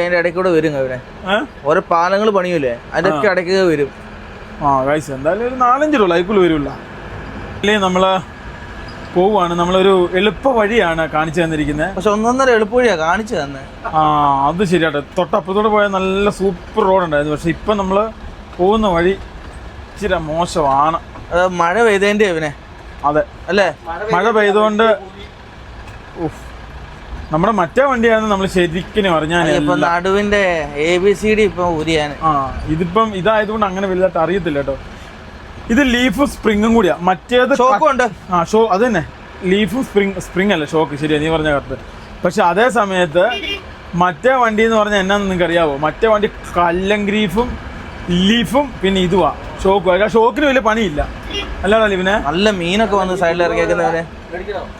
അതിന്റെ ഇടയ്ക്കൂടെ വരും. ഇവിടെ ഓരോ പാലങ്ങൾ പണിയൂലേ, അതൊക്കെ ഇടയ്ക്ക് വരും. ഗൈസ് എന്തായാലും ഒരു 4-5 ടോൾ അതിക്കുള്ള വരില്ല. അല്ലേ നമ്മള് പോവാണ്. നമ്മളൊരു എളുപ്പ വഴിയാണ് കാണിച്ചു തന്നിരിക്കുന്നത്. പക്ഷെ 1.5 എളുപ്പ വഴിയാ കാണിച്ചു തന്നെ. അത് ശരിയാട്ടെ. തൊട്ടപ്പുറത്തോടെ പോയാൽ നല്ല സൂപ്പർ റോഡ് ഉണ്ടായിരുന്നു. പക്ഷെ ഇപ്പൊ നമ്മള് പോകുന്ന വഴി ഇച്ചിരി മോശമാണ്. മഴ പെയ്തതിന്റെ ഇവനെ. അതെ അല്ലേ? മഴ പെയ്തുകൊണ്ട് നമ്മുടെ മറ്റേ വണ്ടിയാണ് നമ്മൾ ശരിക്കും പറഞ്ഞാൽ നടുവിന്റെ ABCD ഇപ്പൊ ഊരിയാണ്. ഇതിപ്പം ഇതായതുകൊണ്ട് അങ്ങനെ വലുതായിട്ട് അറിയത്തില്ല കേട്ടോ. ഇത് ലീഫ് സ്പ്രിങ്ങും കൂടിയാ. മറ്റേത് ഷോ അത് തന്നെ ലീഫും സ്പ്രിങ് അല്ല ഷോക്ക്, ശരിയാ നീ പറഞ്ഞ കറക്റ്റ്. പക്ഷെ അതേ സമയത്ത് മറ്റേ വണ്ടി എന്ന് പറഞ്ഞാൽ എന്നാന്ന് നിങ്ങൾക്ക് അറിയാവോ? മറ്റേ വണ്ടി കല്ലങ്ക്രീഫും ലീഫും പിന്നെ ഇതുവാ ഷോക്കും. അല്ല ഷോക്കിന് വലിയ പണിയില്ല അല്ലാതെ ലീഫിനെ. നല്ല മീനൊക്കെ വന്ന് സൈഡിൽ ഇറക്കിയേക്കുന്നവരെ.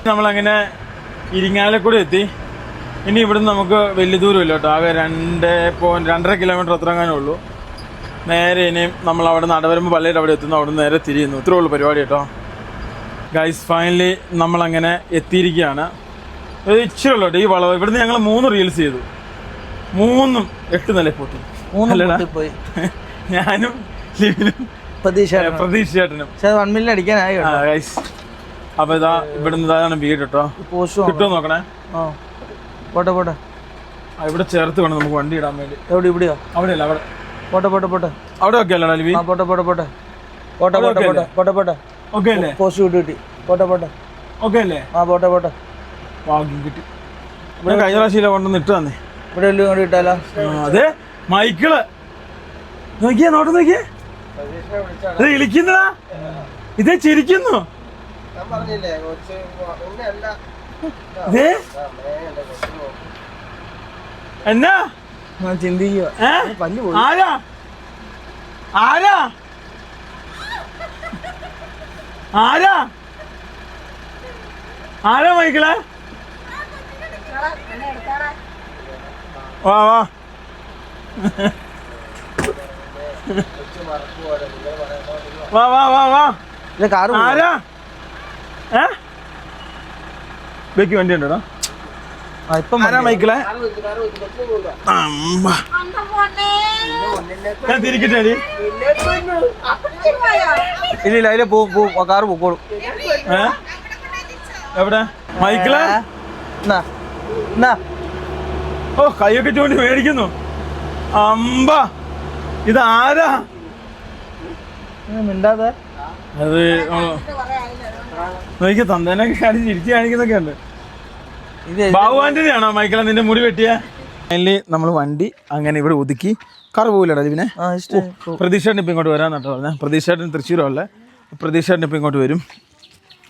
നമ്മളങ്ങനെ ഇരിങ്ങാലക്കുടി എത്തി. ഇനി ഇവിടുന്ന് നമുക്ക് വലിയ ദൂരമില്ല കേട്ടോ, ആകെ 2.5 കിലോമീറ്റർ അത്രങ്ങാനേ ഉള്ളൂ. നേരെ ഇനിയും നമ്മൾ അവിടെ നടവരുമ്പോൾ പള്ളിയുടെ അവിടെ എത്തുന്നു, അവിടെ നിന്ന് നേരെ തിരിയുന്നു. ഇത്രേ ഉള്ളൂ പരിപാടി കേട്ടോ. ഗൈസ് ഫൈനലി നമ്മളങ്ങനെ എത്തിയിരിക്കുകയാണ്. ഇച്ചിരി ഉള്ളൂ കേട്ടോ ഈ വളവ്. ഇവിടുന്ന് ഞങ്ങൾ 3 റീൽസ് ചെയ്തു, 3ഉം 8 നില പൊട്ടി. പോയി ഞാനും ലിവിനും പ്രതീക്ഷ ചേട്ടനും. 1 മില്യൺ അടിക്കാനായി. ഗൈസ് അപ്പോൾ ഇതാ ഇവിടുന്ന് ഇതാണ് വീട് കേട്ടോ. കിട്ടുമോ നോക്കണേ. പോട്ടെ പോട്ടെ, ഇവിടെ ചേർത്ത് വേണം നമുക്ക് വണ്ടി ഇടാൻ വേണ്ടി. എവിടെ? ഇവിടെയോ? അവിടെയല്ല, അവിടെ. പോട്ടെ പോട്ടെ പോട്ടെ, അവിടെ ഒക്കെ അല്ലടാ ലിവി? പോട്ടെ പോട്ടെ പോട്ടെ പോട്ടെ പോട്ടെ പോട്ടെ പോട്ടെ പോട്ടെ. ഓക്കെ അല്ലേ? പോസ്റ്റ് കിട്ടി. പോട്ടെ പോട്ടെ. ഓക്കെ അല്ലേ? പോട്ടെ പോട്ടെ. ഭാഗ്യം കിട്ടി. ഇവിടെ കഴിഞ്ഞ പ്രാവശ്യം കൊണ്ടൊന്ന് ഇട്ട് തന്നെ. ഇവിടെ എല്ലാം കൊണ്ട് ഇട്ടാലോ? അതെ മൈക്കിള് നോക്കിയേ, നോട്ട് നോക്കിയേ, ഇത് ഇളിക്കുന്നതാ, ഇതേ ചിരിക്കുന്നു. ഇതേ എന്നാ ചിന്തിക്കുക. ആരാ ആരാ ആരാ ആരാ മൈക്കിളെ? വാ വാ. വാ വാ വാ വാ. ആരാ? ബേക്ക് വണ്ടി ഉണ്ടോ? ആരാ മൈക്കിളെ? ഞാൻ തിരിക്കട്ടെ? ഇല്ല അതിലെ പോവും, കാറ് പോക്കോളും. എവിടെ മൈക്കിളെ? ഓ കൈയൊക്കെ ചൂണ്ടി മേടിക്കുന്നു. അമ്പ ഇത് ആരാ? മിണ്ടാതെ അത് നോക്കി തന്തേനൊക്കെ കാണിച്ച് ചിരിച്ച് കാണിക്കുന്നൊക്കെ ഉണ്ട്. ബാബു ആന്റണിയാണോ മൈക്കിളെ നിന്റെ മുടി വെട്ടിയ? അതില് നമ്മൾ വണ്ടി അങ്ങനെ ഇവിടെ ഒതുക്കി. കാർ പോകില്ലടാ ഇതിനെ. പ്രതീക്ഷേട്ടൻ ഇപ്പം ഇങ്ങോട്ട് വരാമെന്നാട്ടോ പറഞ്ഞത്. പ്രതീക്ഷേട്ടൻ തൃശ്ശൂരല്ലേ, പ്രതീക്ഷേട്ടൻ ഇപ്പം ഇങ്ങോട്ട് വരും.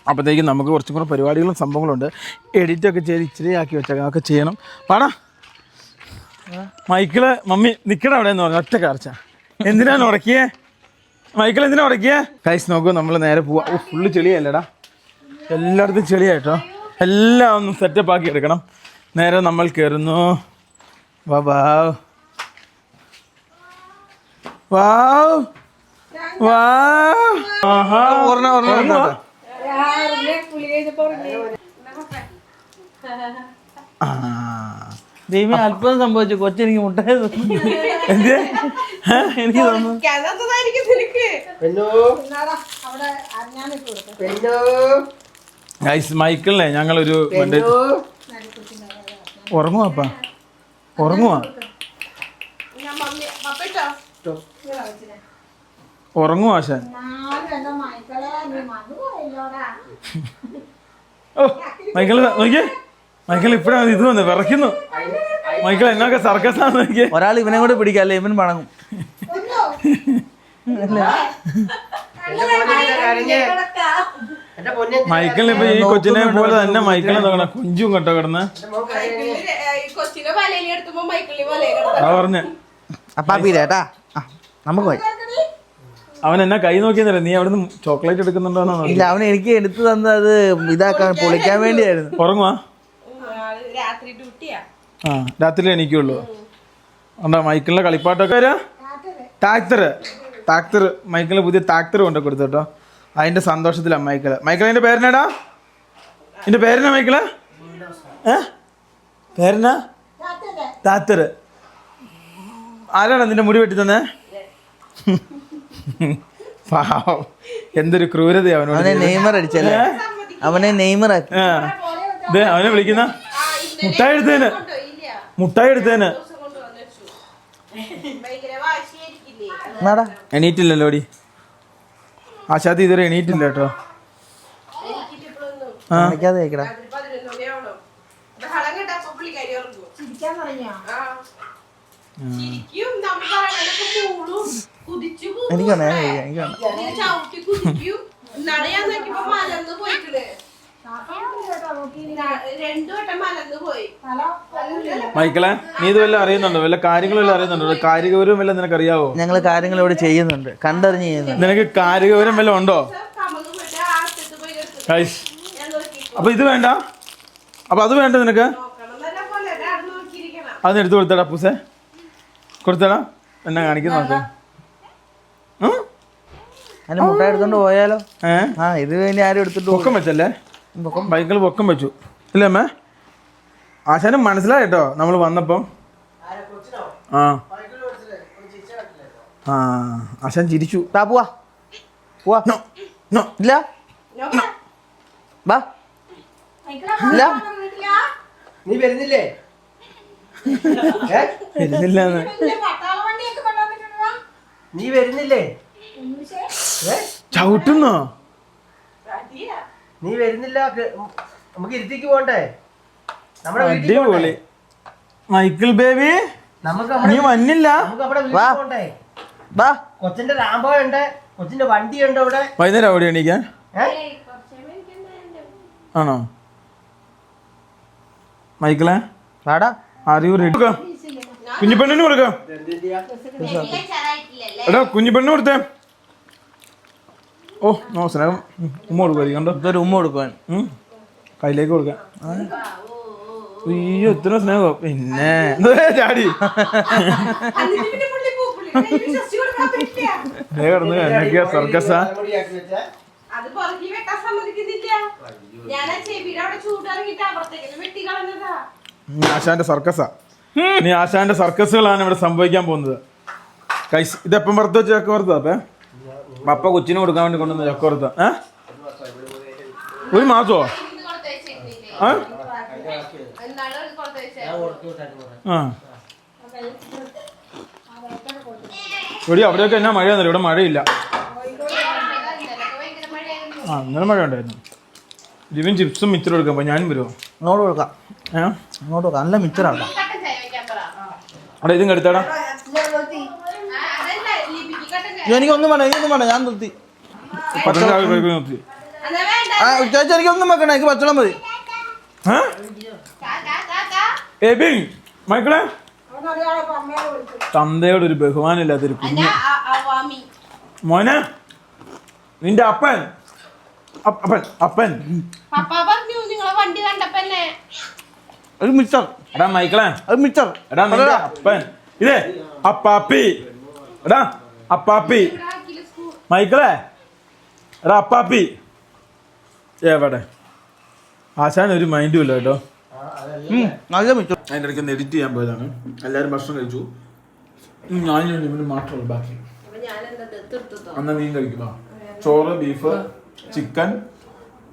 അപ്പോഴത്തേക്കും നമുക്ക് കുറച്ചും കൂടെ പരിപാടികളും സംഭവങ്ങളുണ്ട്. എഡിറ്റൊക്കെ ചെയ്ത് ഇച്ചിരി ആക്കി വെച്ചേക്കാം, അതൊക്കെ ചെയ്യണം. പാടാ മൈക്കിള് മമ്മി നിൽക്കണ അവിടെ എന്ന് പറഞ്ഞു. ഒറ്റ കാർച്ച എന്തിനാണ് ഉടക്കിയേ? മൈക്കിൾ എന്തിനാ ഉടക്കിയേ? കൈസ് നോക്കൂ, നമ്മൾ നേരെ പോവാ. ഓ ഫുള്ള് ചെളിയല്ലേടാ, എല്ലായിടത്തും ചെളിയായിട്ടോ. എല്ലാം ഒന്ന് സെറ്റപ്പ് ആക്കി എടുക്കണം. നേരെ നമ്മൾ കയറുന്നു. വാ വാ വാ വാ. ആഹാ ദൈവം അത്ഭുതം സംഭവിച്ചു. കൊച്ചെനിക്ക് മുട്ടായി എന്ത് എനിക്ക് തോന്നുന്നു. മൈക്കിളിനെ ഞങ്ങളൊരു ഉറങ്ങുവാപ്പാ, ഉറങ്ങുവാ ഉറങ്ങുവാ ആശാൻ. ഓ മൈക്കിള് നോക്കിയേ, മൈക്കിൾ ഇപ്പഴാണ് ഇത് വന്ന് വിറയ്ക്കുന്നു. മൈക്കിൾ എന്നൊക്കെ സർക്കസാന്ന് നോക്കിയേ. ഒരാൾ ഇവനെ കൂടെ പിടിക്കല്ലേ, ഇവൻ പണങ്ങും. മൈക്കിളിന് ഇപ്പൊ ഈ കൊച്ചിനെ പോലെ തന്നെ മൈക്കിളിനെ നോക്കണം, കുഞ്ചും കേട്ടോ കിടന്ന്. ആ പറഞ്ഞ അപ്പാപ്പീരേട്ടാ നമുക്ക് പോയി. അവൻ എന്നാ കൈ നോക്കിയെന്നല്ലേ, നീ അവിടുന്ന് ചോക്ലേറ്റ് എടുക്കുന്നുണ്ടോന്നാ? ഇല്ല, അവൻ എനിക്ക് എടുത്തു തന്നത് അത് ഇതാക്കാൻ പൊളിക്കാൻ വേണ്ടിയായിരുന്നു. ഉറങ്ങുവാ? ആ രാത്രി എണീക്കുള്ളൂ. എന്താ മൈക്കിളിന്റെ കളിപ്പാട്ടൊക്കെ വരാ? ടാക്ടർ മൈക്കിളിന് പുതിയ ടാക്ടർ കൊണ്ടു കൊടുത്തു കേട്ടോ. അതിന്റെ സന്തോഷത്തിലാണ് മൈക്കിള്. അതിന്റെ പേരെന്നാടാ? എന്റെ പേരെന്നാ മൈക്കിള്? പേരെന്നാ? ടാക്ടർ. ആരാണ് നിന്റെ മുടി വെട്ടി തന്നെ? പാവം, എന്തൊരു ക്രൂരത അവനോട്. അവനെ നെയ്മർ അടിച്ചല്ലേ, അവനെ നെയ്മർ ആക്കി. അവനെ വിളിക്കുന്ന മുട്ടായി എടുത്തേന് എണീറ്റില്ലല്ലോടി. ആശാദി ഇതുവരെ എണീറ്റില്ല കേട്ടോ. മൈക്കിളെ നീ ഇത് വല്ല അറിയുന്നുണ്ടോ? വല്ല കാര്യങ്ങളും അറിയുന്നുണ്ടോ? കാര്യഗൗരവം വല്ല നിനക്ക് അറിയാവോ? ഞങ്ങൾ കാര്യങ്ങൾ ഇവിടെ ചെയ്യുന്നുണ്ട്, കണ്ടറിഞ്ഞ് ചെയ്യുന്നുണ്ട്. നിനക്ക് കാര്യഗൗരവം വല്ല ഉണ്ടോ? ഗൈസ്, അപ്പൊ ഇത് വേണ്ട, അപ്പൊ അത് വേണ്ട നിനക്ക്? അതിന് എടുത്ത് കൊടുത്തടാ പൂസേ, കൊടുത്തടാ. എന്നാ കാണിക്കുന്ന നോക്ക്. അതിന് മുട്ട എടുത്തോണ്ട് പോയാലോ? ഏഹ്, ആ ഇത് വേണ്ടി ആരും എടുത്തിട്ട് പൊക്കം വെച്ചല്ലേ? ബൈക്കിൽ പൊക്കം വെച്ചു ഇല്ലേ അമ്മേ? ആശാനും മനസ്സിലായിട്ടോ നമ്മൾ വന്നപ്പം. ആ ആ ആശാൻ ചിരിച്ചു. പോവാ പോവാ. നോ നോ ഇല്ല ബാ ഇല്ല. നീ വരുന്നില്ലേ? വരുന്നില്ലെന്ന്. നീ വരുന്നില്ലേ? ചവിട്ടുന്നോ? നീ വരുന്നില്ല? നമുക്ക് ഇരുത്തിക്ക് പോണ്ടേ? നമ്മുടെ വീട്ടിൽ അടിപൊളി. പോണ്ടേ? മൈക്കിൾ ബേബി നമുക്ക് നീ വന്നില്ല? നമുക്ക് അവിടെ വാ. വീട്ടിൽ പോണ്ടേ? ബാ. കൊച്ചിന്റെ റാമ്പോ ഉണ്ട്, കൊച്ചിന്റെ വണ്ടി ഉണ്ട് അവിടെ. വൈകുന്നേരം അവിടെ എണീക്കാൻ ആണോ? മൈക്കിളെ വാടാ. അറിയൂ റെഡി. കുഞ്ഞിപ്പെണ്ണിന് കൊടുക്കാം. എടാ കുഞ്ഞിപ്പെണ്ണ് കൊടുത്തേ. ഓ നോ സ്നേഹം. ഉമ്മ കൊടുക്കുമായിരിക്കും കണ്ടോ? ഇതൊരു ഉമ്മ കൊടുക്കുവാൻ. കയ്യിലേക്ക് കൊടുക്കാം. അയ്യോ ഇത്ര സ്നേഹം. പിന്നെ ചാടി കിടന്ന് എന്നൊക്കെയാ സർക്കസാ. ആശാന്റെ സർക്കസാ. ഇനി ആശാന്റെ സർക്കസുകളാണ് ഇവിടെ സംഭവിക്കാൻ പോകുന്നത്. കൈസ് ഇതെപ്പം വറുത്ത് വെച്ച് ചക്ക വറുത്താ? അപ്പേ പപ്പ കൊച്ചിന് കൊടുക്കാൻ വേണ്ടി കൊണ്ടുവന്ന ചക്ക വറുത്ത. ഒരു മാസോ? ആ ഇവിടെ അവിടെയൊക്കെ എന്നാ മഴയാന്നല്ലോ, ഇവിടെ മഴയില്ല. ആ ഇന്നലെ മഴ ഉണ്ടായിരുന്നു. ജിവിൻ ചിപ്സും മിച്ചറും കൊടുക്കാം. അപ്പം ഞാനും വരുമോ? അങ്ങോട്ട് കൊടുക്കാം. അങ്ങോട്ട് കൊടുക്കാം. നല്ല മിച്ചറാണ്. അവിടെ ഇതും കെടുത്താടാ. എനിക്കൊന്നും വേണ്ട, എനിക്കൊന്നും വേണ്ട, ഞാൻ നിർത്തി. നിർത്തി. ചേച്ചി എനിക്കൊന്നും വെക്കണേ, എനിക്ക് പച്ചളം മതി. മൈക്കിളെ തന്തയോട് ഒരു ബഹുമാനില്ലാത്തൊരു കുഞ്ഞ്. മോനെ നിന്റെ അപ്പൻ അപ്പൻ അപ്പൻ ഒരു മിച്ചർ. എടാ മൈക്കിളെ ഒരു മിച്ചർ. എടാ നിന്റെ അപ്പൻ ഇതേ അപ്പാപ്പി. എടാ അപ്പാപ്പി. മൈക്കിളെ എടാ അപ്പാപ്പി എവിടെ? ആശാൻ ഒരു മൈൻഡും ഇല്ല കേട്ടോ. നല്ല മിച്ചർ. അതിൻ്റെ ഇടയ്ക്ക് ഒന്ന് എഡിറ്റ് ചെയ്യാൻ പോയതാണ്. എല്ലാവരും ഭക്ഷണം കഴിച്ചു. ഞാനും ഇവന് മാത്രമേ ബാക്കി. അന്ന് നീ കഴിക്കുമോ? ചോറ്, ബീഫ്, ചിക്കൻ,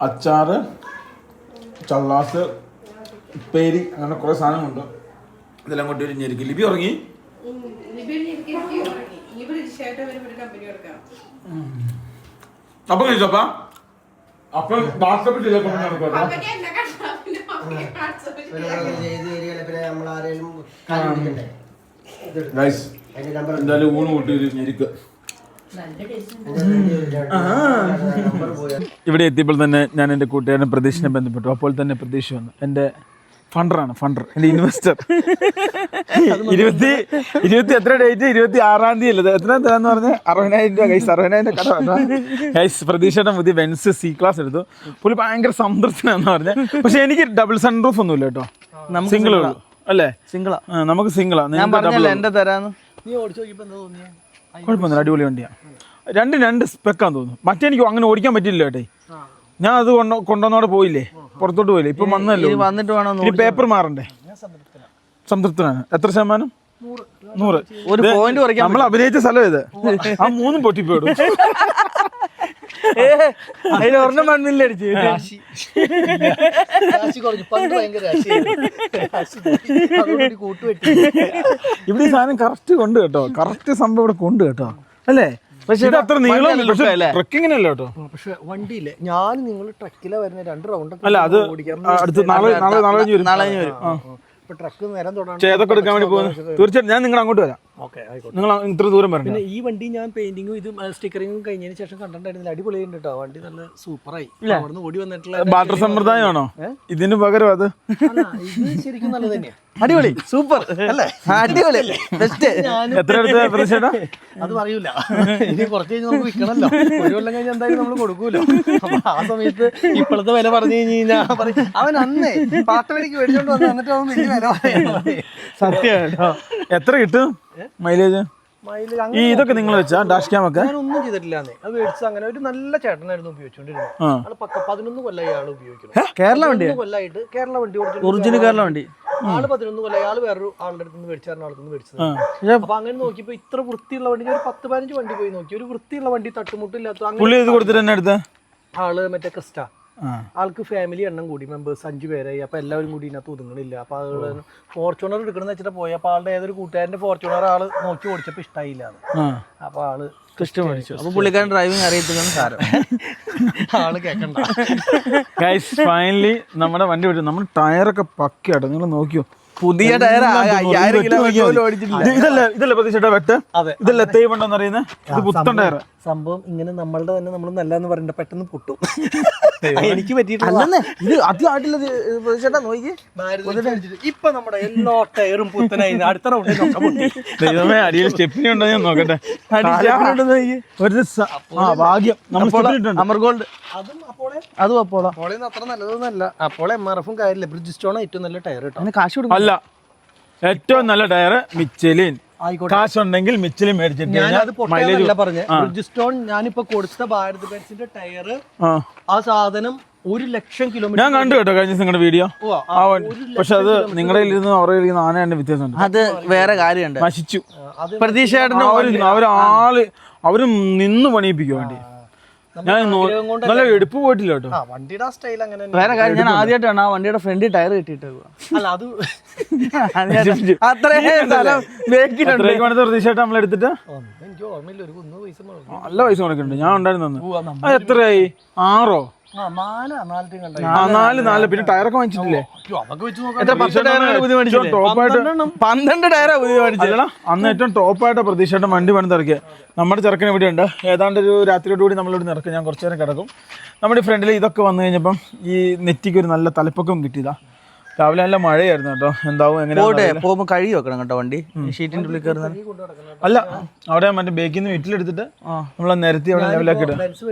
അച്ചാറ്, ചള്ളാസ്, ഉപ്പേരി, അങ്ങനെ കുറേ സാധനങ്ങളുണ്ട്. ഇതെല്ലാം കൊണ്ട് ഒരു ഞെരുക്കി. ലിപി ഉറങ്ങി. അപ്പം കഴിച്ചോപ്പാ. അപ്പം വാട്സപ്പ് ചെയ്തേക്കോ. എന്തായാലും ഊണ് കൂട്ടി ഒരു ഞെരുക്ക്. ഇവിടെ എത്തിയപ്പോൾ തന്നെ ഞാൻ എൻ്റെ കൂട്ടുകാരൻ പ്രതീക്ഷിനെ ബന്ധപ്പെട്ടു. അപ്പോൾ തന്നെ പ്രതീക്ഷ വന്നു. എൻ്റെ ഫണ്ടറാണ്, എൻ്റെ ഇൻവെസ്റ്റർ. 20 എത്ര ഡേറ്റ്? 26-ാം തീയതി അല്ലേ? എത്ര തരാന്ന് പറഞ്ഞ് 60,000 രൂപ. കൈസ് 60,000 കട വന്നു. കൈസ് പ്രതീക്ഷയുടെ പുതിയ ബെൻസ് സി ക്ലാസ് എടുത്തു. പുള്ളി ഭയങ്കര സംതൃപ്തനാന്ന് പറഞ്ഞ്. പക്ഷെ എനിക്ക് ഡബിൾ സൺ റൂഫ് ഒന്നുമില്ല കേട്ടോ, സിംഗിൾ ഉള്ളൂ അല്ലേ? സിംഗിളാ. നമുക്ക് സിംഗിളാ. എന്റെ തരാന്ന്. കുഴപ്പമൊന്നുമില്ല, അടിപൊളി വണ്ടിയാണ്. രണ്ട് സ്പെക്കാന്ന് തോന്നുന്നു. മറ്റേ എനിക്ക് അങ്ങനെ ഓടിക്കാൻ പറ്റില്ല കേട്ടേ. ഞാൻ അത് കൊണ്ടുവന്നോടെ പോയില്ലേ, പുറത്തോട്ട് പോയില്ലേ. ഇപ്പം വന്നല്ലോ, വന്നിട്ട് വേണം. ഇനി പേപ്പർ മാറണ്ടേ? സംതൃപ്തനാണ്. എത്ര ശതമാനം? 100. ഒരു പോയിന്റ് കുറയ്ക്കാൻ. നമ്മൾ അഭിനയിച്ച സ്ഥലം ഇത്. ആ 3 പൊട്ടിപ്പോയിടും. ഒരെണ്ണം മണ്ണില്ലടിച്ച്. ഇവിടെ ഈ സാധനം കറക്റ്റ് കൊണ്ട് കേട്ടോ, കറക്റ്റ് സംഭവം ഇവിടെ കൊണ്ട് കേട്ടോ അല്ലേ? പക്ഷെ ഇത് അത്ര നീളം ട്രക്കിങ്ങിനല്ല കേട്ടോ. പക്ഷെ വണ്ടിയില്ലേ, ഞാൻ നിങ്ങൾ ട്രക്കിലെ വരുന്ന 2 റൗണ്ട് അല്ല, അത് അടുത്ത് നാളെ കഴിഞ്ഞ് വരും. നാളെ വരും. ഇപ്പൊ ട്രക്ക് നേരം തുടങ്ങി ചേതൊക്കെ എടുക്കാൻ വേണ്ടി പോകുന്നു. തീർച്ചയായിട്ടും ഞാൻ നിങ്ങൾ അങ്ങോട്ട് വരാം. ഓക്കെ ആയിക്കോട്ടെ. നിങ്ങൾ ഇത്ര ദൂരം പറഞ്ഞു. പിന്നെ ഈ വണ്ടി ഞാൻ പെയിന്റിങ്ങും ഇത് സ്റ്റിക്കറിങ്ങും കഴിഞ്ഞതിന് ശേഷം കണ്ടിട്ടുണ്ടായിരുന്നില്ല. അടിപൊളിയുണ്ട് കേട്ടോ വണ്ടി, നല്ല സൂപ്പറായി. അവിടുന്ന് ഓടി വന്നിട്ടുള്ള ബാട്ടർ സമ്പ്രദായമാണോ ഇതിന് പകരം അത്? ഇത് ശരിക്കും നല്ലത് തന്നെയാ. അടിപൊളി, സൂപ്പർ അല്ലേ? അടിപൊളി, ബെസ്റ്റ്. എത്ര എടുത്ത പ്രതിഷേധ? അത് പറയൂല, ഇനി കുറച്ച് കഴിഞ്ഞ് നമുക്ക് വിൽക്കണല്ലോ. ഒരു കൊല്ലം കഴിഞ്ഞ് എന്തായാലും നമ്മൾ കൊടുക്കൂലോ. അപ്പൊ ആ സമയത്ത് ഇപ്പോഴത്തെ വില പറഞ്ഞു കഴിഞ്ഞാൽ പറയും അവൻ അന്നേ പാട്ടവടിക്ക് മേടിച്ചോണ്ട് വന്നു, എന്നിട്ട് അവൻ വലിയ വില പറയുന്നത്. സത്യം കേട്ടോ. എത്ര കിട്ടും മൈലേജ്? ഈ ഇതൊക്കെ നിങ്ങൾ വെച്ചാ ഡാഷ് ക്യാം ഒക്കെ? ഞാനൊന്നും ചെയ്തിട്ടില്ലാന്നേ. അത് മേടിച്ച് അങ്ങനെ ഒരു നല്ല ചേട്ടനായിരുന്നു ഉപയോഗിച്ചോണ്ടിരുന്നത്. ആള് 11 കൊല്ലമായി ആള് ഉപയോഗിക്കുന്നു. കേരള വണ്ടി? കൊല്ലായിട്ട് കേരള വണ്ടി ഒറിജിനൽ കേരള വണ്ടി. ആള് 11 കൊല്ലമായി. ആള് വേറൊരു ആളുടെ അടുത്ത് നിന്ന് മേടിച്ചായിരുന്നു, ആളുടെ മേടിച്ചത്. അപ്പൊ അങ്ങനെ നോക്കിയപ്പോ ഇത്ര വൃത്തിയുള്ള വണ്ടി, ഒരു 10-15 വണ്ടി പോയി നോക്കി, ഒരു വൃത്തിയുള്ള വണ്ടി തട്ടുമുട്ടില്ലാത്ത പുള്ളി ഇത് കൊടുത്തിട്ട് തന്നെ എടുത്ത ആള് മറ്റേ ക്രിസ്റ്റ. ആൾക്ക് ഫാമിലി എണ്ണം കൂടി, മെമ്പേഴ്സ് 5 പേരായി. അപ്പൊ എല്ലാവരും കൂടി ഇതിനകത്ത് ഒതുങ്ങണില്ല. അപ്പൊ ആള് ഫോർച്യൂണർ എടുക്കണമെന്ന് വെച്ചിട്ട് പോയി. അപ്പൊ ആളുടെ ഏതൊരു കൂട്ടുകാരന്റെ ഫോർച്യൂണർ ആള് നോക്കി ഓടിച്ചപ്പോ ഇഷ്ടമായില്ല. അപ്പൊ ആള് ഇഷ്ടം മേടിച്ചു. അപ്പൊ പുള്ളിക്കാരൻ ഡ്രൈവിംഗ് അറിയത്തില്ലെന്ന് സാരം. ആള് കേക്കണ്ട. ഗൈസ് ഫൈനലി നമ്മുടെ വണ്ടി വിട്ടു. നമ്മുടെ ടയറൊക്കെ പക്കയാട്ടോ, നിങ്ങൾ നോക്കിയോ? പുതിയ ടയർ 5000 കിലോമീറ്റർ ഓടിച്ചിട്ടില്ല. ഇതല്ലേ പ്രതിഷേധ വെട്ട്? ഇതല്ലേ തേവുണ്ടെന്ന് അറിയുന്നത്? ഇത് പുത്തൻ ടയർ. സംഭവം ഇങ്ങനെ നമ്മളുടെ തന്നെ നമ്മൾ നല്ലതെന്ന് പറയണ്ട, പെട്ടെന്ന് പൊട്ടും. എനിക്ക് പറ്റിയിട്ടില്ല. ഇത് ആദ്യമായിട്ടില്ല ചേട്ടാ, നോക്കി. ഇപ്പൊ നമ്മുടെ എല്ലാ ടയറും പുത്തനായി. അടുത്ത റൗണ്ടിൽ പൊട്ടി. ദൈവമേ, അടിയിൽ സ്റ്റെപ്പിനി ഉണ്ടോ ഞാൻ നോക്കട്ടെ. ഒരു ഭാഗ്യം അമർ ഗോൾഡ്. അതും അപ്പോളോ അപ്പോളേന്ന് അത്ര നല്ലതൊന്നല്ല. അപ്പോൾ MRF കാര്യമില്ല. ബ്രിഡ്ജിസ്റ്റോൺ ഏറ്റവും നല്ല ടയർ കേട്ടോ. കാശ് കൊടുക്കും. അല്ല, ഏറ്റവും നല്ല ടയർ മിച്ചലിൻ. ആയിക്കോട്ടെ, കാശുണ്ടെങ്കിൽ മിച്ചലിൻ മേടിച്ചിട്ട് ഞാനത് പൊട്ടല്ല പറഞ്ഞത്. ബ്രിഡ്ജിസ്റ്റോൺ ഞാനിപ്പോ കൊടുത്ത ഭാരത് ബെൻസിന്റെ ടയർ, ആ സാധനം 1,00,000 കിലോമീറ്റർ ഞാൻ കണ്ടു കേട്ടോ കഴിഞ്ഞ നിങ്ങളുടെ വീഡിയോ. പക്ഷെ അത് നിങ്ങളുടെ ഇരുന്ന് അവരുടെ ഇരുന്ന് ആനയുടെ വ്യത്യാസമുണ്ട്. അത് വേറെ കാര്യമുണ്ട്. നശിച്ചു. പ്രതീക്ഷയായിട്ട് അവര് നിന്ന് പണിയിപ്പിക്കും വേണ്ടി. ഞാൻ നല്ല എടുപ്പ് പോയിട്ടില്ല കേട്ടോ. വണ്ടിയുടെ സ്റ്റൈൽ അങ്ങനെ. വേറെ കാര്യം, ഞാൻ ആദ്യമായിട്ടാണ് ആ വണ്ടിയുടെ ഫ്രണ്ടിൽ ടയർ കിട്ടിയിട്ട്. അല്ല അത് പ്രതീക്ഷയായിട്ട് നമ്മളെടുത്തിട്ട് എനിക്ക് ഓർമ്മയില്ല. ഒരു 1 പൈസ നല്ല പൈസ കൊടുക്കുന്നുണ്ട്. ഞാൻ ഉണ്ടായിരുന്നു. അത് എത്രയായി? 6 4 പിന്നെ ടയറൊക്കെ വാങ്ങിച്ചിട്ടില്ലേ? ടോപ്പായിട്ട് ടയറാ പുതിയ മേടിച്ചല്ല. അന്ന് ഏറ്റവും ടോപ്പായിട്ട് പ്രതീക്ഷയുടെ വണ്ടി പണിതിറക്കിയ നമ്മുടെ ചെറുക്കൻ ഇവിടെ ഉണ്ട്. ഏതാണ്ട് ഒരു രാത്രിയോട് കൂടി നമ്മളിവിടെ ഇറക്കും. ഞാൻ കുറച്ചു നേരം കിടക്കും. നമ്മുടെ ഫ്രണ്ടിൽ ഇതൊക്കെ വന്നു കഴിഞ്ഞപ്പം ഈ നെറ്റിക്ക് ഒരു നല്ല തലപ്പൊക്കം കിട്ടിയതാ. രാവിലെ നല്ല മഴയായിരുന്നു കേട്ടോ. എന്താവും എങ്ങനെ പോകുമ്പോൾ കഴുകി വെക്കണം കേട്ടോ വണ്ടി, ഷീറ്റിന്റെ ഉള്ളിൽ കയറുന്ന. അല്ല, അവിടെ മറ്റേ ബേക്കിൽ നിന്ന് വീട്ടിലെടുത്തിട്ട് നമ്മളെ നിരത്തി അവിടെ ലെവലാക്കി ഇടും.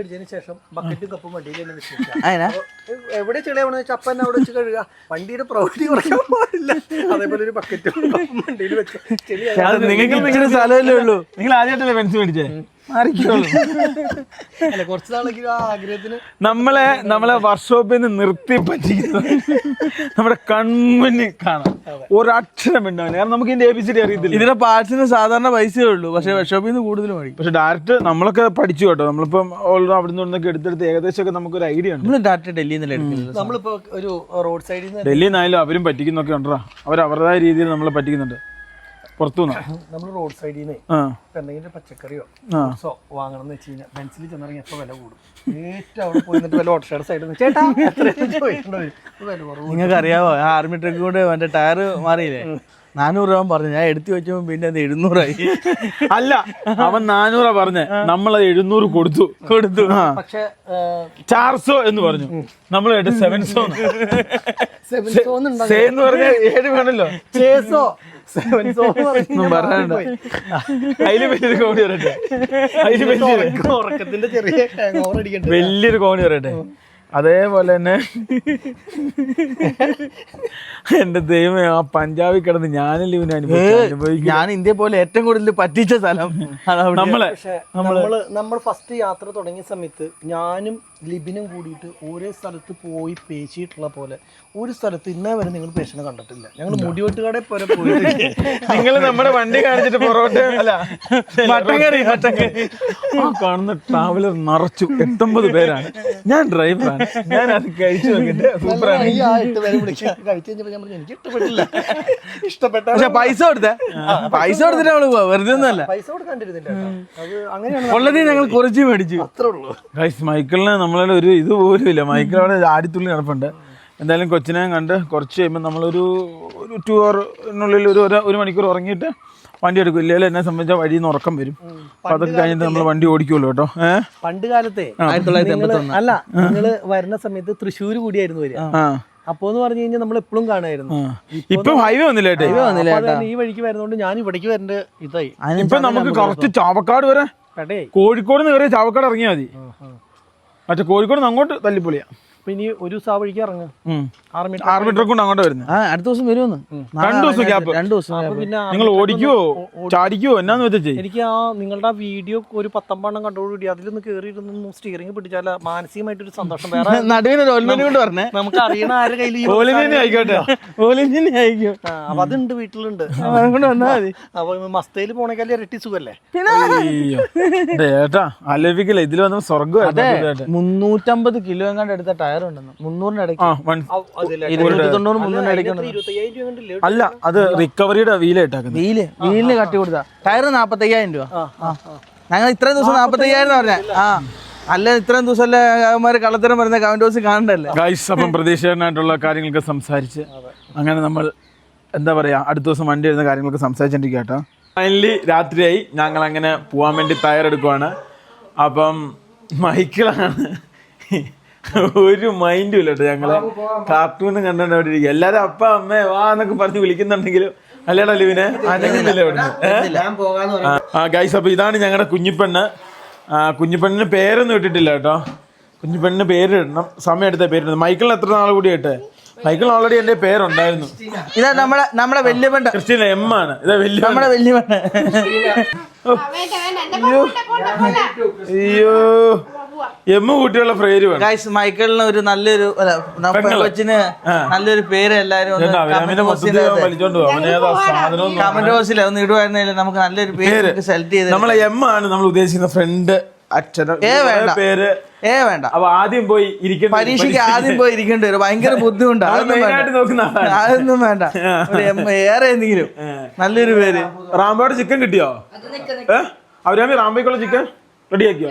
ശേഷം ബക്കറ്റും കപ്പും വണ്ടിയിൽ എവിടെ ചെളിയാവണെന്ന് വെച്ചാൽ അപ്പം അവിടെ വെച്ച് കഴുകുക. വണ്ടിയുടെ പ്രൗഢി കുറയ്ക്കാൻ പാടില്ല. അതേപോലെ ഒരു ബക്കറ്റും കപ്പും വണ്ടിയിൽ വെച്ച് നിങ്ങൾക്ക് നിങ്ങളുടെ സ്ഥലമല്ലേ ഉള്ളൂ. നിങ്ങൾ ആദ്യമായിട്ടല്ലേ പെൻസ് മേടിച്ചേ? അല്ല, കുറച്ച് നാളെങ്കിലും ആ ആഗ്രഹത്തിന് നമ്മളെ വർക്ക്ഷോപ്പിൽ നിന്ന് നിർത്തി പറ്റിക്കുന്നത് നമ്മുടെ കൺമുന്നിൽ കാണാം. ഒരക്ഷരം ഉണ്ടാവില്ല. കാരണം നമുക്ക് ഇതിന്റെ ABCD അറിയത്തില്ല. ഇതിന്റെ പാർട്സിന് സാധാരണ പൈസയേ ഉള്ളൂ, പക്ഷെ വർക്ക്ഷോപ്പിൽ നിന്ന് കൂടുതൽ മേടിക്കും. പക്ഷെ ഡയറക്റ്റ് നമ്മളൊക്കെ പഠിച്ചു കേട്ടോ. നമ്മളിപ്പം അവിടെ നിന്നൊക്കെ എടുത്തെടുത്ത് ഏകദേശമൊക്കെ നമുക്കൊരു ഐഡിയ ഉണ്ട്. നമ്മൾ ഡയറക്റ്റ് ഡൽഹിയിൽ നിന്നല്ലേ എടുക്കുന്നത്. നമ്മളിപ്പോ ഒരു റോഡ് സൈഡിൽ നിന്ന് ഡൽഹിയിൽ നിന്നായാലും അവരും പറ്റിക്കുന്നൊക്കെ ഉണ്ടോ. അവരവരുടേതായ രീതിയിൽ നമ്മളെ പറ്റിക്കുന്നുണ്ട്. പുറത്തുനിന്ന് നമ്മൾ റോഡ് സൈഡിൽ നിന്ന് എന്തെങ്കിലും പച്ചക്കറിയോ വാങ്ങണം എന്ന് വെച്ച് കഴിഞ്ഞാൽ ബെൻസിൽ ചെന്നിറങ്ങി എപ്പോൾ വില കൂടും. ഏറ്റവും അവിടെ പോയി വല്ല ഓട്ടോയുടെ സൈഡിൽ നിന്ന് ചേട്ടാ നിങ്ങൾക്ക് അറിയാവോ, ആ ആർമി ട്രക്ക് കൊണ്ട് മറ്റേ ടയർ മാറിയില്ലേ, 400 രൂപ പറഞ്ഞു. ഞാൻ എടുത്തു വെച്ചപ്പോ പിന്നെ അത് 700 അല്ല, അവൻ 400 പറഞ്ഞേ, നമ്മളത് 700 കൊടുത്തു. പക്ഷെ 400 എന്ന് പറഞ്ഞു. നമ്മൾ 700 എന്ന് പറഞ്ഞ 7 വേണല്ലോ. അതില് വലിയൊരു കോണി പറയട്ടെ. ഉറക്കത്തിന്റെ ചെറിയ വലിയൊരു കോണി പറയട്ടെ. അതേപോലെ തന്നെ എന്റെ ദൈവമേ, ആ പഞ്ചാബിൽ കിടന്ന് ഞാനല്ലേ ഇവനെ അനുഭവിക്കും. ഞാൻ ഇന്ത്യ പോലെ ഏറ്റവും കൂടുതൽ പറ്റിച്ച സ്ഥലം നമ്മൾ ഫസ്റ്റ് യാത്ര തുടങ്ങിയ സമയത്ത് ഞാനും ലിബിനും കൂടിയിട്ട് ഓരോ സ്ഥലത്ത് പോയി പേശിയിട്ടുള്ള പോലെ ഒരു സ്ഥലത്ത് ഇന്നേ വരെ നിങ്ങൾ പേശിനെ കണ്ടിട്ടില്ല. ഞങ്ങൾ മുടിവെട്ടുകടയിൽ പോലെ പോയിട്ട് നിങ്ങൾ നമ്മുടെ വണ്ടി കാണിച്ചിട്ട് പൊറോട്ട അല്ല കാണുന്ന ട്രാവലർ നിറച്ചു 89 പേരാണ്. ഞാൻ ഡ്രൈവറാണ്. ഞാൻ അത് കഴിച്ചു നോക്കിട്ട് സൂപ്പറാണ്. എനിക്ക് ഇഷ്ടപ്പെട്ടില്ല. ഇഷ്ടപ്പെട്ട പക്ഷെ പൈസ കൊടുത്തിട്ട് നമ്മള് പോവാ, വെറുതെ ഒന്നുമല്ല. പൈസ കൊടുക്കാണ്ടിരുന്നില്ല. അത് അങ്ങനെയാണ്. ഉള്ളത് ഞങ്ങൾ കുറച്ച് മേടിച്ചു, അത്രേ ഉള്ളൂ. മൈക്കിളിന് നമ്മളെ ഒരു ഇത് പോലും ഇല്ല. മൈക്കിൾ അവിടെ ആടിത്തുള്ളി നടപ്പുണ്ട്. എന്തായാലും കൊച്ചിനെ കണ്ട് കുറച്ച് കഴിയുമ്പോൾ നമ്മളൊരു 2 hourനുള്ളിൽ ഒരു മണിക്കൂർ ഉറങ്ങിയിട്ട് വണ്ടി എടുക്കും. ഇല്ലെങ്കിൽ എന്നെ സംബന്ധിച്ചാൽ വഴിയിൽ നിന്ന് ഉറക്കം വരും. അപ്പോൾ അതൊക്കെ കഴിഞ്ഞിട്ട് നമ്മൾ വണ്ടി ഓടിക്കുള്ളൂ കേട്ടോ. പണ്ട് കാലത്തെ 1981 അല്ല നിങ്ങള് വരുന്ന സമയത്ത് തൃശ്ശൂർ കൂടിയായിരുന്നു വരിക. അപ്പോന്ന് പറഞ്ഞു കഴിഞ്ഞാൽ നമ്മൾ എപ്പോഴും കാണായിരുന്നു. ഇപ്പൊ ഹൈവേ വന്നില്ല ഈ വഴിക്ക് വരുന്നോണ്ട് ഞാൻ ഇവിടേക്ക് വരേണ്ട ഇതായി. ഇപ്പൊ നമുക്ക് കറക്റ്റ് ചാവക്കാട് വരെ, കോഴിക്കോട് നിന്ന് കയറിയ ചാവക്കാട് ഇറങ്ങിയാൽ മതി. മറ്റേ കോഴിക്കോട് നിന്ന് അങ്ങോട്ട് തല്ലിപ്പൊളിയാ. അപ്പൊ ഇനി ഒരു ദിവസം ആ വഴിക്ക് ഇറങ്ങും. 6 മീറ്റർ കൊണ്ട് അങ്ങോട്ട് വരുന്നത്. അടുത്ത ദിവസം വരുമെന്ന്. 2 ദിവസം ഗ്യാപ്പ്. 2 ദിവസം. പിന്നെ നിങ്ങൾ ഓടിക്കുവോ ചാടിക്കുവോ എന്നാന്ന് വെച്ചേ? എനിക്ക് ആ നിങ്ങളുടെ ആ വീഡിയോ ഒരു 19 കണ്ടോടുകൂടി അതിലൊന്ന് കയറിയിരുന്നൊന്ന് സ്റ്റിയറിംഗ് പിടിച്ചാൽ മാനസികമായിട്ടൊരു സന്തോഷം. വേറെ നടുവിനൊരു ഓൽമനി കൊണ്ട് പറഞ്ഞേ, നമുക്ക് അറിയണ ആരുടെ കയ്യിൽ ആയിക്കോട്ടെ. അപ്പൊ അതുണ്ട്, വീട്ടിലുണ്ട്. വന്നാ മതി. അപ്പൊ മസ്തയില് പോണേക്കാൾ ഇരട്ടി സുഖല്ലേ? ഏട്ടാ അലവിക്കല ഇതിൽ വന്ന സ്വർഗം. 350 കിലോ എങ്ങാണ്ട് എടുത്ത ടയർ ഉണ്ടെന്ന്. 300 ഇടയ്ക്ക് 290-300 ഇടയ്ക്ക്. അല്ല അത് റിക്കവറിയുടെ വീല ഇട്ടാക്കുന്നത്. വീലിന് കട്ടി കൊടുത്താ ടയർ 45,000 രൂപ. ഞങ്ങൾ ഇത്രയും ദിവസം 45,000 പറഞ്ഞ. അല്ല ഇത്രയും ദിവസം അല്ലേ അവന്മാര് കള്ളത്തരം പറയുന്ന കമന്റ് ബോക്സിൽ കാണണ്ടല്ലേ ഗൈസ്. അപ്പം പ്രതീക്ഷകരനായിട്ടുള്ള കാര്യങ്ങളൊക്കെ സംസാരിച്ച് അങ്ങനെ നമ്മൾ എന്താ പറയാ അടുത്ത ദിവസം വണ്ടി വരുന്ന കാര്യങ്ങളൊക്കെ സംസാരിച്ചോണ്ടിരിക്കുക കേട്ടോ. ഫൈനലി രാത്രിയായി. ഞങ്ങൾ അങ്ങനെ പോവാൻ വേണ്ടി തയ്യാറെടുക്കുവാണ്. അപ്പം മൈക്കിളാണ് ഒരു മൈൻഡും ഇല്ല കേട്ടോ. ഞങ്ങള് കാർട്ടൂണ് കണ്ടോണ്ട് അവിടെ ഇരിക്കുക. എല്ലാരും അപ്പ അമ്മേ വാ എന്നൊക്കെ പറഞ്ഞ് വിളിക്കുന്നുണ്ടെങ്കിലും അല്ലേടാ ലിവിനെ അനങ്ങുന്നില്ല ഇവിടുന്ന്. ഗൈസ് അപ്പൊ ഇതാണ് ഞങ്ങളുടെ കുഞ്ഞിപ്പെണ്ണ്. കുഞ്ഞിപ്പെണ്ണിന് പേരൊന്നും ഇട്ടിട്ടില്ല കേട്ടോ. കുഞ്ഞിപ്പെണ്ണിന് പേരിടണം. സമയം എടുത്ത പേരിടുന്നത്. മൈക്കിളിന് എത്ര നാൾ കൂടി ഇട്ടെ? മൈക്കിൾ ഓൾറെഡി എന്റെ പേരുണ്ടായിരുന്നു. ഇതാ നമ്മുടെ വലിയ പെണ്ണ് ക്രിസ്റ്റീന എം ആണ്. ഇതാ വലിയ നമ്മുടെ വലിയ പെണ്ണ്. അയ്യോ എമ്മ കുട്ടിയുള്ള പേര് വേണം. ഗൈസ് മൈക്കിളിന് ഒരു നല്ലൊരു കൊച്ചിന് നല്ലൊരു പേര് എല്ലാരും കമന്റ് ബോക്സിൽ ഒന്ന് ഇടുവായിരുന്നില്ല. നമുക്ക് നല്ലൊരു പേര് സെലക്ട് ചെയ്ത് നമ്മളെ എം ആണ് നമ്മൾ ഉദ്ദേശിക്കുന്ന ഫ്രണ്ട് അക്ഷരം പേര് വേണ്ട. അപ്പൊ ആദ്യം പോയി ഇരിക്കേണ്ട, പരീക്ഷയ്ക്ക് ആദ്യം പോയി ഇരിക്കേണ്ടി വരും. ഭയങ്കര ബുദ്ധിമുട്ടാണ്. അതൊന്നും വേണ്ട. ഏറെ എന്തെങ്കിലും നല്ലൊരു പേര്. റാംബോയുടെ ചിക്കൻ കിട്ടിയോ? അവരാമി റാംബോയ്ക്കുള്ള ചിക്കൻ റെഡിയാക്കിയോ?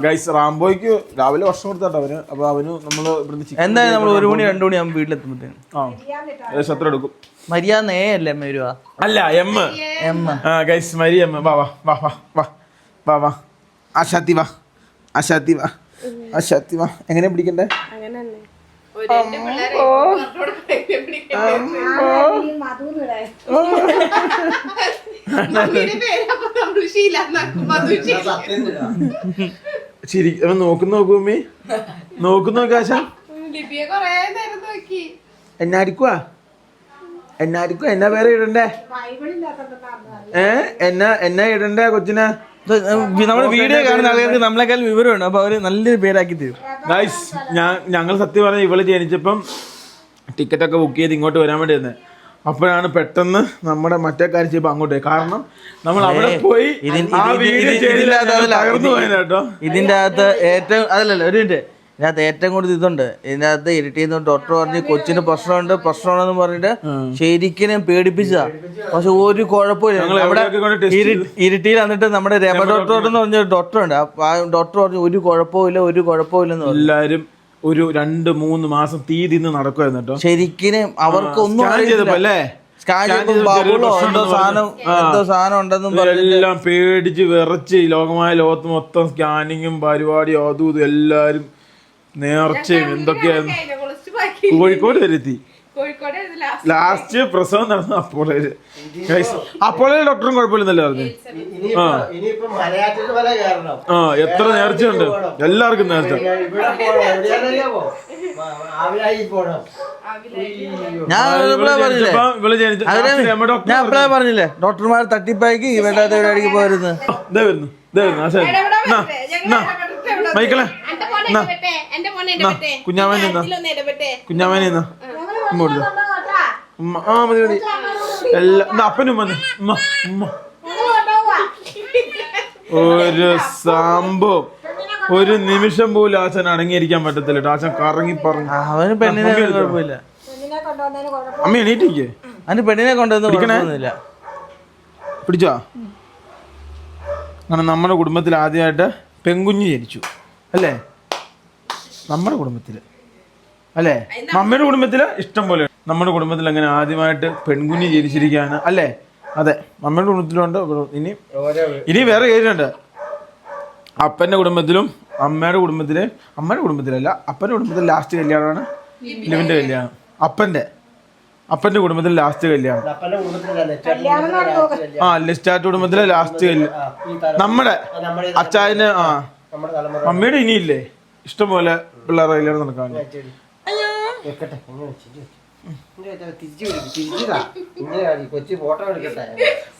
ഗൈസ് റാംബോയ്ക്ക് രാവിലെ ഭക്ഷണം കൊടുത്താട്ടോ അവന്. അപ്പൊ അവന് നമ്മള് ഇവിടുന്ന് ചിക്കൻ എന്തായാലും നമ്മൾ 1 മണി 2 മണി ആകുമ്പോൾ വീട്ടിലെത്തുമ്പോഴത്തേനും എത്ര എടുക്കും? മര്യാദ അല്ലേ അമ്മ വരുവാ? അല്ല എം. ഗൈസ് മരി എം. വാ വാ വാ വാ വാ വാ വാ ആശാത്തി വാ ആശാത്തി വാ ആശാത്തി വാ. എങ്ങനെ പിടിക്കണ്ടേ? ശരി നോക്കുമ്മി നോക്കാശ എന്നായിരിക്കുവാ എന്നാ പേരെ ഇടണ്ടേ? എന്നാ ഇടണ്ടേ കൊച്ചിനെ? നമ്മുടെ വീഡിയോ കാണുന്ന ആളുകൾക്ക് നമ്മളെക്കാൾ വിവരമുണ്ട്. അപ്പൊ അവര് നല്ലൊരു പേരാക്കി തരും. ഗൈസ് ഞങ്ങൾ സത്യം പറഞ്ഞ ഇവള് ജനിച്ചപ്പം ടിക്കറ്റൊക്കെ ബുക്ക് ചെയ്ത് ഇങ്ങോട്ട് വരാൻ വേണ്ടി വന്നത്. അപ്പോഴാണ് പെട്ടെന്ന് നമ്മുടെ മറ്റേ കാര്യം ചെയ്യുമ്പോൾ അങ്ങോട്ട്. കാരണം നമ്മൾ അവിടെ പോയി ഇതിന്റെ അകത്ത് ഏറ്റവും അതല്ലല്ലോ ഒരു മിനിറ്റ്, ഇതിനകത്ത് ഏറ്റവും കൂടുതൽ ഇതുണ്ട്. ഇതിന്റെ അകത്ത് എഡിറ്റ് ചെയ്യുന്ന ഡോക്ടർ പറഞ്ഞ് കൊച്ചിന് പ്രശ്നമാണെന്ന് പറഞ്ഞിട്ട് ശരിക്കും പേടിപ്പിച്ചതാ. പക്ഷെ ഒരു കുഴപ്പമില്ല. നമ്മുടെ ഇരിട്ടിയിൽ വന്നിട്ട് നമ്മുടെ രമ ഡോക്ടർ എന്ന് പറഞ്ഞ ഡോക്ടർ ഉണ്ട്. ആ ഡോക്ടർ പറഞ്ഞു ഒരു കുഴപ്പമില്ലെന്ന്. എല്ലാരും ഒരു 2-3 മാസം തീ തിന്ന് നടക്കുമായിരുന്നു കേട്ടോ. ശരിക്കും അവർക്കൊന്നും എന്തോ സാധനം ഉണ്ടെന്നും എല്ലാം പേടിച്ച് വിറച്ച് ലോകമായ ലോകത്ത് മൊത്തം സ്കാനിങ്ങും പരിപാടിയും അതും ഇതും എല്ലാരും നേർച്ചയും എന്തൊക്കെയായിരുന്നു. കോഴിക്കോട് വരെത്തി. ലാസ്റ്റ് പ്രസവം നടന്ന അപ്പോളേ ഡോക്ടറും കുഴപ്പമില്ലെന്നല്ലേ പറഞ്ഞു. എത്ര നേർച്ചയുണ്ട് എല്ലാവർക്കും നേർച്ച. ഞാൻ പറഞ്ഞില്ലേ ഡോക്ടർമാർ തട്ടിപ്പാക്കി വേണ്ടാത്ത പരിപാടിക്ക് പോയിരുന്നു. മൈക്കിളെ കുഞ്ഞാമേനെ മതി എല്ലാം അപ്പനും വന്ന് ഒരു സംഭവം ഒരു നിമിഷം പോലും ആശാൻ അടങ്ങിയിരിക്കാൻ പറ്റത്തില്ല. ആശാൻ കറങ്ങി പറഞ്ഞു. അവന് പെണ്ണിനെ കുഴപ്പമില്ല. അമ്മ എണീറ്റിരിക്കേ. അവന് പെണ്ണിനെ കൊണ്ടുവന്നില്ല. പിടിച്ചോ? അങ്ങനെ നമ്മുടെ കുടുംബത്തിൽ ആദ്യമായിട്ട് പെൺകുഞ്ഞ് ജനിച്ചു അല്ലേ? നമ്മുടെ കുടുംബത്തിൽ അല്ലേ? മമ്മിയുടെ കുടുംബത്തിൽ ഇഷ്ടം പോലെ. നമ്മുടെ കുടുംബത്തിൽ അങ്ങനെ ആദ്യമായിട്ട് പെൺകുഞ്ഞ് ജനിച്ചിരിക്കുകയാണ് അല്ലേ? അതെ, മമ്മിയുടെ കുടുംബത്തിലുണ്ട്. ഇനി വേറെ കാര്യമുണ്ട്. അപ്പൻ്റെ കുടുംബത്തിലും അമ്മയുടെ കുടുംബത്തിലല്ല, അപ്പൻ്റെ കുടുംബത്തിൽ ലാസ്റ്റ് കല്യാണമാണ് ലിവിൻ്റെ കല്യാണം. അപ്പൻ്റെ കുടുംബത്തിൽ ലാസ്റ്റ് കല്യാണം. ലിസ്റ്റാറ്റ് കുടുംബത്തിലെ ലാസ്റ്റ് കല്യാണം. നമ്മുടെ അച്ചായന് മമ്മിയുടെ ഇനിയില്ലേ ഇഷ്ടംപോലെ പിള്ളേരുടെ കല്യാണം നടക്കാൻ.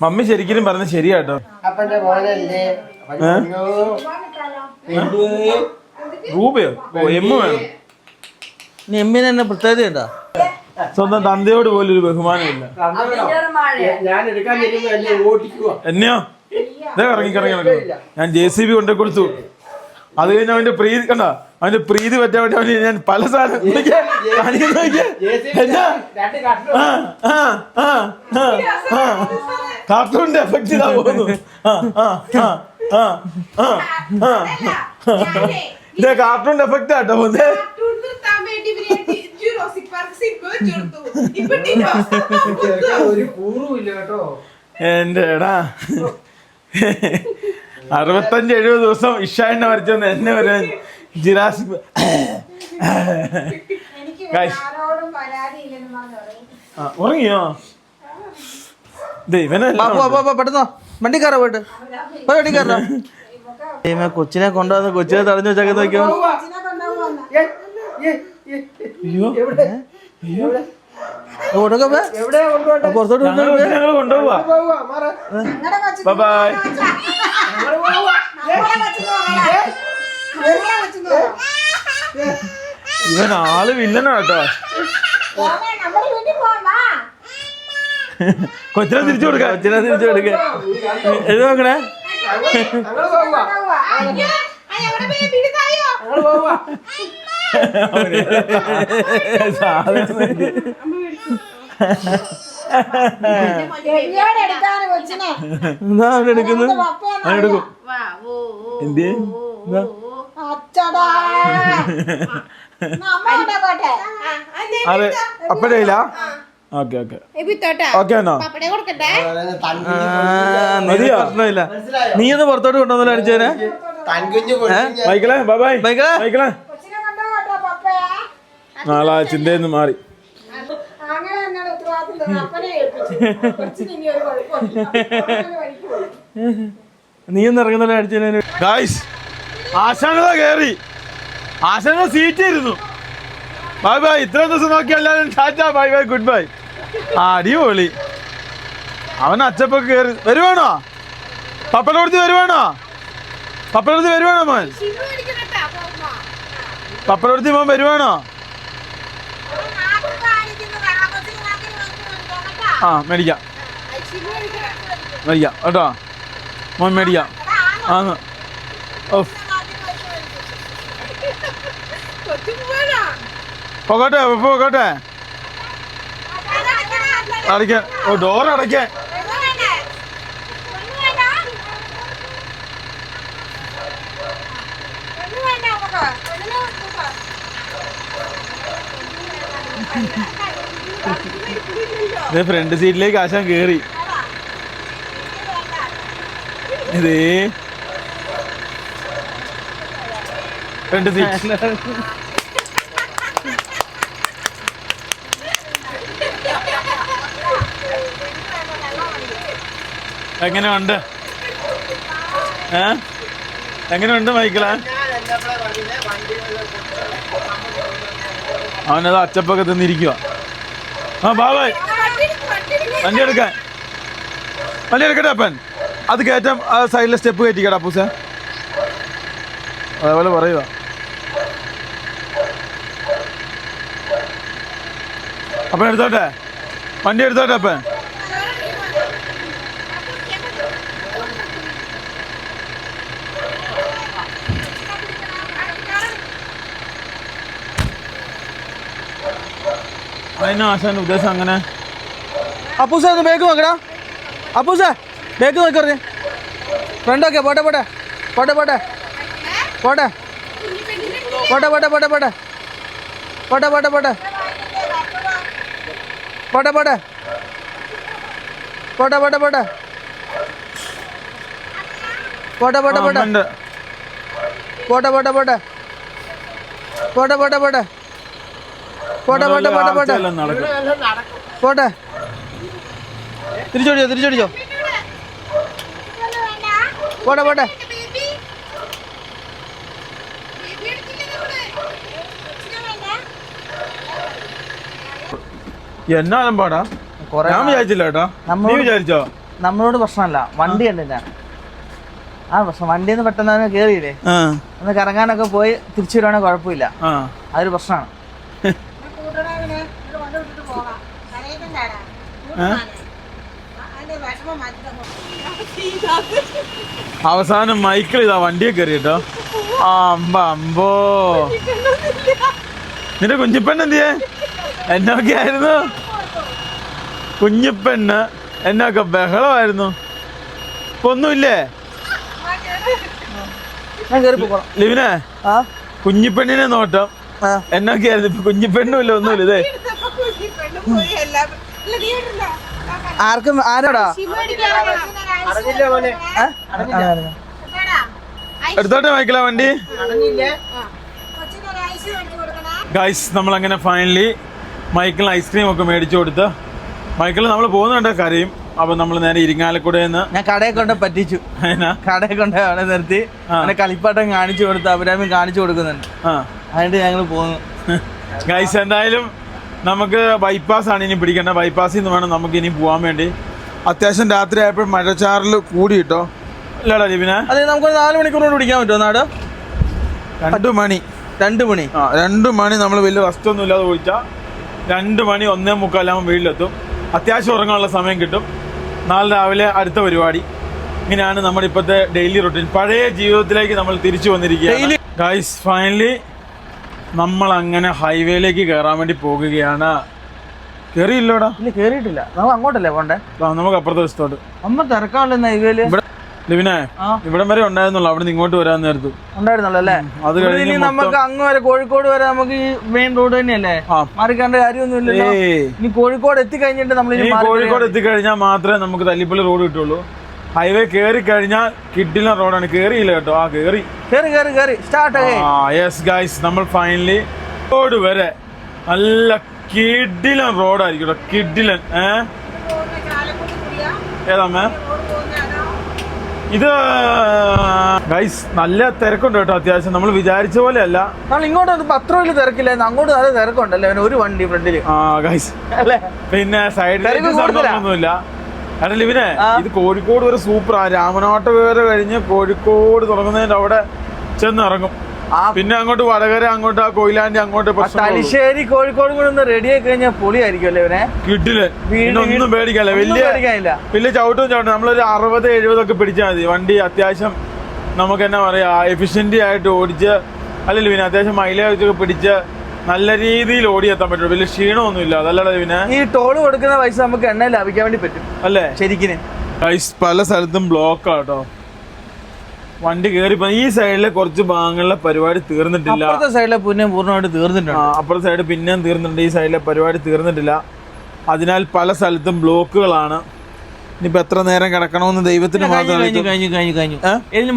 മമ്മി ശരിക്കും പറഞ്ഞ ശരിയാട്ടോ. രൂപയോ എമ്മ വേണം. എമ്മിന് തന്നെ പ്രത്യേകത ഉണ്ടോ? സ്വന്തം തന്തയോട് പോലും ഒരു ബഹുമാനമില്ല. എന്നെയോ ഇറങ്ങി ഞാൻ JCB കൊണ്ടു കൊടുത്തു. അത് കഴിഞ്ഞ് അവന്റെ പ്രീതി പറ്റാൻ വേണ്ടി അവന് ഞാൻ പല സാധനം കാർട്ടൂണിന്റെ എഫക്ട് ഇതാ പോകുന്നു. ഇത് കാർട്ടൂണിന്റെ എഫക്റ്റ് ആട്ടോ പോകുന്നത്. എന്റെ എടാ 65-70 ദിവസം ഇഷാനെ വരച്ചോന്ന് എന്നെ വരാൻ ജിറാസിക്. ഉറങ്ങിയോ? പെട്ടെന്നോ വണ്ടി കയറാ പോയിട്ട് വണ്ടി കയറാ. കൊച്ചിനെ കൊണ്ടുവന്ന് കൊച്ചിനെ തടഞ്ഞു വെച്ചൊക്കെ നോക്കിയോ. പുറത്തോട്ട് കൊണ്ടുപോവാ. ബൈ. ഇവൻ ആള് വില്ലനാട്ടോ. കൊച്ചിനെ തിരിച്ചു കൊടുക്ക. എഴുതി നോക്കണേ. എടുക്കും. എന്ത് അതെ അപ്പഴേ ഇല്ല. ഓക്കെ ഓക്കെ ഓക്കെ എന്നാ പ്രശ്നമില്ല. നീ ഒന്ന് പുറത്തോട്ട് കൊണ്ടുവന്നല്ലോ അടിച്ചേനെ. മൈക്കിളെ ബൈ മൈക്കിളെ. നാളെ ചിന്തയൊന്നും മാറി. നീ ഒന്ന് ഇറങ്ങുന്നല്ലോ അടിച്ചേനെ. ഗായ്സ് ആശാനത കയറി. ആശാന സീറ്റ് ഇരുന്നു. Bye bye. ഇത്രയും ദിവസം നോക്കിയല്ലാതെ tata bye bye goodbye. അടിപൊളി. അവൻ അച്ചപ്പൊക്കെ കയറി വരുവാണോ? പപ്പടോടുത്ത് വരുവാണോ? പപ്പടോടുത്ത് വരുവാണോ മോൻ? പപ്പടോടുത്ത് മോൻ വരുവാണോ? മേടിക്കാം കേട്ടോ മോൻ, മേടിക്കാം. പോകട്ടെ പോകട്ടെ. അടയ്ക്കാൻ ഡോർ അടയ്ക്കാൻ. ഫ്രണ്ട് സീറ്റിലേക്ക് ആശാൻ കേറി. ഇതേ ഫ്രണ്ട് സീറ്റ്. എങ്ങനെയുണ്ട്? എങ്ങനെയുണ്ട് മൈക്കിളെ? അവനത് അച്ചപ്പൊക്കെ തിന്നിരിക്കുക. ബാബായ് വണ്ടി എടുക്കാൻ. വണ്ടി എടുക്കട്ടെ അപ്പൻ. അത് കയറ്റാം. സൈഡിലെ സ്റ്റെപ്പ് കയറ്റിക്കടാ പൂസ. അതേപോലെ പറയുക. അപ്പൻ എടുത്തോട്ടെ, വണ്ടി എടുത്തോട്ടെ അപ്പൻ. അതിന് ആശാന്റെ ഉദ്ദേശം അങ്ങനെ. അപ്പൂസ ഒന്ന് ബേക്ക് നോക്കടാ. അപ്പൂസ ബേക്ക് നോക്കി പറഞ്ഞേ. ഫ്രണ്ടൊക്കെ പോട്ടെ പോട്ടെ പോട്ടെ പോട്ടെ പോട്ടെ പോട്ടെ പോട്ടെ പോട്ടെ പോട്ടെ പോട്ടെ പോട്ടെ പോട്ടെ പോട്ടെ പോട്ടെ. പോട്ടെ പോട്ടെ പോട്ടെ പോട്ടെ പോട്ടെ പോട്ടെ അമ്മന്റെ പോട്ടെ പോട്ടെ പോട്ടെ പോട്ടെ പോട്ടെ പോട്ടെ പോട്ടെ പോട്ടെ പോട്ടെ പോട്ടെ എല്ലാം നടക്കും. പോട്ടെ തിരിച്ചോടിച്ചോ തിരിച്ചോടിച്ചോ പോട്ടെ പോട്ടെ എന്നാലും പാടാ കൊറേ ഞാൻ വിചാരിച്ചില്ല കേട്ടോ. നീ വിചാരിച്ചോ? നമ്മളോട് പ്രശ്നമല്ല, വണ്ടി കണ്ടില്ല. ആ പ്രശ്നം വണ്ടിയിൽ നിന്ന് പെട്ടെന്ന് കേറിയില്ലേ, ഒന്ന് കറങ്ങാനൊക്കെ പോയി തിരിച്ചു വരുവാണെങ്കിൽ കുഴപ്പമില്ല. അതൊരു പ്രശ്നമാണ്. അവസാനം മൈക്കിൾ ഇതാ വണ്ടിയെ കയറി കേട്ടോ. അമ്പോ നിന്റെ കുഞ്ഞിപ്പെണ്ണ് എന്തിയേ? എന്നൊക്കെ ആയിരുന്നു കുഞ്ഞിപ്പെണ്ണ്, എന്നൊക്കെ ബഹളമായിരുന്നു. ഇപ്പൊ ഒന്നുമില്ലേ ലിവിനെ? കുഞ്ഞിപ്പെണ്ണിനെ നോട്ടം എന്നൊക്കെ ആയിരുന്നു. ഇപ്പൊ കുഞ്ഞിപ്പെണ്ണും ഇല്ല, ഒന്നുമില്ല. ഇതേ ആർക്കും ആരോടാ എടുത്തോട്ടെ മൈക്കിളാ വണ്ടി. ഗൈസ് നമ്മളങ്ങനെ ഫൈനലി മൈക്കിളിന് ഐസ്ക്രീം ഒക്കെ മേടിച്ചു കൊടുത്ത്. മൈക്കിൾ നമ്മൾ പോകുന്നുണ്ട് കരയും. അപ്പൊ നമ്മൾ നേരെ ഇരിങ്ങാലക്കുട ഞാൻ കടയെ കൊണ്ട് പറ്റിച്ചു. കടയെ കൊണ്ട് അവിടെ നിർത്തി അങ്ങനെ കളിപ്പാട്ടം കാണിച്ചു കൊടുത്ത് അഭിരാമി കാണിച്ചു കൊടുക്കുന്നുണ്ട്. അതിന്റെ ഞങ്ങൾ പോകുന്നു. ഗൈസ് എന്തായാലും നമുക്ക് ബൈപ്പാസ് ആണ് ഇനി പിടിക്കേണ്ട. ബൈപ്പാസിൽ നിന്ന് വേണം നമുക്ക് ഇനി പോകാൻ വേണ്ടി. അത്യാവശ്യം രാത്രി ആയപ്പോൾ മഴച്ചാറിൽ കൂടി കിട്ടോ ഇല്ലടാ ലിബിനെ? അതെ, നമുക്ക് 4 മണിക്കൂർ കൊണ്ട് പിടിക്കാൻ പറ്റുമോ നാട്? 2 മണി 2 മണി നമ്മൾ വലിയ റെസ്റ്റ് ഒന്നും ഇല്ലാതെ പോയിച്ചാൽ 2 മണി 1:45 വീട്ടിലെത്തും. അത്യാവശ്യം ഉറങ്ങാനുള്ള സമയം കിട്ടും. നാളെ രാവിലെ അടുത്ത പരിപാടി. ഇങ്ങനെയാണ് നമ്മുടെ ഇപ്പോഴത്തെ ഡെയിലി റൊട്ടീൻ. പഴയ ജീവിതത്തിലേക്ക് നമ്മൾ തിരിച്ചു വന്നിരിക്കുകയാണ്. ഗൈസ് ഫൈനലി നമ്മൾ അങ്ങനെ ഹൈവേയിലേക്ക് കയറാൻ വേണ്ടി പോകുകയാണ്. കയറിയില്ലോടാ? ഇല്ല, കേറിയിട്ടില്ല. നമുക്ക് അങ്ങോട്ടല്ലേ പോണ്ടേ? നമുക്ക് അപ്പുറത്തെ വശത്തോട്ട്. അമ്മ തിരക്കാണല്ലോ ഹൈവേയില്. ലിവിനെ ഇവിടം വരെ ഉണ്ടായിരുന്നുള്ളൂ, അവിടെ നിന്ന് ഇങ്ങോട്ട് വരാൻ നേരത്ത് ഉണ്ടായിരുന്നല്ലോ അല്ലേ? അത് കഴിഞ്ഞ് നമുക്ക് അങ്ങ് വരെ കോഴിക്കോട് വരെ നമുക്ക് ഈ മെയിൻ റോഡ് തന്നെയല്ലേ, മാറിക്കേണ്ട കാര്യമൊന്നും ഇല്ലല്ലോ. ഇനി കോഴിക്കോട് എത്തിക്കഴിഞ്ഞിട്ട് നമ്മൾ കോഴിക്കോട് എത്തിക്കഴിഞ്ഞാൽ മാത്രമേ നമുക്ക് തല്ലിപ്പള്ളി റോഡ് കിട്ടുള്ളൂ. ഹൈവേ കയറി കഴിഞ്ഞാൽ കിഡിലെ റോഡാണ്. കേറിയില്ല കേട്ടോ. കേറി സ്റ്റാർട്ട്. യെസ് ഗൈസ്, നമ്മൾ ഫൈനലി റോഡ് വരെ നല്ല കിഡിലൻ റോഡായിരിക്കും കേട്ടോ. കിഡിലൻ. ഏതാമ്മേ ഇത്? ഗൈസ് നല്ല തിരക്കുണ്ട് കേട്ടോ. അത്യാവശ്യം നമ്മൾ വിചാരിച്ച പോലെ അല്ല. നമ്മൾ ഇങ്ങോട്ട് അത്ര വലിയ തിരക്കില്ലായിരുന്നു, അങ്ങോട്ട് നല്ല തിരക്കുണ്ടല്ലേ. ഒരു വണ്ടി ഫ്രണ്ടില്. ഗൈസ് പിന്നെ സൈഡിലൊന്നുമില്ല. അല്ല ലിവിനെ, ഇത് കോഴിക്കോട് വരെ സൂപ്പറാ. രാമനാട്ട് വരെ കഴിഞ്ഞ് കോഴിക്കോട് തുടങ്ങുന്നതിന്റെ അവിടെ ചെന്നിറങ്ങും. പിന്നെ അങ്ങോട്ട് വടകര, അങ്ങോട്ട് ആ കൊയിലാണ്ടി, അങ്ങോട്ട് തലശ്ശേരി, കോഴിക്കോട് കൂടെ ഒന്ന് റെഡി ആയി കഴിഞ്ഞാൽ പൊളിയായിരിക്കും അല്ലേ ഇവനെ? കിട്ടില്ല, ഒന്നും പേടിക്കാല്ല. വലിയ ചവിട്ടും നമ്മളൊരു 60-70 ഒക്കെ പിടിച്ചാൽ മതി. വണ്ടി അത്യാവശ്യം നമുക്ക് എന്നാ പറയാ എഫിഷ്യന്റ് ആയിട്ട് ഓടിച്ച്, അല്ലല്ലോ പിന്നെ അത്യാവശ്യം മൈലേജ് ഒക്കെ പിടിച്ച് നല്ല രീതിയിൽ ഓടിയെത്താൻ പറ്റും. വലിയ ക്ഷീണമൊന്നും ഇല്ല. അതല്ലടാ പിന്നെ ഈ ടോള് കൊടുക്കുന്ന പൈസ നമുക്ക് എണ്ണ ലാഭിക്കാൻ വേണ്ടി പറ്റും അല്ലേ? ശരിക്കും പല സ്ഥലത്തും ബ്ലോക്കാട്ടോ. വണ്ടി കയറി ഈ സൈഡിലെ കുറച്ച് ഭാഗങ്ങളിലെ പരിപാടി തീർന്നിട്ടില്ല. അപ്പുറത്തെ സൈഡിലെ പിന്നെ പൂർണ്ണമായിട്ട് തീർന്നിട്ടുണ്ട്. അപ്പുറത്തെ സൈഡ് പിന്നെയും തീർന്നിട്ടുണ്ട്. ഈ സൈഡിലെ പരിപാടി തീർന്നിട്ടില്ല. അതിനാൽ പല സ്ഥലത്തും ബ്ലോക്കുകളാണ്. ഇനിയിപ്പോ എത്ര നേരം കിടക്കണമെന്ന് ദൈവത്തിന് മാത്രം.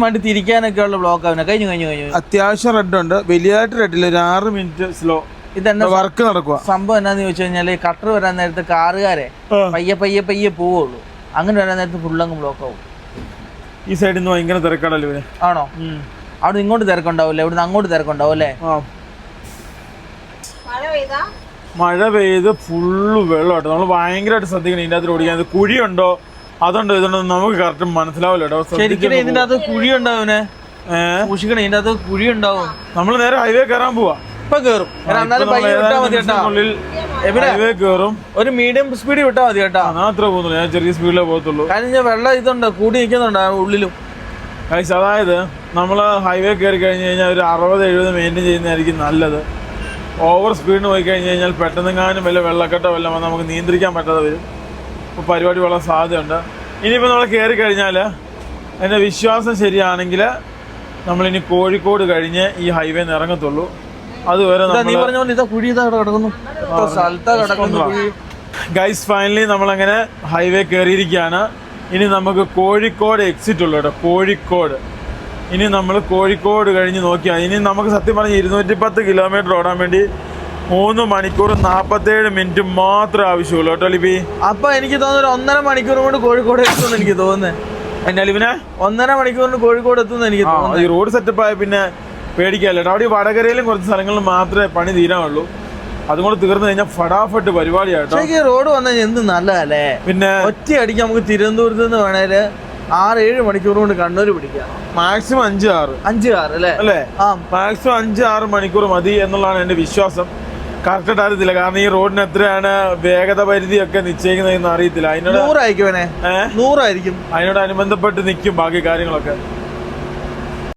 വണ്ടി തിരിക്കാനൊക്കെ ഉള്ള ബ്ലോക്ക് കഴിഞ്ഞു. അത്യാവശ്യം റെഡ് ഉണ്ട്, വലിയതായിട്ട് റെഡില്ല. ഒരു 6 മിനിറ്റ് സ്ലോ. ഇതെന്താ വർക്ക് നടക്കുക. സംഭവം എന്നാന്ന് ചോദിച്ചു കഴിഞ്ഞാല് കട്ടർ വരാൻ നേരത്തെ കാറുകാരെ പയ്യെ പോവുള്ളൂ. അങ്ങനെ വരാൻ നേരത്തെ ഫുള്ളങ്ങ് ബ്ലോക്ക് ആവും. ഈ സൈഡിൽ നിന്ന് ഭയങ്കര തിരക്കാണല്ലോ ഇവര്. ആണോ? അവിടെ ഇങ്ങോട്ട് തിരക്കുണ്ടാവില്ലേ, ഇവിടുന്ന് അങ്ങോട്ട് തിരക്കുണ്ടാവും അല്ലേ? മഴ പെയ്ത് ഫുള്ള് വെള്ളമാട്ടോ. നമ്മൾ ഭയങ്കരമായിട്ട് ശ്രദ്ധിക്കണം. ഇതിന്റെ അകത്ത് ഓടിക്കാൻ കുഴിയുണ്ടോ അതുണ്ടോ ഇതുണ്ടോ നമുക്ക് കറക്റ്റ് മനസ്സിലാവില്ല കേട്ടോ. ശരിക്കും ഇതിന്റെ അകത്ത് കുഴി ഉണ്ടാവും. സൂക്ഷിക്കണം, ഇതിന്റെ അകത്ത് കുഴി ഉണ്ടാവും. നമ്മൾ നേരെ ഹൈവേ കയറാൻ പോവാ. ഇപ്പൊ കേറും. ഹൈവേ കയറും. ഒരു മീഡിയം സ്പീഡിൽ വിട്ടാൽ മതി കേട്ടോ. അത്ര പോകുന്നുള്ളൂ, ഞാൻ ചെറിയ സ്പീഡിലേ പോകത്തുള്ളൂ. കാരണം വെള്ളം ഇതുണ്ട്, കൂടി നിൽക്കുന്നുണ്ട് ഉള്ളിലും. അതായത് നമ്മൾ ഹൈവേ കയറി കഴിഞ്ഞ് കഴിഞ്ഞാൽ ഒരു 60-70 മെയിൻറ്റെയിൻ ചെയ്യുന്നതായിരിക്കും നല്ലത്. ഓവർ സ്പീഡിന് പോയി കഴിഞ്ഞ് കഴിഞ്ഞാൽ പെട്ടെന്നെങ്ങാനും വല്ല വെള്ളക്കെട്ടോ വല്ലതും വന്ന് നമുക്ക് നിയന്ത്രിക്കാൻ പറ്റാതെ വരും. അപ്പോൾ പരിപാടി വളരെ സാധ്യതയുണ്ട്. ഇനിയിപ്പോൾ നമ്മൾ കയറി കഴിഞ്ഞാൽ എൻ്റെ വിശ്വാസം ശരിയാണെങ്കിൽ നമ്മളിനി കോഴിക്കോട് കഴിഞ്ഞ് ഈ ഹൈവേ ഇറങ്ങത്തുള്ളൂ. അതുവരെ ഗൈസ് ഫൈനലി നമ്മളങ്ങനെ ഹൈവേ കയറിയിരിക്കുകയാണ്. ഇനി നമുക്ക് കോഴിക്കോട് എക്സിറ്റ് ഉള്ളൂ കേട്ടോ, കോഴിക്കോട്. ഇനി നമ്മൾ കോഴിക്കോട് കഴിഞ്ഞ് നോക്കിയാൽ ഇനി നമുക്ക് സത്യം പറഞ്ഞ് 210 കിലോമീറ്റർ ഓടാൻ വേണ്ടി 3 മണിക്കൂർ 47 മിനിറ്റ് മാത്രമേ ആവശ്യമുള്ളൂ കേട്ടോ ലിപി. അപ്പൊ എനിക്ക് തോന്നുന്നു 1.5 മണിക്കൂർ കൊണ്ട് കോഴിക്കോട് എത്തുമെന്ന് എനിക്ക് തോന്നുന്നത്. എന്നാ ലിപിനെ 1.5 മണിക്കൂറിന് കോഴിക്കോട് എത്തുമെന്ന് എനിക്ക് തോന്നുന്നു. ഈ റോഡ് സെറ്റപ്പ് ആയ പിന്നെ പേടിക്കാല്ലോ. അവിടെ ഈ വടകരയിലും കുറച്ച് സ്ഥലങ്ങളിൽ മാത്രമേ പണി തീരാനുള്ളൂ. അതുകൊണ്ട് തീർന്നു കഴിഞ്ഞാൽ ഫടാഫട്ട് പരിപാടിയാട്ടോ. പക്ഷേ ഈ റോഡ് വന്നാൽ എന്ത് നല്ലതല്ലേ. പിന്നെ ഒറ്റയടിക്ക് നമുക്ക് തിരുവനന്തപുരത്ത് നിന്ന് വേണേല് 6-7 മണിക്കൂർ കൊണ്ട് കണ്ണൂർ പിടിക്കാം. മാക്സിമം 5-6 അല്ലേ? അല്ലേ? ആ, മാക്സിമം 5-6 മണിക്കൂർ മതി എന്നുള്ളതാണ് എൻ്റെ വിശ്വാസം. കറക്റ്റ് അറിയത്തില്ല, കാരണം ഈ റോഡിന് എത്രയാണ് വേഗത പരിധിയൊക്കെ നിശ്ചയിക്കുന്നതെന്ന് അറിയത്തില്ല. 100 ആയിരിക്കും. 100 ആയിരിക്കും. അതിനോടനുബന്ധപ്പെട്ട് നിൽക്കും ബാക്കി കാര്യങ്ങളൊക്കെ.